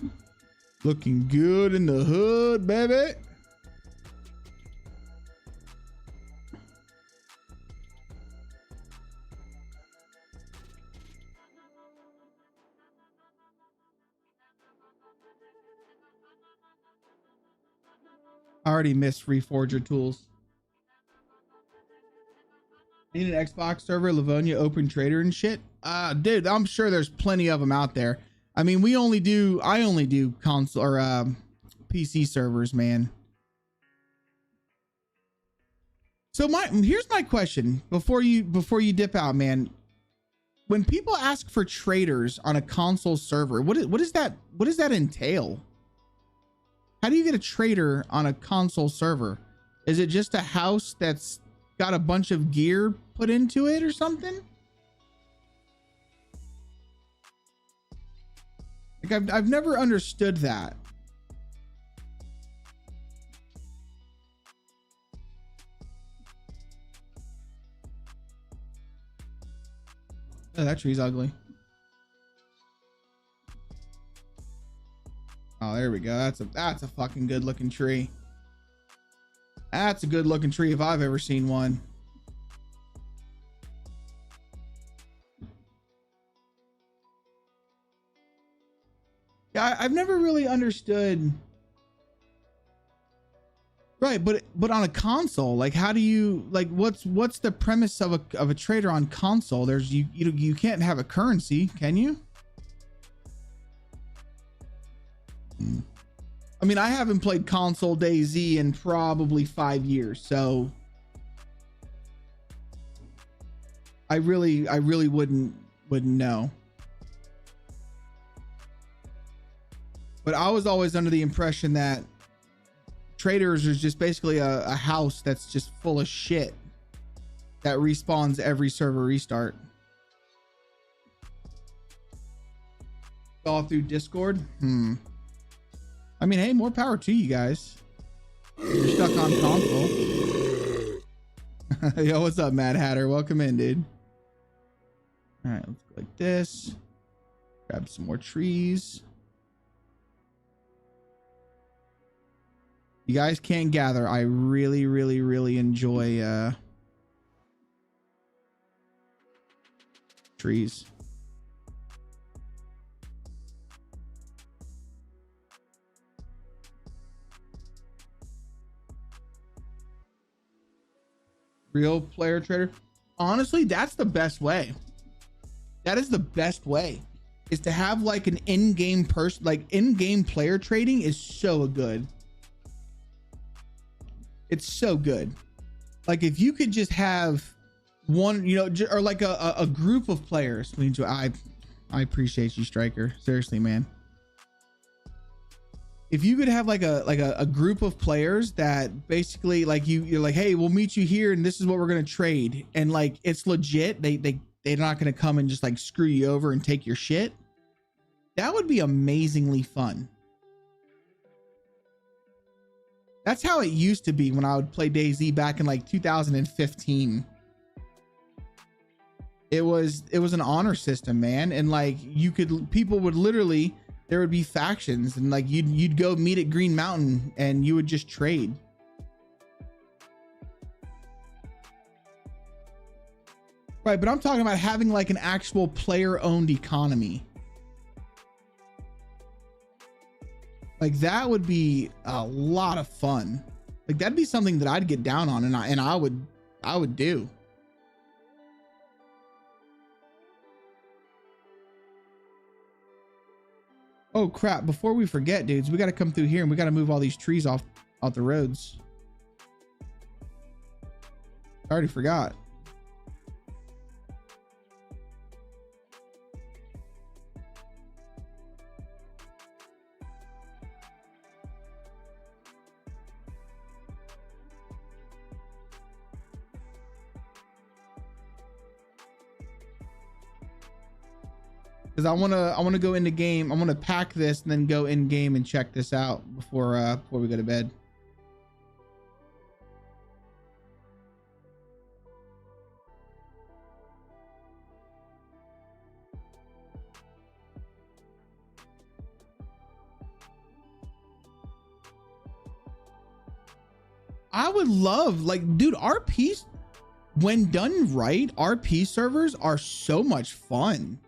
Looking good in the hood, baby. I already missed Reforger tools. Need an Xbox server, Livonia, Open Trader and shit. Dude, I'm sure there's plenty of them out there. I mean, I only do console or PC servers, man. So here's my question before you dip out, man. When people ask for traders on a console server, what does that entail? How do you get a trader on a console server? Is it just a house that's got a bunch of gear put into it or something? Like I've never understood that. Oh, that tree's ugly. Oh, there we go. That's a fucking good looking tree. That's a good looking tree if I've ever seen one. Yeah, I've never really understood. Right, but on a console, like, how do you, like, what's the premise of a trader on console? There's you can't have a currency, can you? I mean, I haven't played console DayZ in probably 5 years, so I really wouldn't know. But I was always under the impression that traders is just basically a house that's just full of shit that respawns every server restart. All through Discord. I mean, hey, more power to you guys. You're stuck on console. Yo, what's up, Mad Hatter? Welcome in, dude. All right, let's go like this. Grab some more trees. You guys can't gather. I really enjoy trees. Real player trader. Honestly, that's the best way. That is the best way, is to have like an in-game person. Like, in-game player trading is so good. It's so good. Like, if you could just have one, you know, or like a group of players. I appreciate you, Striker. Seriously, man. If you could have like a group of players that basically, like, you're like, hey, we'll meet you here and this is what we're gonna trade, and like it's legit. They're not gonna come and just like screw you over and take your shit. That would be amazingly fun. That's how it used to be when I would play DayZ back in like 2015. It was an honor system, man, and like people would literally, there would be factions, and like you'd go meet at Green Mountain and you would just trade. Right, but I'm talking about having like an actual player-owned economy. Like, that would be a lot of fun. Like, that'd be something that I'd get down on, and I would do. Oh crap, before we forget, dudes, we got to come through here and we got to move all these trees off the roads. I already forgot. Because I want to go into game. I want to pack this and then go in game and check this out before we go to bed. I would love, like, dude, RP, when done right, RP servers are so much fun.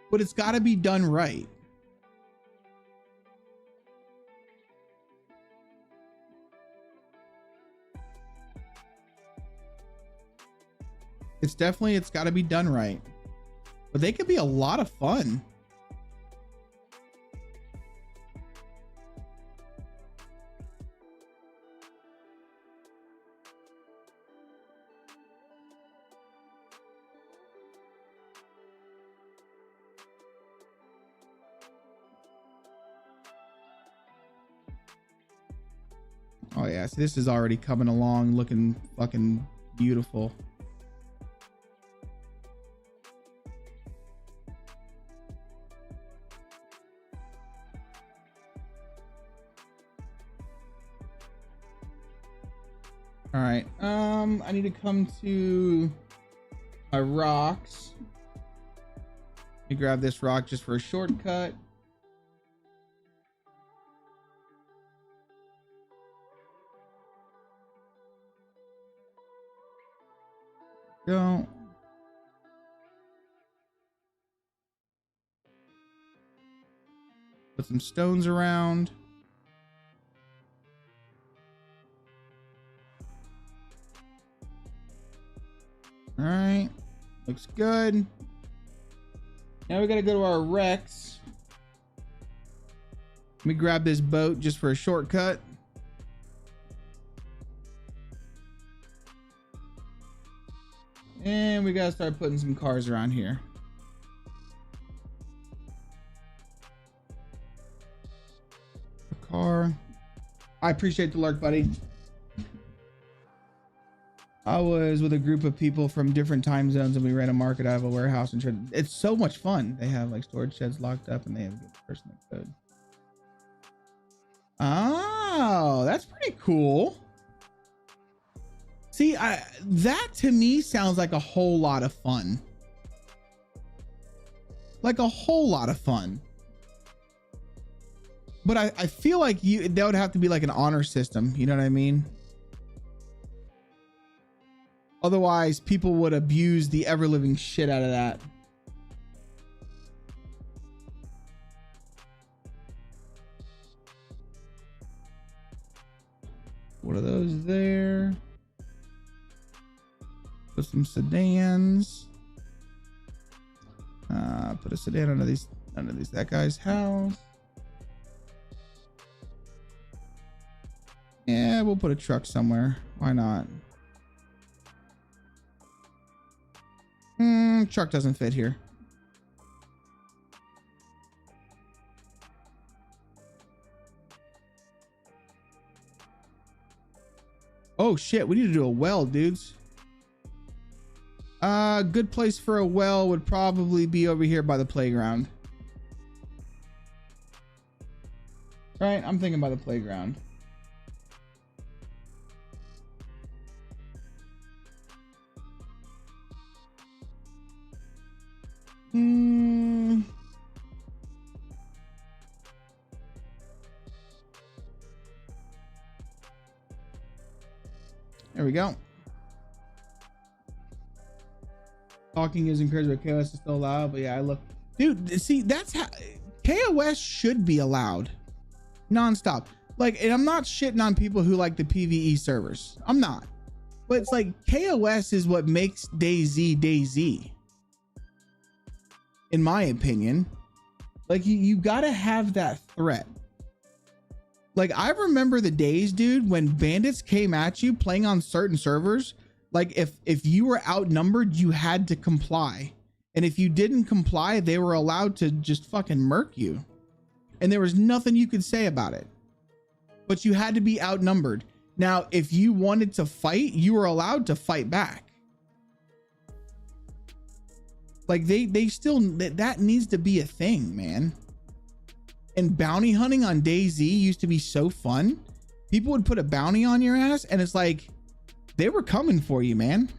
But it's got to be done right. It's got to be done right. But they could be a lot of fun. Oh yeah, so this is already coming along looking fucking beautiful. All right, I need to come to my rocks. Let me grab this rock just for a shortcut. Go. Put some stones around. All right, looks good. Now we gotta go to our Rex. Let me grab this boat just for a shortcut. And we gotta start putting some cars around here. A car. I appreciate the lurk, buddy. I was with a group of people from different time zones and we ran a market out of a warehouse and it's so much fun. They have like storage sheds locked up and they have a good personal code. Oh, that's pretty cool. See, that to me sounds like a whole lot of fun. Like a whole lot of fun. But I feel like that would have to be like an honor system. You know what I mean? Otherwise, people would abuse the ever-living shit out of that. What are those there? Put some sedans. Put a sedan under that guy's house. Yeah, we'll put a truck somewhere. Why not? Truck doesn't fit here. Oh shit, we need to do a well, dudes. Good place for a well would probably be over here by the playground. Right, I'm thinking by the playground. There we go. Talking is encouraged, but KOS is still allowed. But yeah, I look, dude. See, that's how KOS should be allowed, nonstop. Like, and I'm not shitting on people who like the PvE servers. I'm not. But it's like KOS is what makes DayZ DayZ. In my opinion, like you gotta have that threat. Like I remember the days, dude, when bandits came at you playing on certain servers. Like if you were outnumbered, you had to comply. And if you didn't comply, they were allowed to just fucking murk you. And there was nothing you could say about it. But you had to be outnumbered. Now, if you wanted to fight, you were allowed to fight back. Like they still, that needs to be a thing, man. And bounty hunting on DayZ used to be so fun. People would put a bounty on your ass and it's like, they were coming for you, man.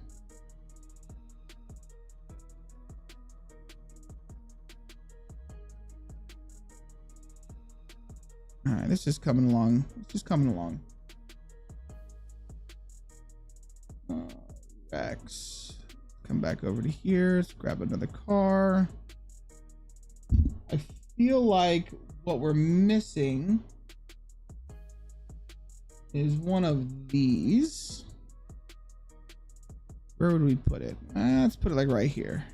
All right, this is coming along. It's just coming along. X. Come back over to here. Let's grab another car. I feel like what we're missing is one of these. Where would we put it? Let's put it like right here.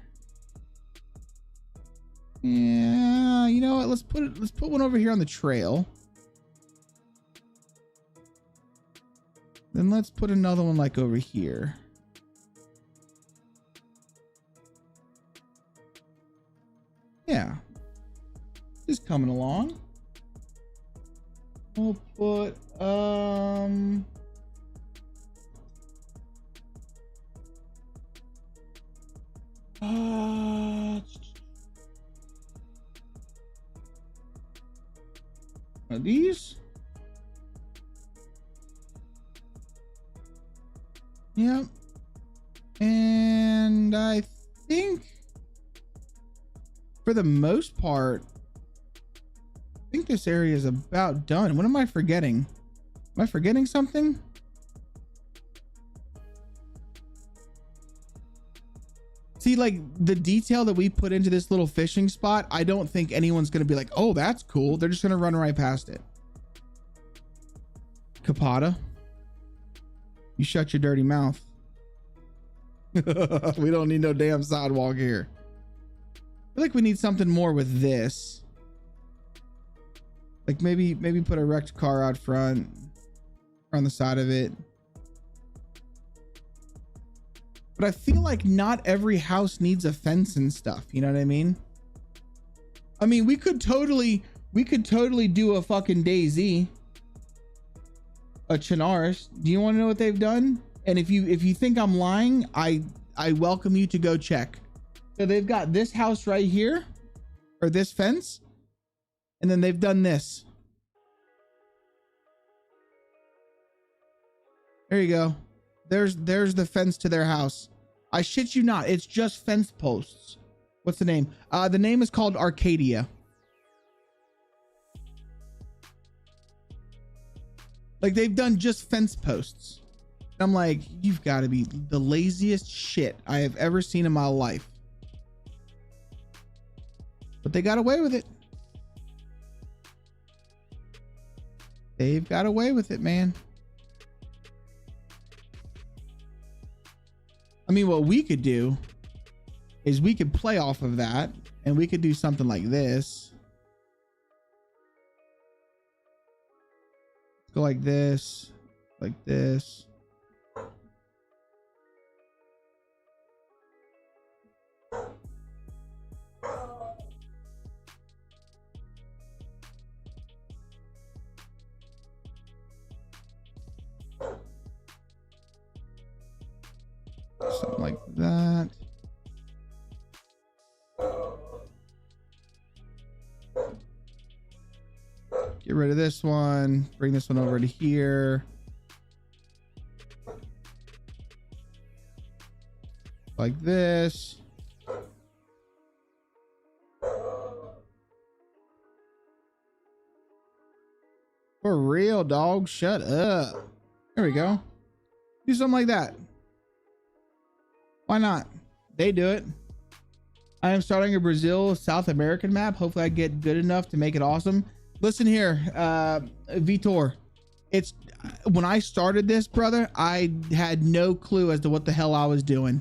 Yeah, you know what? Let's put one over here on the trail. Then let's put another one like over here. Yeah. Just coming along. We'll put are these? Yep. And And I think for the most part, I think this area is about done. What am I forgetting? Am I forgetting something? See, like the detail that we put into this little fishing spot, I don't think anyone's going to be like, oh, that's cool. They're just going to run right past it. Capata, you shut your dirty mouth. We don't need no damn sidewalk here. I feel like we need something more with this. Like maybe put a wrecked car out front or on the side of it. But I feel like not every house needs a fence and stuff. You know what I mean? I mean, we could totally do a fucking DayZ, a Chinaris. Do you want to know what they've done? And if you think I'm lying, I welcome you to go check. So they've got this house right here, or this fence, and then they've done this. There you go. There's the fence to their house. I shit you not. It's just fence posts. What's the name? The name is called Arcadia. Like they've done just fence posts. I'm like, you've got to be the laziest shit I have ever seen in my life. But they got away with it. They've got away with it, man. I mean, what we could do is we could play off of that and we could do something like this. Go like this, like this. Something like that. Get rid of this one. Bring this one over to here. Like this. For real, dog. Shut up. There we go. Do something like that. Why not? They do it. I am starting a Brazil South American map. Hopefully I get good enough to make it awesome. Listen here, Vitor. It's when I started this, brother, I had no clue as to what the hell I was doing.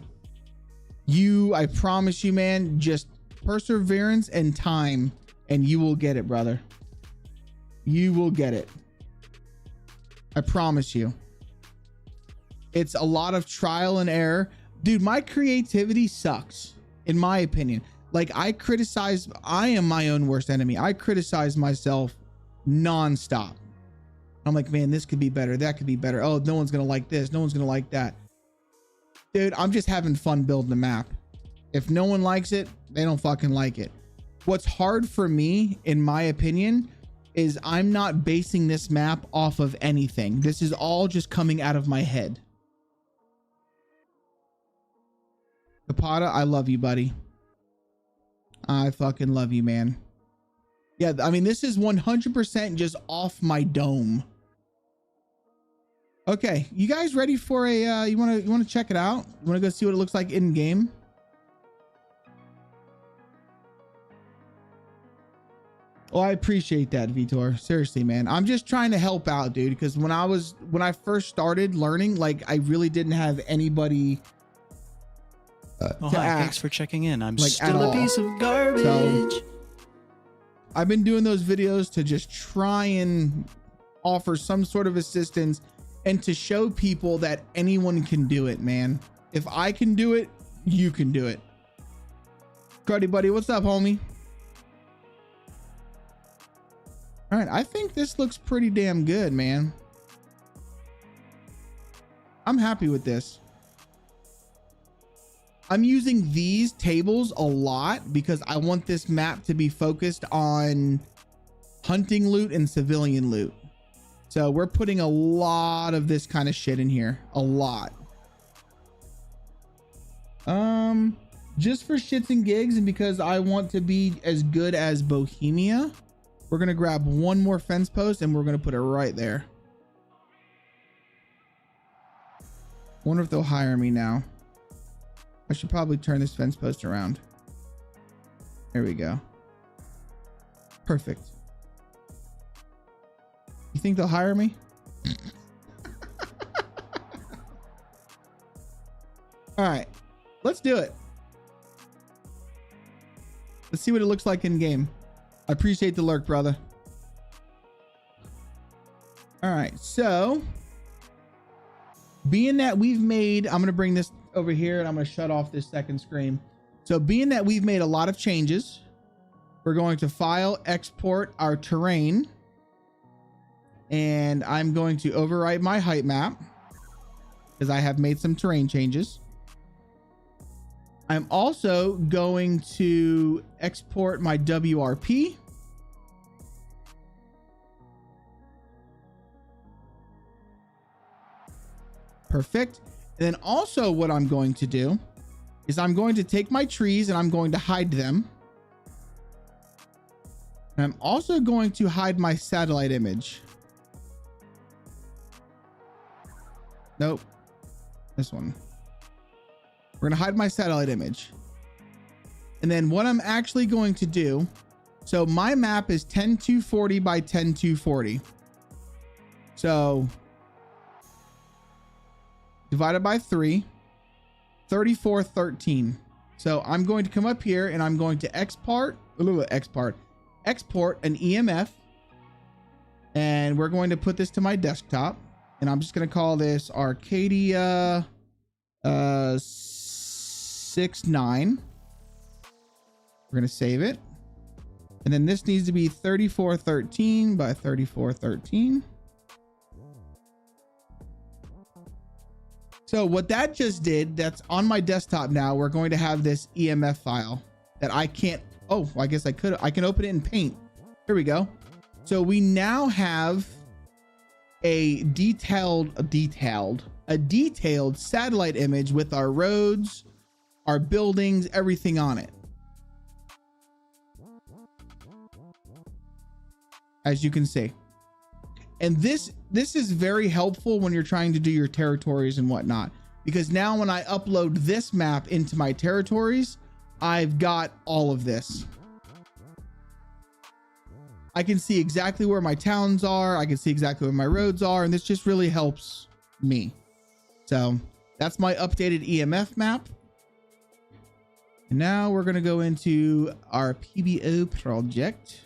I promise you, man, just perseverance and time, and you will get it, brother. You will get it. I promise you. It's a lot of trial and error. Dude, my creativity sucks, in my opinion. Like, I am my own worst enemy. I criticize myself nonstop. I'm like, man, this could be better. That could be better. Oh, no one's going to like this. No one's going to like that. Dude, I'm just having fun building the map. If no one likes it, they don't fucking like it. What's hard for me, in my opinion, is I'm not basing this map off of anything. This is all just coming out of my head. Capata, I love you, buddy. I fucking love you, man. Yeah, I mean, this is 100% just off my dome. Okay, you guys ready for a you want to check it out? You want to go see what it looks like in game? Oh, I appreciate that, Vitor. Seriously, man. I'm just trying to help out, dude, because when I first started learning, like, I really didn't have anybody oh, hi, thanks for checking in. I'm like, still a piece of garbage. So, I've been doing those videos to just try and offer some sort of assistance and to show people that anyone can do it, man. If I can do it, you can do it. Cruddy buddy, what's up, homie? All right, I think this looks pretty damn good, man. I'm happy with this. I'm using these tables a lot because I want this map to be focused on hunting loot and civilian loot. So we're putting a lot of this kind of shit in here. A lot. Just for shits and gigs and because I want to be as good as Bohemia, we're gonna grab one more fence post and we're gonna put it right there. Wonder if they'll hire me now. I should probably turn this fence post around. There we go. Perfect. You think they'll hire me? All right, let's do it. Let's see what it looks like in game. I appreciate the lurk, brother. All right, so being that we've made, I'm going to bring this over here and I'm going to shut off this second screen. So being that we've made a lot of changes, we're going to file, export our terrain, and I'm going to overwrite my height map because I have made some terrain changes. I'm also going to export my WRP. Perfect. And then also what I'm going to do is I'm going to take my trees and I'm going to hide them. And I'm also going to hide my satellite image. Nope. This one. We're going to hide my satellite image. And then what I'm actually going to do, so my map is 10240 by 10240. So divided by 3, 3413. So I'm going to come up here and I'm going to export an EMF. And we're going to put this to my desktop. And I'm just going to call this Arcadia 69. We're going to save it. And then this needs to be 3413 by 3413. So what that just did, that's on my desktop now. We're going to have this EMF file that I can't. Oh, I guess I can open it in Paint. Here we go. So we now have a detailed satellite image with our roads, our buildings, everything on it. As you can see. And this is very helpful when you're trying to do your territories and whatnot, because now when I upload this map into my territories, I've got all of this. I can see exactly where my towns are. I can see exactly where my roads are. And this just really helps me. So that's my updated EMF map. And now we're going to go into our PBO project.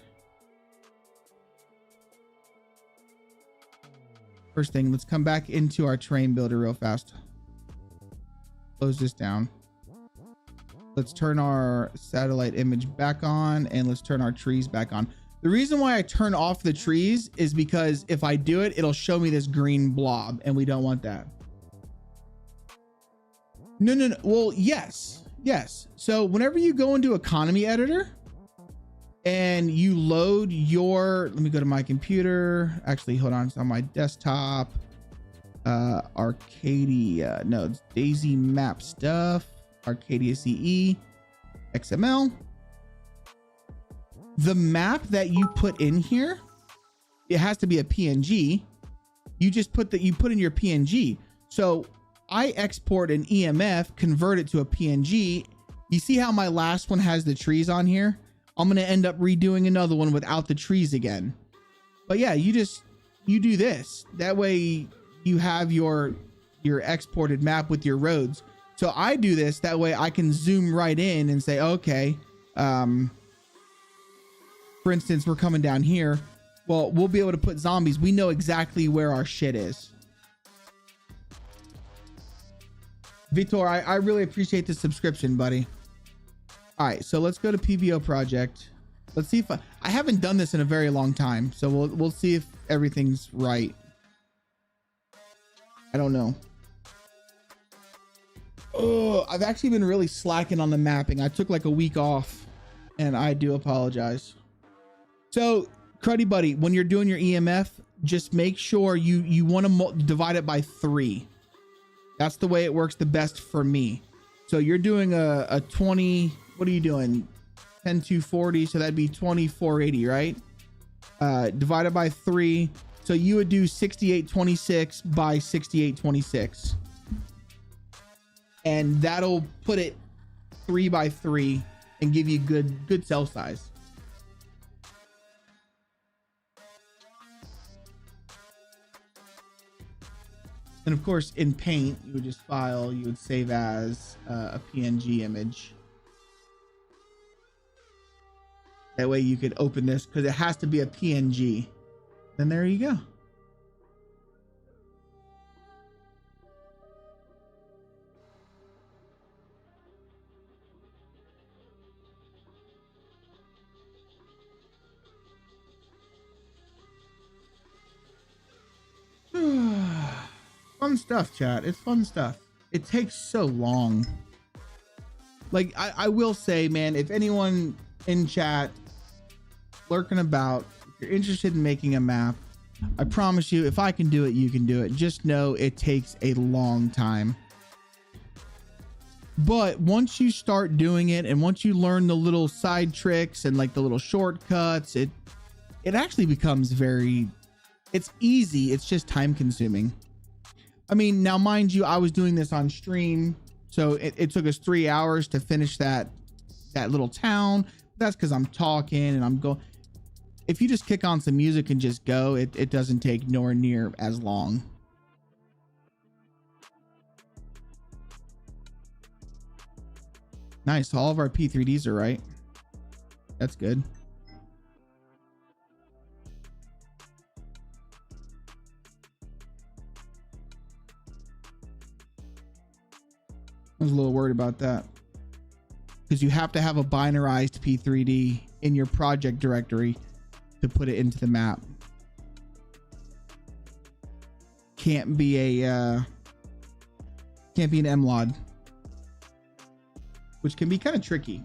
First thing, let's come back into our terrain builder real fast. Close this down. Let's turn our satellite image back on and let's turn our trees back on. The reason why I turn off the trees is because if I do it, it'll show me this green blob and we don't want that. No. Well, yes. So whenever you go into economy editor and you load your, let me go to my computer. Actually, hold on. It's on my desktop. Arcadia, no, it's DayZ map stuff. Arcadia CE, XML. The map that you put in here, it has to be a PNG. You just put that, you put in your PNG. So I export an EMF, convert it to a PNG. You see how my last one has the trees on here? I'm going to end up redoing another one without the trees again. But yeah, you do this. That way you have your exported map with your roads. So I do this, that way I can zoom right in and say, okay, for instance, we're coming down here. Well, we'll be able to put zombies. We know exactly where our shit is. Vitor, I really appreciate the subscription, buddy. All right, so let's go to PBO project. Let's see if I haven't done this in a very long time. So we'll see if everything's right. I don't know. Oh, I've actually been really slacking on the mapping. I took like a week off and I do apologize. So Cruddy Buddy, when you're doing your EMF, just make sure you want to divide it by 3. That's the way it works the best for me. So you're doing a 20, what are you doing? 10,240. So that'd be 2480, right? Divided by 3. So you would do 6826 by 6826. And that'll put it 3 by 3 and give you good cell size. And of course, in Paint, you would just file, you would save as a PNG image. That way you could open this because it has to be a PNG. Then there you go. Fun stuff, chat. It's fun stuff. It takes so long. Like, I will say, man, if anyone in chat lurking about, if you're interested in making a map, I promise you, if I can do it, you can do it. Just know it takes a long time. But once you start doing it, and once you learn the little side tricks and like the little shortcuts, it actually becomes it's easy. It's just time consuming. I mean, now mind you, I was doing this on stream, so it took us 3 hours to finish that little town. That's because I'm talking and I'm going. If you just kick on some music and just go, it doesn't take nowhere near as long. Nice. All of our P3Ds are right. That's good. I was a little worried about that because you have to have a binarized P3D in your project directory to put it into the map. Can't be an MLOD, which can be kind of tricky.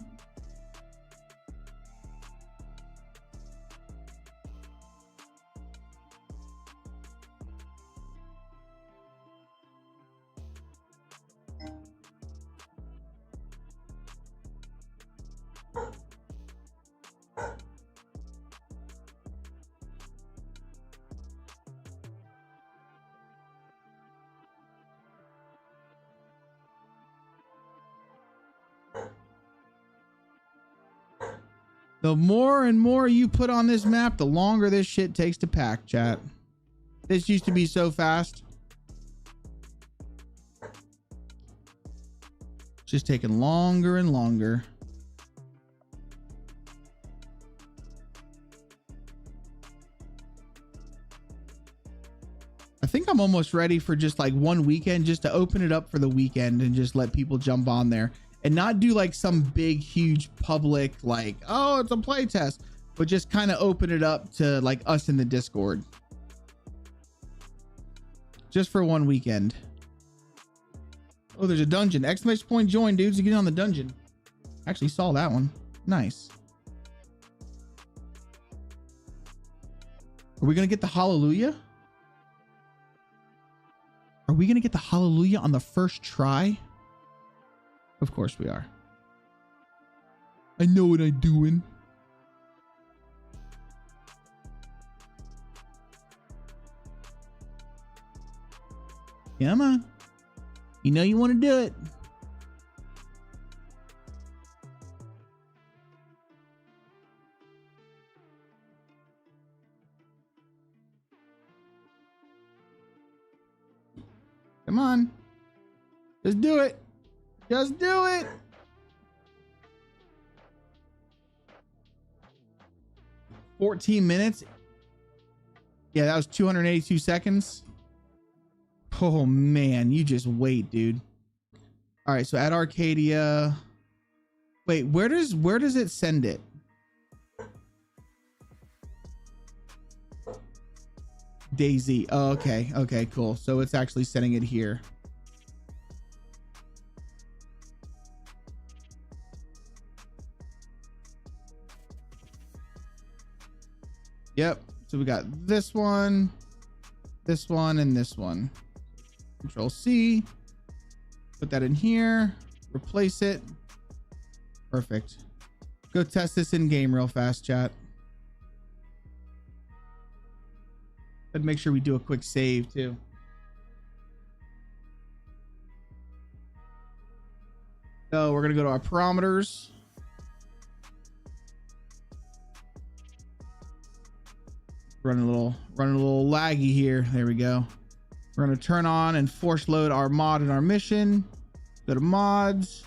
The more and more you put on this map, the longer this shit takes to pack, chat. This used to be so fast. It's just taking longer and longer. I think I'm almost ready for just like one weekend, just to open it up for the weekend and just let people jump on there. And not do like some big, huge public, like, oh, it's a play test, but just kind of open it up to like us in the Discord. Just for one weekend. Oh, there's a dungeon. Exclamation point join, dudes. You get on the dungeon. Actually saw that one. Nice. Are we going to get the hallelujah? Are we going to get the hallelujah on the first try? Of course we are. I know what I'm doing. Come on. You know you want to do it. Come on. Just do it. Just do it. $14 minutes. Yeah, that was 282 seconds. Oh man, you just wait, dude. All right, so at Arcadia. Wait, where does it send it? DayZ. Oh, okay. Okay, cool. So it's actually sending it here. Yep. So we got this one, and this one. Control C. Put that in here. Replace it. Perfect. Go test this in game real fast, chat. But make sure we do a quick save too. So we're gonna go to our parameters. Running a little laggy here. There we go. We're gonna turn on and force load our mod in our mission. Go to mods.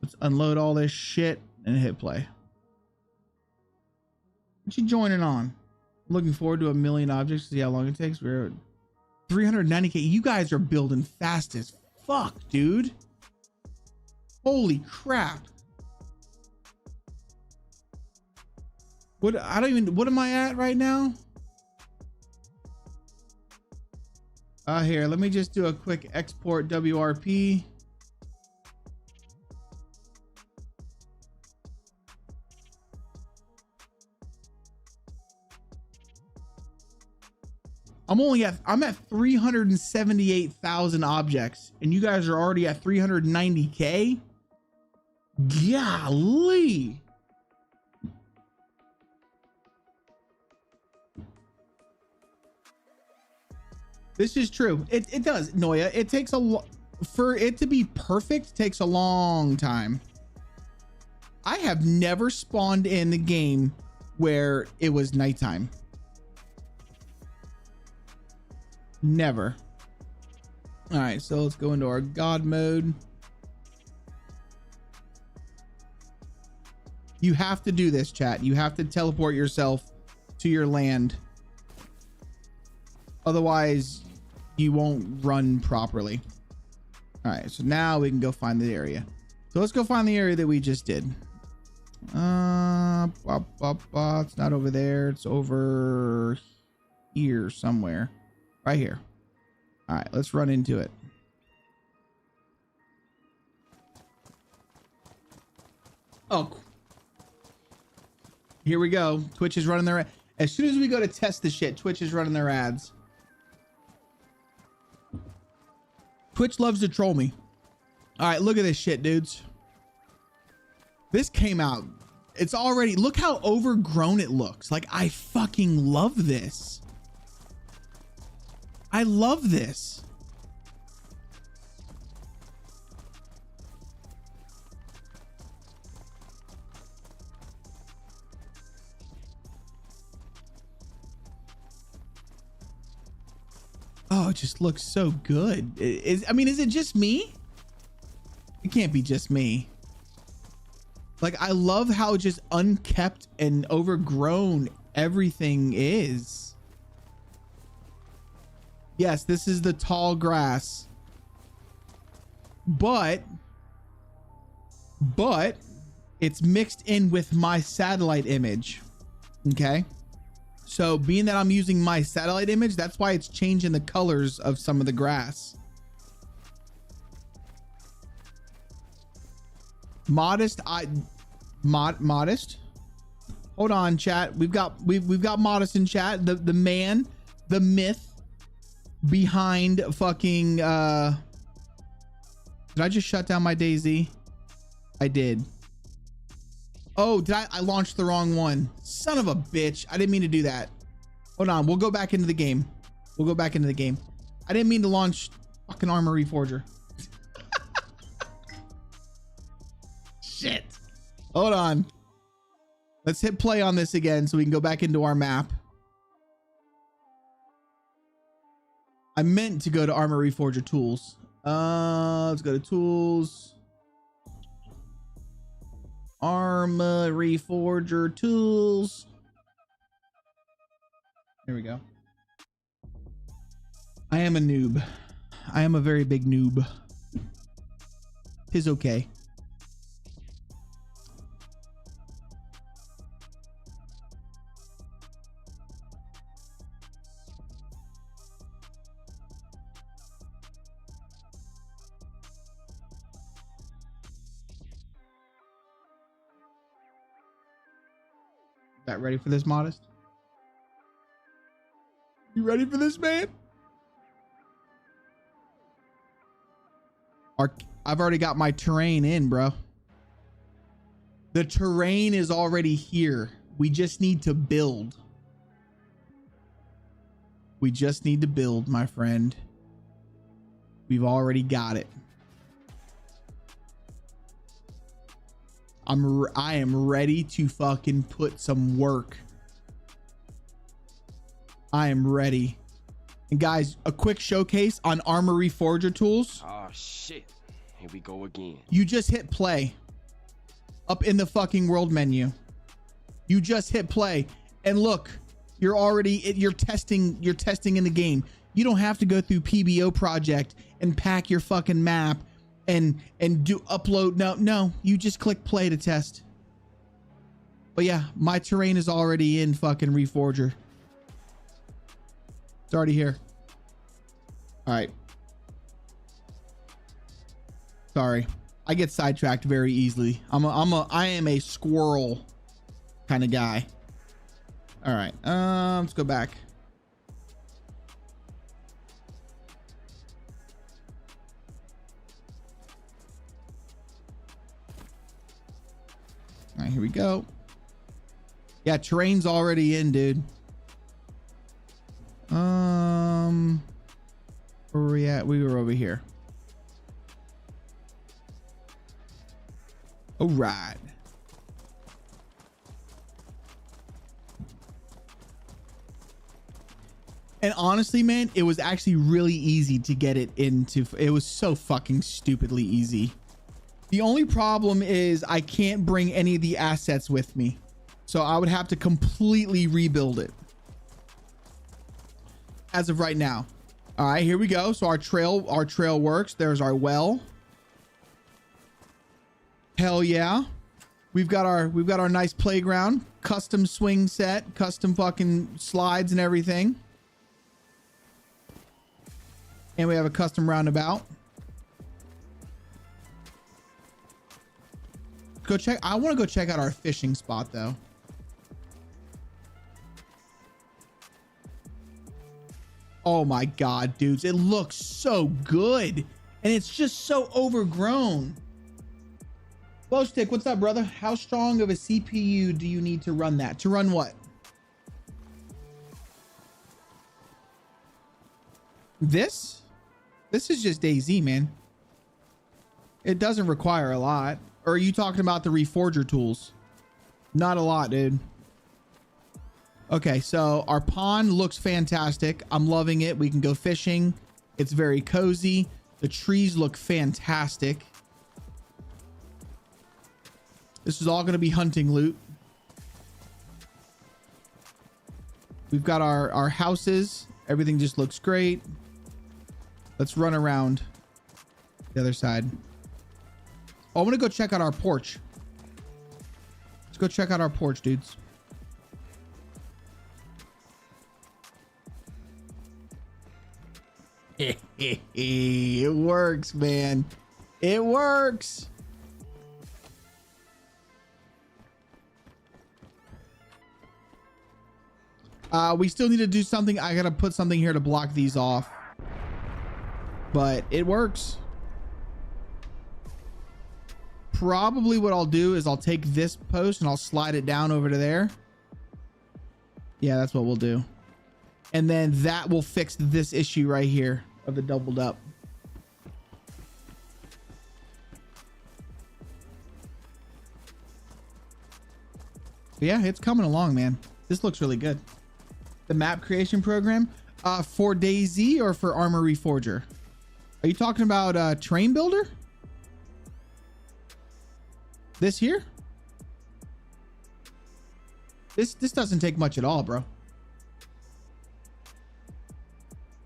Let's unload all this shit and hit play. What you joining on? I'm looking forward to 1,000,000 objects. See how long it takes. We're at 390K. You guys are building fast as fuck, dude. Holy crap. What am I at right now? Here, let me just do a quick export WRP. I'm at 378,000 objects and you guys are already at 390K. Golly. This is true. It does, Noya. It takes for it to be perfect takes a long time. I have never spawned in the game where it was nighttime. Never. All right, so let's go into our God mode. You have to do this, chat. You have to teleport yourself to your land. Otherwise, you won't run properly. All right, so now we can go find the area. So let's go find the area that we just did. It's not over there. It's over here somewhere. Right here. All right, let's run into it. Oh, here we go. Twitch is running their, as soon as we go to test the shit, Twitch is running their ads. Twitch loves to troll me. All right, look at this shit, dudes. This came out. It's already, look how overgrown it looks. Like, I fucking love this. I love this. Oh, it just looks so good. I mean, is it just me? It can't be just me. Like, I love how just unkept and overgrown everything is. Yes, this is the tall grass. But it's mixed in with my satellite image. Okay. So being that I'm using my satellite image, that's why it's changing the colors of some of the grass. Modest. Hold on, chat. We've got Modest in chat. The man, the myth behind fucking did I just shut down my DayZ? I did. Oh, did I launched the wrong one. Son of a bitch. I didn't mean to do that. Hold on, we'll go back into the game. We'll go back into the game. I didn't mean to launch fucking Armory Forger. Shit. Hold on. Let's hit play on this again so we can go back into our map. I meant to go to Armory Forger tools. Let's go to tools. Armory Forger tools. There we go. I am a noob. I am a very big noob. Tis okay. Got ready for this, Modest? You ready for this, man? I've already got my terrain in, bro. The terrain is already here. We just need to build. We just need to build, my friend. We've already got it. I am ready to fucking put some work. I am ready. And guys, a quick showcase on Armory Forger tools. Oh shit. Here we go again. You just hit play up in the fucking world menu. You just hit play and look, you're testing in the game. You don't have to go through PBO project and pack your fucking map and do upload. No, you just click play to test. But yeah, my terrain is already in fucking Reforger. It's already here. All right. Sorry, I get sidetracked very easily. I am a squirrel kind of guy. All right, let's go back. All right, here we go. Yeah, terrain's already in, dude. Where were we at? We were over here. All right. And honestly, man, it was actually really easy to get it into. It was so fucking stupidly easy. The only problem is I can't bring any of the assets with me. So I would have to completely rebuild it. As of right now. All right, here we go. So our trail works. There's our well. Hell yeah. We've got our nice playground, custom swing set, custom fucking slides and everything. And we have a custom roundabout. Go check. I want to go check out our fishing spot though. Oh my God, dudes. It looks so good. And it's just so overgrown. Glowstick, what's up, brother? How strong of a CPU do you need to run that? To run what? This is just DayZ, man. It doesn't require a lot. Or are you talking about the Reforger tools? Not a lot, dude. Okay, so our pond looks fantastic. I'm loving it. We can go fishing. It's very cozy. The trees look fantastic. This is all going to be hunting loot. We've got our houses. Everything just looks great. Let's run around the other side. Oh, I'm going to go check out our porch. Let's go check out our porch, dudes. It works, man. It works. We still need to do something. I gotta put something here to block these off, but it works. Probably what I'll do is I'll take this post and I'll slide it down over to there. Yeah, that's what we'll do. And then that will fix this issue right here of the doubled up. But yeah, it's coming along, man. This looks really good. The map creation program for DayZ or for Armory Forger? Are you talking about Train Builder? This here? This doesn't take much at all, bro.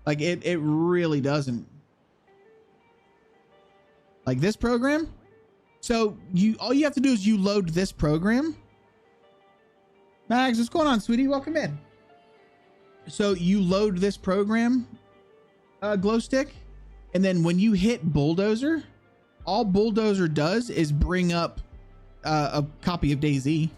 Like it really doesn't. Like this program. So all you have to do is you load this program. Mags, what's going on, sweetie? Welcome in. So you load this program, Glowstick, and then when you hit Bulldozer, all Bulldozer does is bring up a copy of DayZ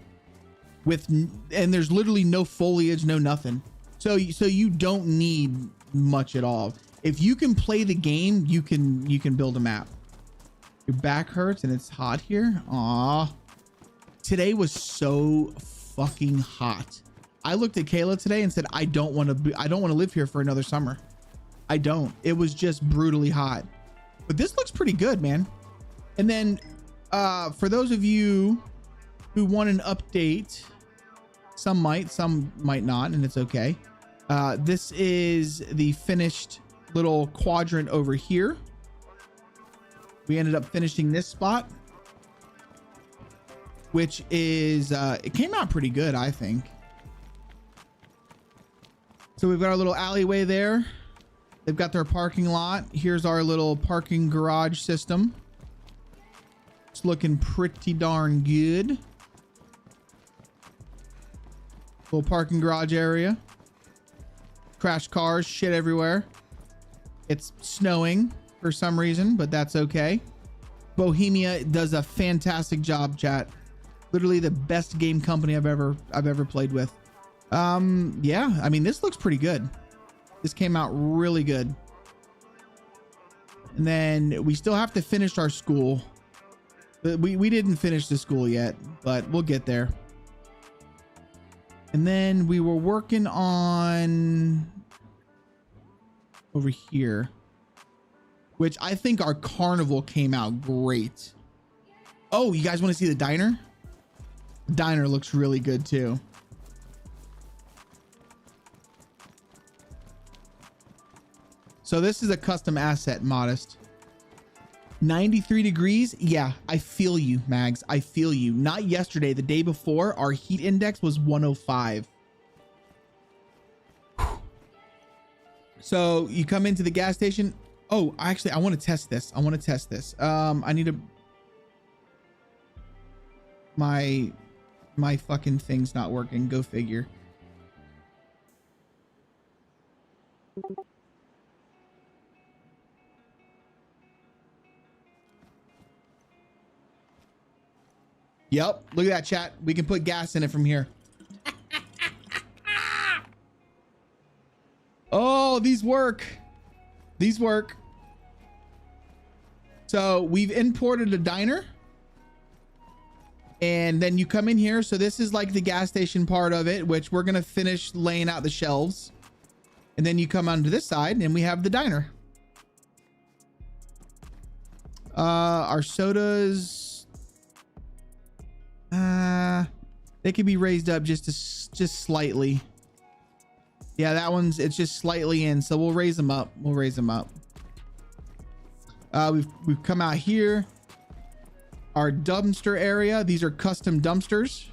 and there's literally no foliage, no nothing. So you don't need much at all. If you can play the game, you can build a map. Your back hurts and it's hot here. Aw. Today was so fucking hot. I looked at Kayla today and said, I don't want to live here for another summer. I don't. It was just brutally hot. But this looks pretty good, man. And then for those of you who want an update, some might not, and it's okay. This is the finished little quadrant over here. We ended up finishing this spot, which is, it came out pretty good, I think. So we've got our little alleyway there. They've got their parking lot. Here's our little parking garage system. It's looking pretty darn good. Little parking garage area. Crash cars, shit everywhere. It's snowing for some reason, but that's okay. Bohemia does a fantastic job, chat. Literally the best game company I've ever played with. Yeah, I mean, this looks pretty good. This came out really good. And then we still have to finish our school. We didn't finish the school yet, but we'll get there. And then we were working on over here, which I think our carnival came out great. Oh, you guys want to see the diner? The diner looks really good too. So this is a custom asset, Modest. 93 degrees. Yeah, I feel you, Mags. I feel you. Not yesterday, the day before, our heat index was 105. So you come into the gas station. Oh, actually, I want to test this. I need my fucking thing's not working. Go figure. Yep, look at that, chat. We can put gas in it from here. Oh, these work. These work. So we've imported a diner. And then you come in here. So this is like the gas station part of it, which we're going to finish laying out the shelves. And then you come onto this side and we have the diner. Our sodas... they could be raised up just slightly. Yeah, that one's, it's just slightly in, so we'll raise them up. We've come out here. Our dumpster area. These are custom dumpsters,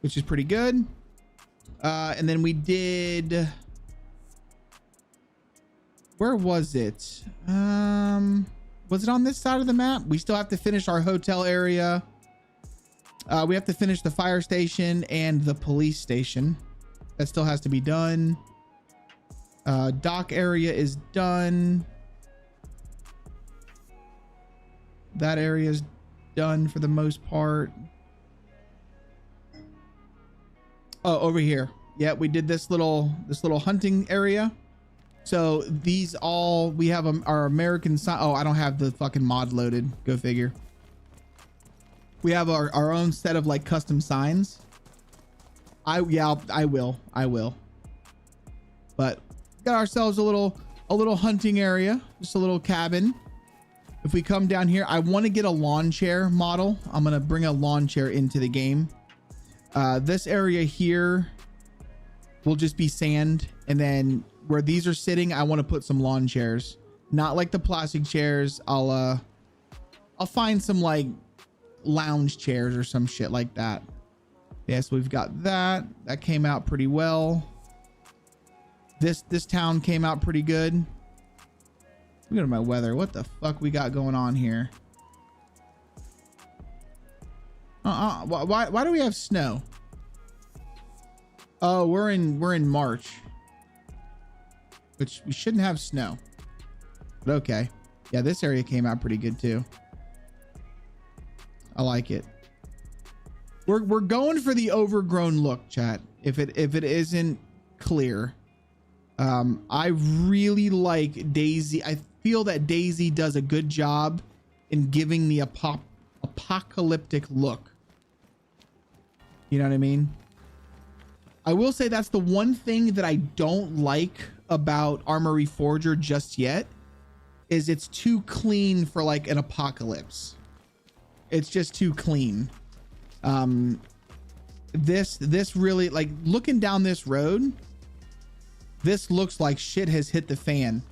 which is pretty good. And then we did, where was it? Was it on this side of the map? We still have to finish our hotel area. We have to finish the fire station and the police station. That still has to be done. Dock area is done. That area is done for the most part. Oh, over here. Yeah, we did this little hunting area. So these all, we have our American sign. Oh, I don't have the fucking mod loaded. Go figure. We have our own set of like custom signs. I will. But got ourselves a little hunting area, just a little cabin. If we come down here, I want to get a lawn chair model. I'm going to bring a lawn chair into the game. This area here will just be sand, and then where these are sitting, I want to put some lawn chairs, not like the plastic chairs. I'll find some like lounge chairs or some shit like that. Yes, we've got that. That came out pretty well. This town came out pretty good. Look at my weather. What the fuck we got going on here? Why do we have snow? Oh, we're in March, which we shouldn't have snow, but okay. Yeah, this area came out pretty good too. I like it. We're going for the overgrown look, chat. If it isn't clear, I really like DayZ. I feel that DayZ does a good job in giving the apocalyptic look. You know what I mean? I will say that's the one thing that I don't like about Armory Forger just yet, is it's too clean for like an apocalypse. It's just too clean. This really, like, looking down this road, this looks like shit has hit the fan.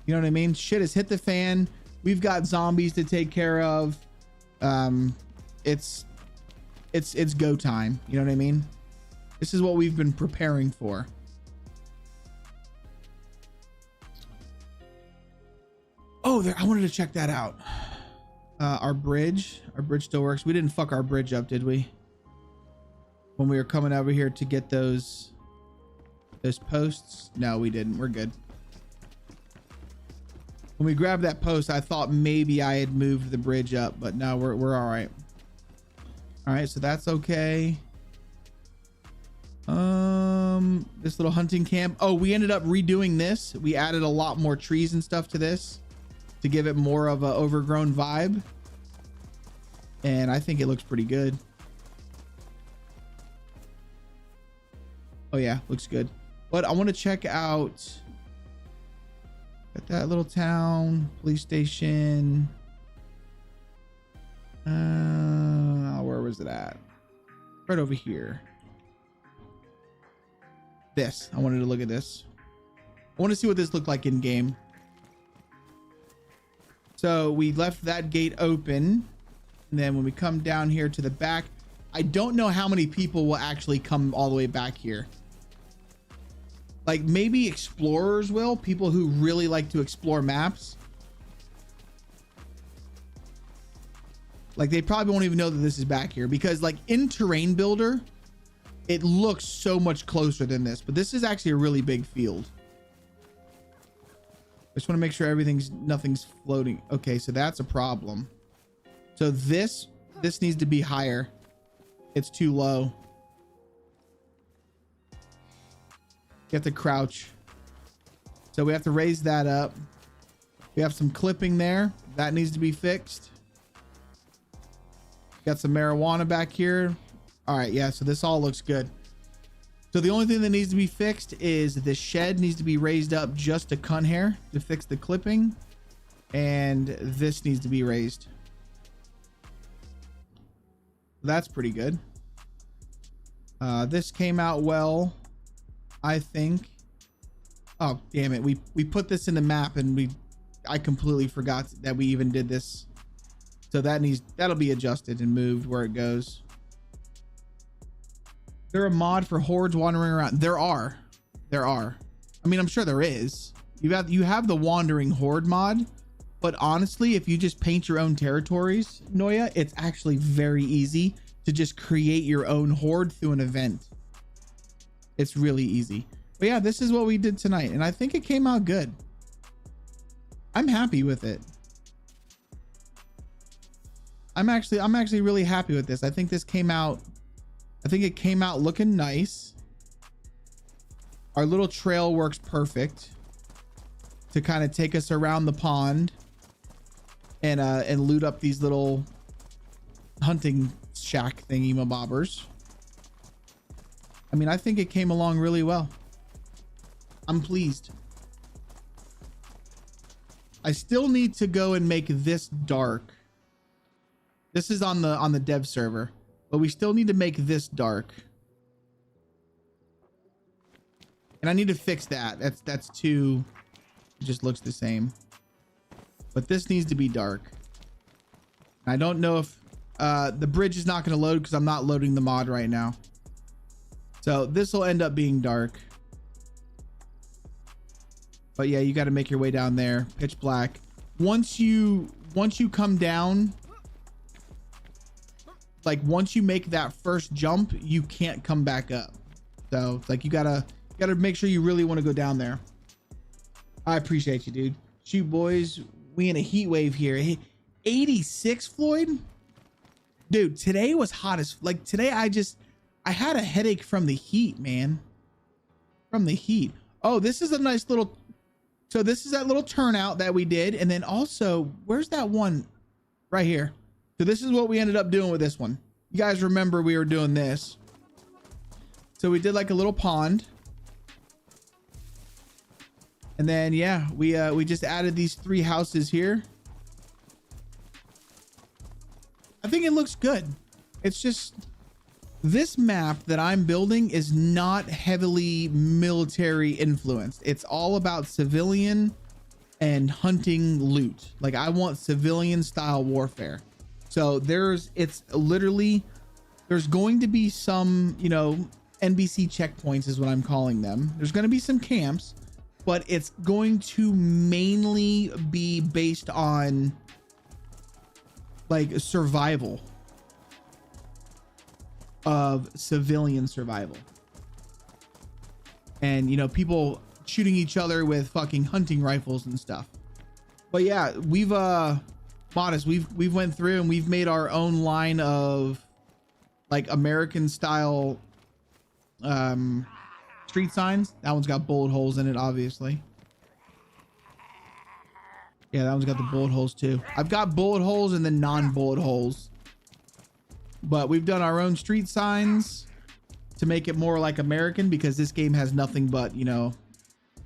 You know what I mean? Shit has hit the fan. We've got zombies to take care of. It's go time. You know what I mean? This is what we've been preparing for. Oh, there, I wanted to check that out. Our bridge still works. We didn't fuck our bridge up, did we? When we were coming over here to get those posts? No, we didn't. We're good. When we grabbed that post, I thought maybe I had moved the bridge up, but no, we're all right. All right, so that's okay. This little hunting camp. Oh, we ended up redoing this. We added a lot more trees and stuff to this to give it more of a overgrown vibe. And I think it looks pretty good. Oh yeah, looks good. But I want to check out that little town, police station. Where was it at? Right over here. This. I wanted to look at this. I want to see what this looked like in game. So we left that gate open. And then when we come down here to the back, I don't know how many people will actually come all the way back here. Like maybe explorers will, people who really like to explore maps. Like they probably won't even know that this is back here, because like in Terrain Builder, it looks so much closer than this, but this is actually a really big field. I just want to make sure nothing's floating. Okay, so that's a problem. So this needs to be higher. It's too low. You have to crouch. So we have to raise that up. We have some clipping there. That needs to be fixed. Got some marijuana back here. All right, yeah, so this all looks good. So the only thing that needs to be fixed is the shed needs to be raised up just a cunt hair to fix the clipping. And this needs to be raised. That's pretty good. This came out well, I think. Oh, damn it. We put this in the map and I completely forgot that we even did this. So that'll be adjusted and moved where it goes. There a mod for hordes wandering around? There are. I mean, I'm sure there is. You have the wandering horde mod, but honestly, if you just paint your own territories, Noya, it's actually very easy to just create your own horde through an event. It's really easy. But yeah, this is what we did tonight, and I think it came out good. I'm happy with it. I'm actually really happy with this. I think it came out looking nice. Our little trail works perfect to kind of take us around the pond and loot up these little hunting shack thingy mabobbers. I mean, I think it came along really well. I'm pleased. I still need to go and make this dark. This is on the dev server, but we still need to make this dark. And I need to fix that. That's too, it just looks the same. But this needs to be dark. I don't know if the bridge is not going to load because I'm not loading the mod right now. So this will end up being dark. But yeah, you got to make your way down there. Pitch black. Once you come down, like once you make that first jump, you can't come back up. So it's like you gotta make sure you really want to go down there. I appreciate you, dude. Shoot, boys, we in a heat wave here. 86, Floyd. Dude, today was hot as like today. I had a headache from the heat, man. From the heat. Oh, this is a nice little So this is that little turnout that we did. And then also, where's that one? Right here. So this is what we ended up doing with this one. You guys remember we were doing this. So we did like a little pond. And then, yeah, we just added these 3 houses here. I think it looks good. It's just, this map that I'm building is not heavily military influenced. It's all about civilian and hunting loot. Like, I want civilian style warfare. So it's literally, there's going to be some, you know, NBC checkpoints is what I'm calling them. There's going to be some camps, but it's going to mainly be based on like survival of civilian survival. And, you know, people shooting each other with fucking hunting rifles and stuff. But yeah, we've Modest, we've went through and we've made our own line of like American style street signs. That one's got bullet holes in it, obviously. Yeah, that one's got the bullet holes too. I've got bullet holes and then non-bullet holes. But we've done our own street signs to make it more like American, because this game has nothing but, you know,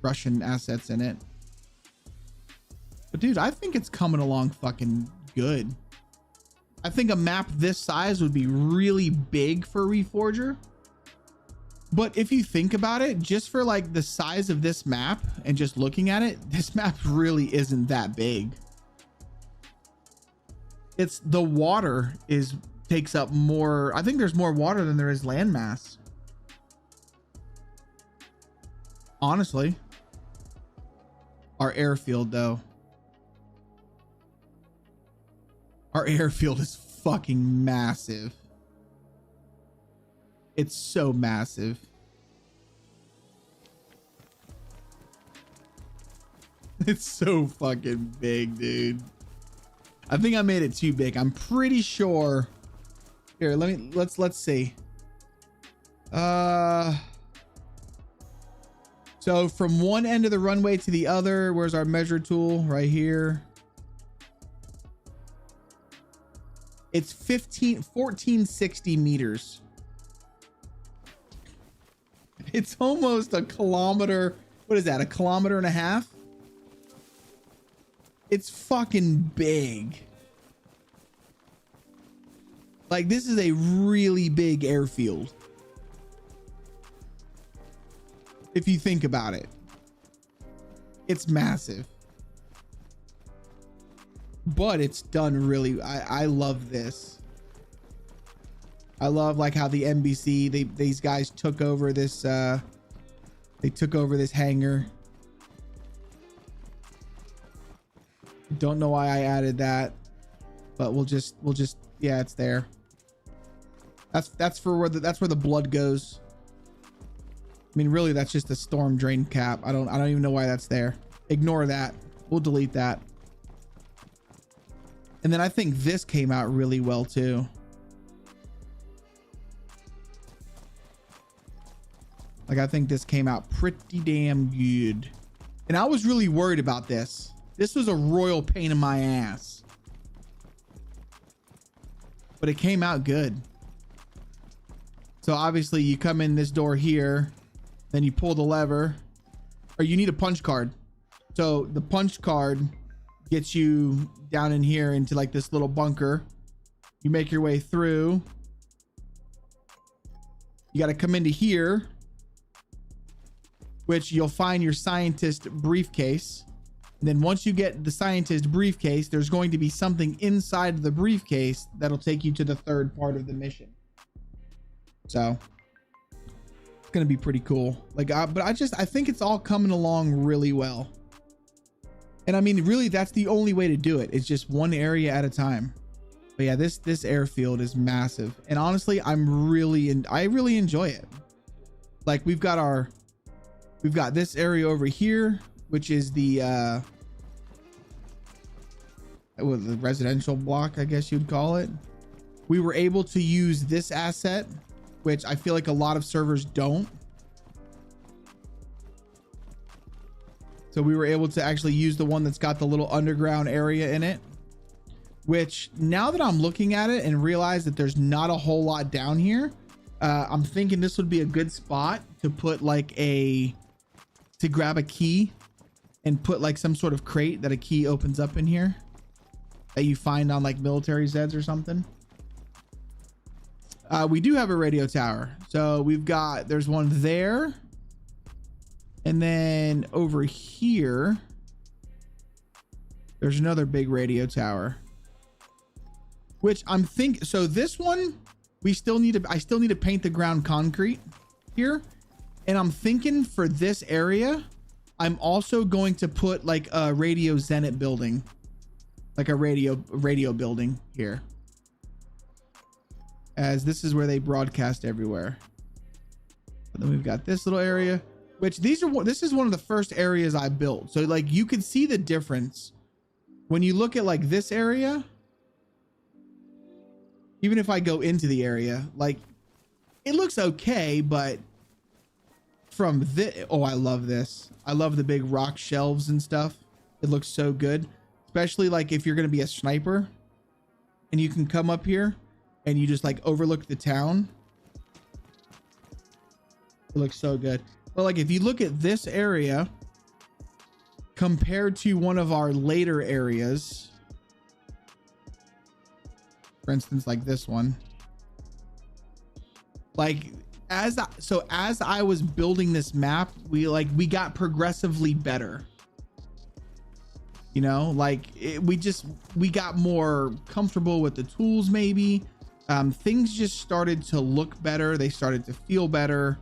Russian assets in it. But dude, I think it's coming along fucking good. I think a map this size would be really big for Reforger. But if you think about it, just for like the size of this map and just looking at it, this map really isn't that big. It's the water takes up more. I think there's more water than there is landmass. Honestly. Our airfield though. Our airfield is fucking massive. It's so massive. It's so fucking big, dude. I think I made it too big. I'm pretty sure. Here, let's see. So from one end of the runway to the other, where's our measure tool? Right here. It's 1460 meters. It's almost a kilometer. What is that? A kilometer and a half? It's fucking big. Like, this is a really big airfield. If you think about it, it's massive. But it's done really, I love this. I love like how the NBC, these guys took over this, they took over this hangar. Don't know why I added that, but we'll just, yeah, it's there. That's where the blood goes. I mean, really, that's just a storm drain cap. I don't even know why that's there. Ignore that. We'll delete that. And then I think this came out really well too. Like, I think this came out pretty damn good. And I was really worried about this. This was a royal pain in my ass. But it came out good. So obviously you come in this door here, then you pull the lever, or you need a punch card. So the punch card gets you down in here into like this little bunker. You make your way through. You got to come into here, which you'll find your scientist briefcase. And then once you get the scientist briefcase, there's going to be something inside the briefcase that'll take you to the third part of the mission. So it's going to be pretty cool. Like, but I think it's all coming along really well. And I mean, really, that's the only way to do it. It's just one area at a time. But yeah, this airfield is massive. And honestly, I really enjoy it. Like, we've got this area over here, which is the residential block, I guess you'd call it. We were able to use this asset, which I feel like a lot of servers don't. So we were able to actually use the one that's got the little underground area in it, which now that I'm looking at it and realize that there's not a whole lot down here, I'm thinking this would be a good spot to put like to grab a key and put like some sort of crate that a key opens up in here that you find on like military Zeds or something. We do have a radio tower. So there's one there. And then over here, there's another big radio tower, which so this one, I still need to paint the ground concrete here. And I'm thinking for this area, I'm also going to put like a radio Zenit building, like a radio building here, as this is where they broadcast everywhere. And then we've got this little area, which this is one of the first areas I built. So like you can see the difference when you look at like this area. Even if I go into the area, like it looks okay, but from this, oh, I love this. I love the big rock shelves and stuff. It looks so good, especially like if you're going to be a sniper and you can come up here and you just like overlook the town. It looks so good. But like if you look at this area compared to one of our later areas, for instance, like this one, like as I was building this map, we got progressively better, you know, like we got more comfortable with the tools. Maybe things just started to look better. They started to feel better.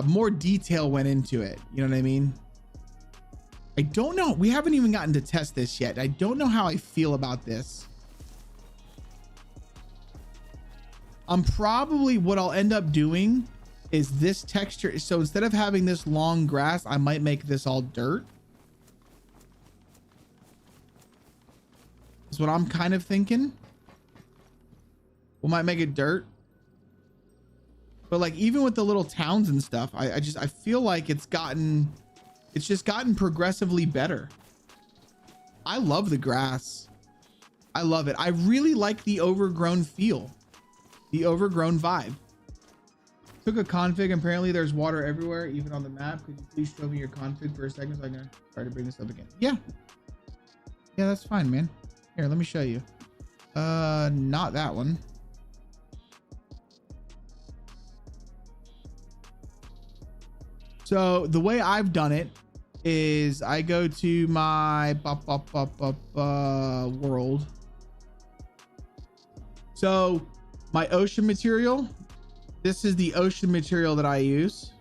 More detail went into it. You know what I mean? I don't know. We haven't even gotten to test this yet. I don't know how I feel about this. What I'll end up doing is this texture. So instead of having this long grass, I might make this all dirt. That's what I'm kind of thinking. We might make it dirt. But like even with the little towns and stuff, I feel like it's just gotten progressively better. I love the grass. I love it. I really like the overgrown feel. The overgrown vibe. Took a config. Apparently there's water everywhere, even on the map. Could you please show me your config for a second so I can try to bring this up again? Yeah, that's fine, man. Here, let me show you. Not that one. So the way I've done it is I go to my world. So my ocean material, this is the ocean material that I use.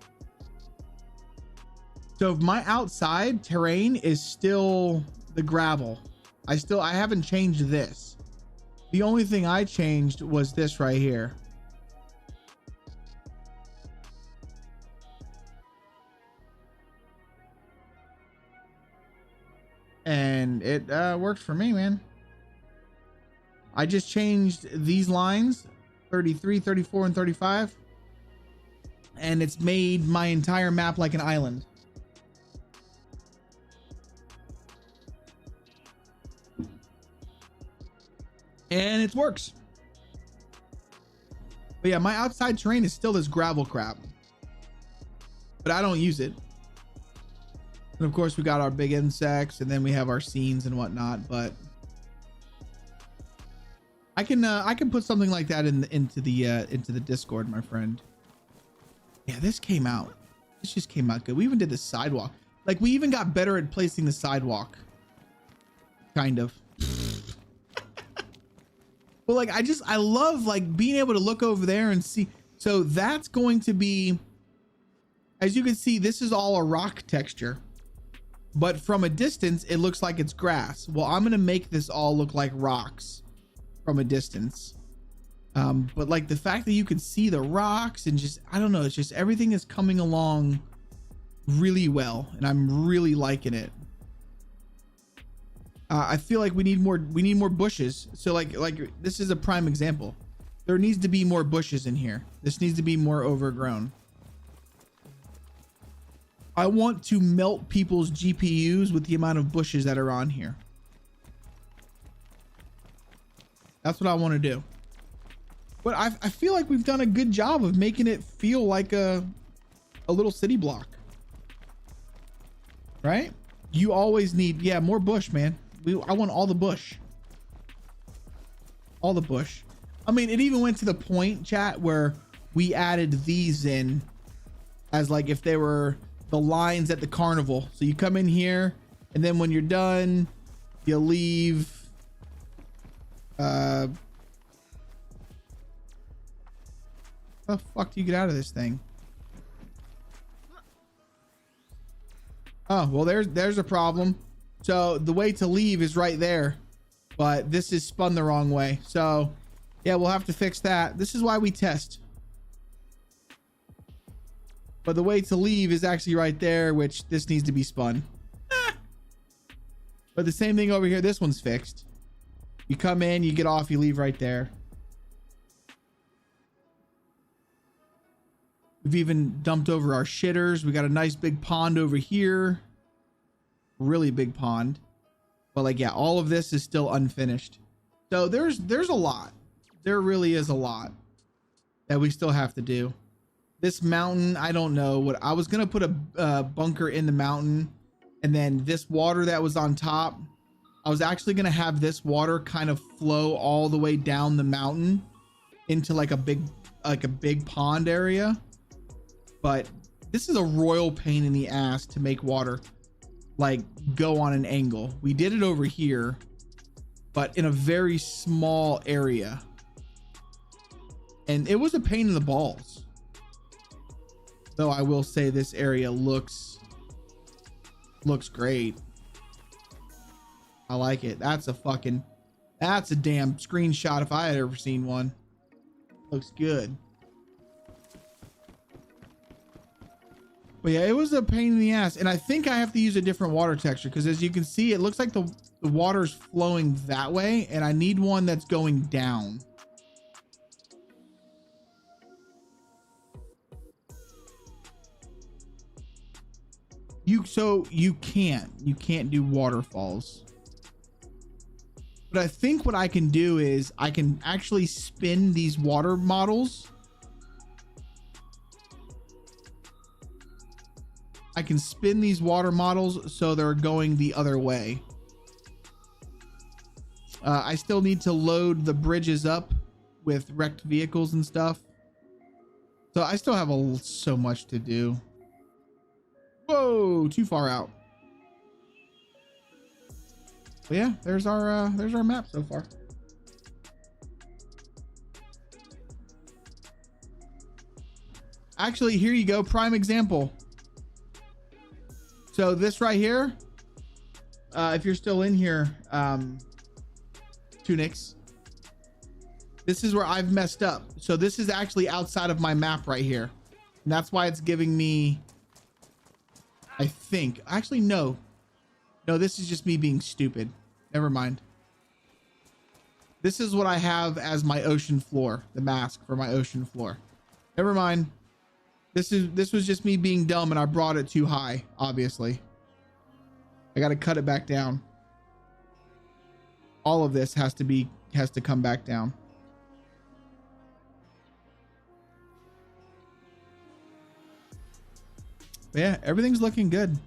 So my outside terrain is still the gravel. I haven't changed this. The only thing I changed was this right here. And it works for me, man. I just changed these lines, 33, 34, and 35. And it's made my entire map like an island. And it works. But yeah, my outside terrain is still this gravel crap. But I don't use it. And of course we got our big insects, and then we have our scenes and whatnot, but I can put something like that into the Discord, my friend. Yeah, this came out. This just came out good. We even did the sidewalk. Like we even got better at placing the sidewalk. Kind of. But like I love like being able to look over there and see. So that's going to be, as you can see, this is all a rock texture. But from a distance, it looks like it's grass. Well, I'm going to make this all look like rocks from a distance. But like the fact that you can see the rocks and just, I don't know, it's just everything is coming along really well. And I'm really liking it. I feel like we need more bushes. So like this is a prime example. There needs to be more bushes in here. This needs to be more overgrown. I want to melt people's GPUs with the amount of bushes that are on here. That's what I want to do. But I feel like we've done a good job of making it feel like a little city block. Right? You always need, yeah, more bush, man. I want all the bush. All the bush. I mean, it even went to the point, chat, where we added these in as like if they were the lines at the carnival. So you come in here, and then when you're done, you leave. How the fuck do you get out of this thing? Oh, well, there's a problem. So the way to leave is right there, but this is spun the wrong way. So yeah, we'll have to fix that. This is why we test. But the way to leave is actually right there, which this needs to be spun. But the same thing over here. This one's fixed. You come in, you get off, you leave right there. We've even dumped over our shitters. We got a nice big pond over here. Really big pond. But like, yeah, all of this is still unfinished. So there's a lot. There really is a lot that we still have to do. This mountain, I don't know what I was gonna put a bunker in the mountain, and then this water that was on top, I was actually gonna have this water kind of flow all the way down the mountain into like a big pond area. But this is a royal pain in the ass to make water like go on an angle. We did it over here, but in a very small area, and it was a pain in the balls. Though I will say this area looks great. I like it. That's a damn screenshot if I had ever seen one. Looks good. But yeah, it was a pain in the ass, and I think I have to use a different water texture, because as you can see, it looks like the water's flowing that way, and I need one that's going down. You can't do waterfalls. But I think what I can do is I can actually spin these water models. I can spin these water models so they're going the other way. I still need to load the bridges up with wrecked vehicles and stuff. So I still have so much to do. Whoa, too far out. But yeah, there's our map so far. Actually, here you go, prime example. So this right here, if you're still in here, Tunix, this is where I've messed up. So this is actually outside of my map right here. And that's why it's giving me, I think, actually, no, this is just me being stupid. Never mind. This is what I have as my ocean floor, the mask for my ocean floor. Never mind. This was just me being dumb, and I brought it too high, obviously. I got to cut it back down. All of this has to come back down. But yeah, everything's looking good.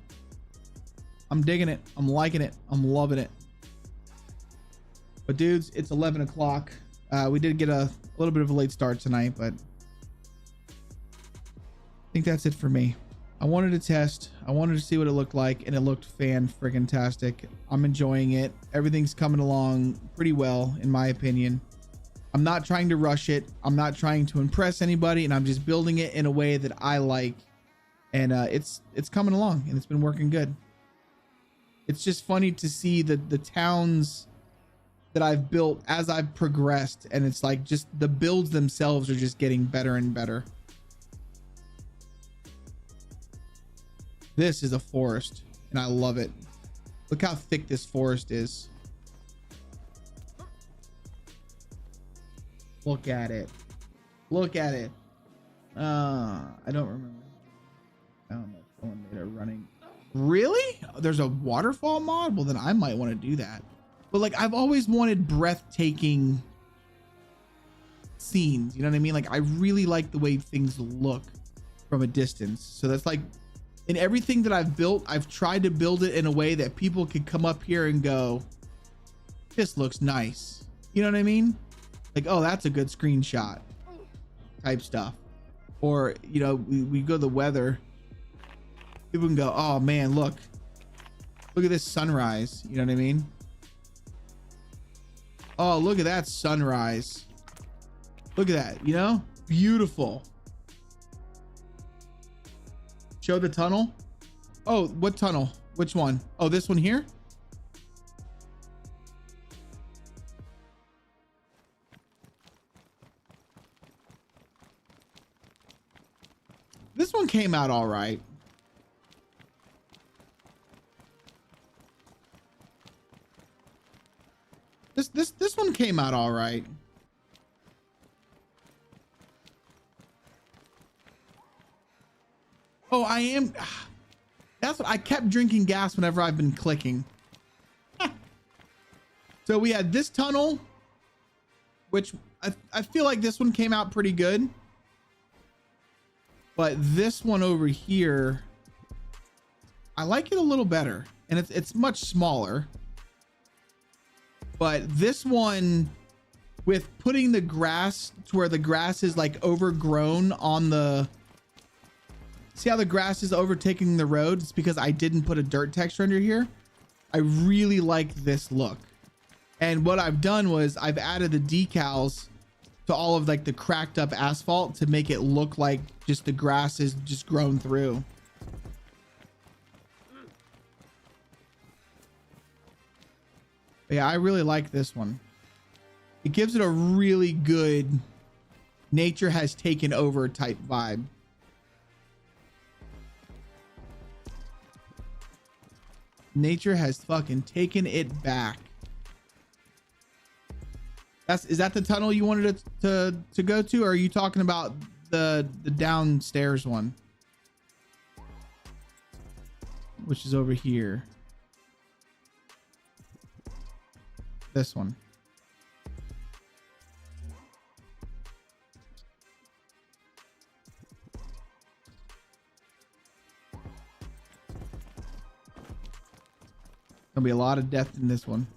I'm digging it. I'm liking it. I'm loving it. But dudes, it's 11 o'clock. We did get a little bit of a late start tonight, but I think that's it for me. I wanted to test. I wanted to see what it looked like, and it looked fan-friggin-tastic. I'm enjoying it. Everything's coming along pretty well, in my opinion. I'm not trying to rush it. I'm not trying to impress anybody, and I'm just building it in a way that I like. And it's coming along, and it's been working good. It's just funny to see the towns that I've built as I've progressed, and it's like just the builds themselves are just getting better and better. This is a forest, and I love it. Look how thick this forest is. Look at it. Look at it. I don't remember. I don't know. Someone made a running. Really? There's a waterfall mod? Well, then I might want to do that. But like, I've always wanted breathtaking scenes. You know what I mean? Like, I really like the way things look from a distance. So that's like, in everything that I've built, I've tried to build it in a way that people could come up here and go, this looks nice. You know what I mean? Like, oh, that's a good screenshot type stuff. Or, you know, we go to the weather. People can go, oh man, look at this sunrise. You know what I mean? Oh, look at that sunrise. Look at that, you know? Beautiful. Show the tunnel. Oh, what tunnel? Which one? Oh, this one here? This one came out all right. This one came out all right. Oh, I am. That's what I kept drinking gas whenever I've been clicking. So we had this tunnel, which I feel like this one came out pretty good. But this one over here, I like it a little better, and it's much smaller. But this one, with putting the grass to where the grass is like overgrown on the, see how the grass is overtaking the road? It's because I didn't put a dirt texture under here. I really like this look. And what I've done was I've added the decals to all of like the cracked up asphalt to make it look like just the grass is just grown through. But yeah, I really like this one. It gives it a really good nature has taken over type vibe. Nature has fucking taken it back. Is that the tunnel you wanted to go to, or are you talking about the downstairs one, which is over here? This one. Gonna be a lot of death in this one.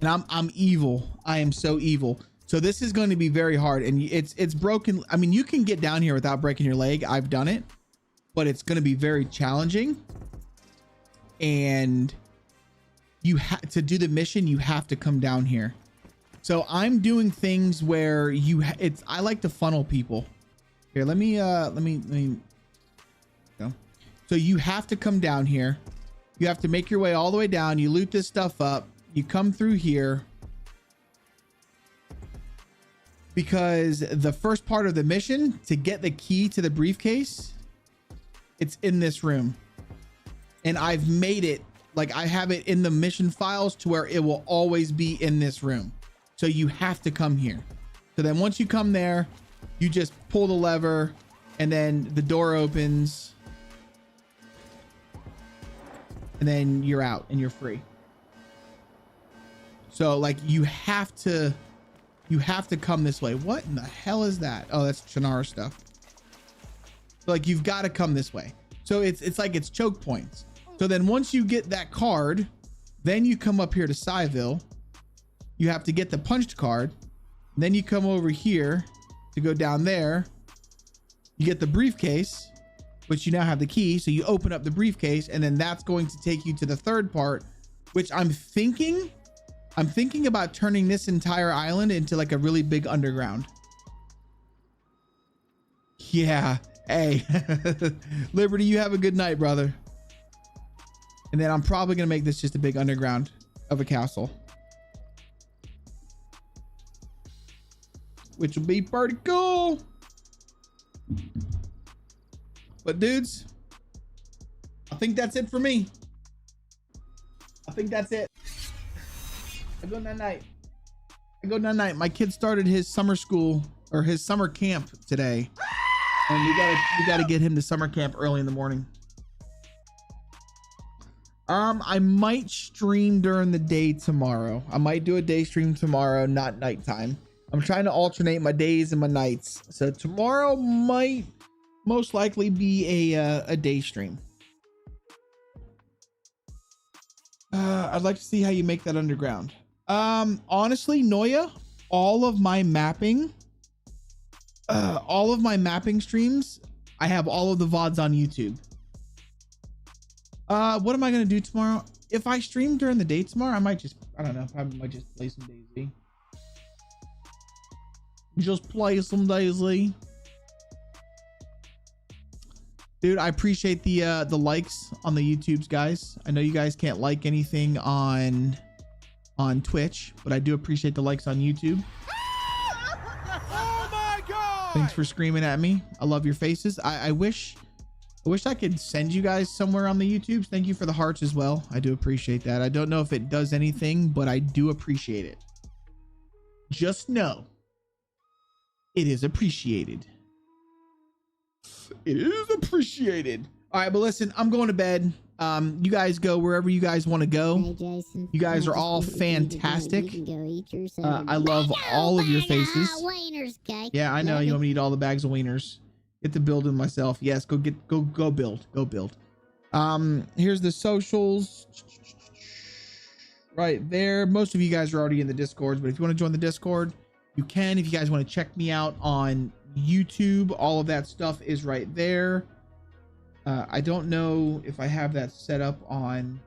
And I'm evil. I am so evil. So this is going to be very hard, and it's broken. I mean, you can get down here without breaking your leg. I've done it, but it's going to be very challenging. And you have to do the mission. You have to come down here. So I'm doing things where I like to funnel people. Here, let me go. So you have to come down here. You have to make your way all the way down. You loot this stuff up. You come through here, because the first part of the mission to get the key to the briefcase, it's in this room. And I've made it like I have it in the mission files to where it will always be in this room. So you have to come here. So then once you come there, you just pull the lever and then the door opens, and then you're out and you're free. So like you have to come this way. What in the hell is that? Oh, that's Shannara stuff. So like you've got to come this way. So it's like it's choke points. So then once you get that card, then you come up here to Cyville. You have to get the punched card. Then you come over here to go down there. You get the briefcase, which you now have the key. So you open up the briefcase, and then that's going to take you to the third part, which I'm thinking about turning this entire island into like a really big underground. Yeah. Hey, Liberty, you have a good night, brother. And then I'm probably going to make this just a big underground of a castle, which will be pretty cool. But dudes, I think that's it for me. I think that's it. I go night night. My kid started his summer school or his summer camp today, and we gotta get him to summer camp early in the morning. I might stream during the day tomorrow. I might do a day stream tomorrow, not nighttime. I'm trying to alternate my days and my nights. So tomorrow might most likely be a day stream. I'd like to see how you make that underground. Honestly, Noya, all of my mapping streams, I have all of the VODs on YouTube. What am I gonna do tomorrow? If I stream during the day tomorrow, I might just play some DayZ. Just play some DayZ. Dude, I appreciate the likes on the YouTubes, guys. I know you guys can't like anything on Twitch, but I do appreciate the likes on YouTube. Oh my god! Thanks for screaming at me. I love your faces. I wish I could send you guys somewhere on the YouTubes. Thank you for the hearts as well. I do appreciate that. I don't know if it does anything, but I do appreciate it. Just know it is appreciated. It is appreciated. All right, but listen, I'm going to bed. You guys go wherever you guys want to go. Hey, Jason. You guys are all fantastic. You can go eat yourself. I love all of your faces. Wieners, okay? Yeah, I know. You want me to eat all the bags of wieners. Get to building myself. Yes, go build. Go build. Here's the socials. Right there. Most of you guys are already in the Discord, but if you want to join the Discord, you can. If you guys want to check me out on YouTube, all of that stuff is right there. I don't know if I have that set up on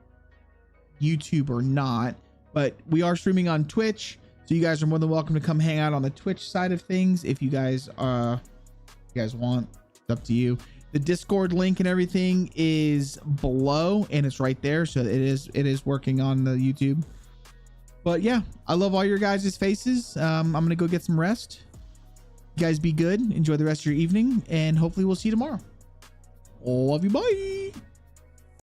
YouTube or not, but we are streaming on Twitch, so you guys are more than welcome to come hang out on the Twitch side of things if you guys want. It's up to you. The Discord link and everything is below, and it's right there, so it is working on the YouTube. But yeah, I love all your guys' faces. I'm gonna go get some rest. You guys be good. Enjoy the rest of your evening, and hopefully we'll see you tomorrow. Love you. Bye.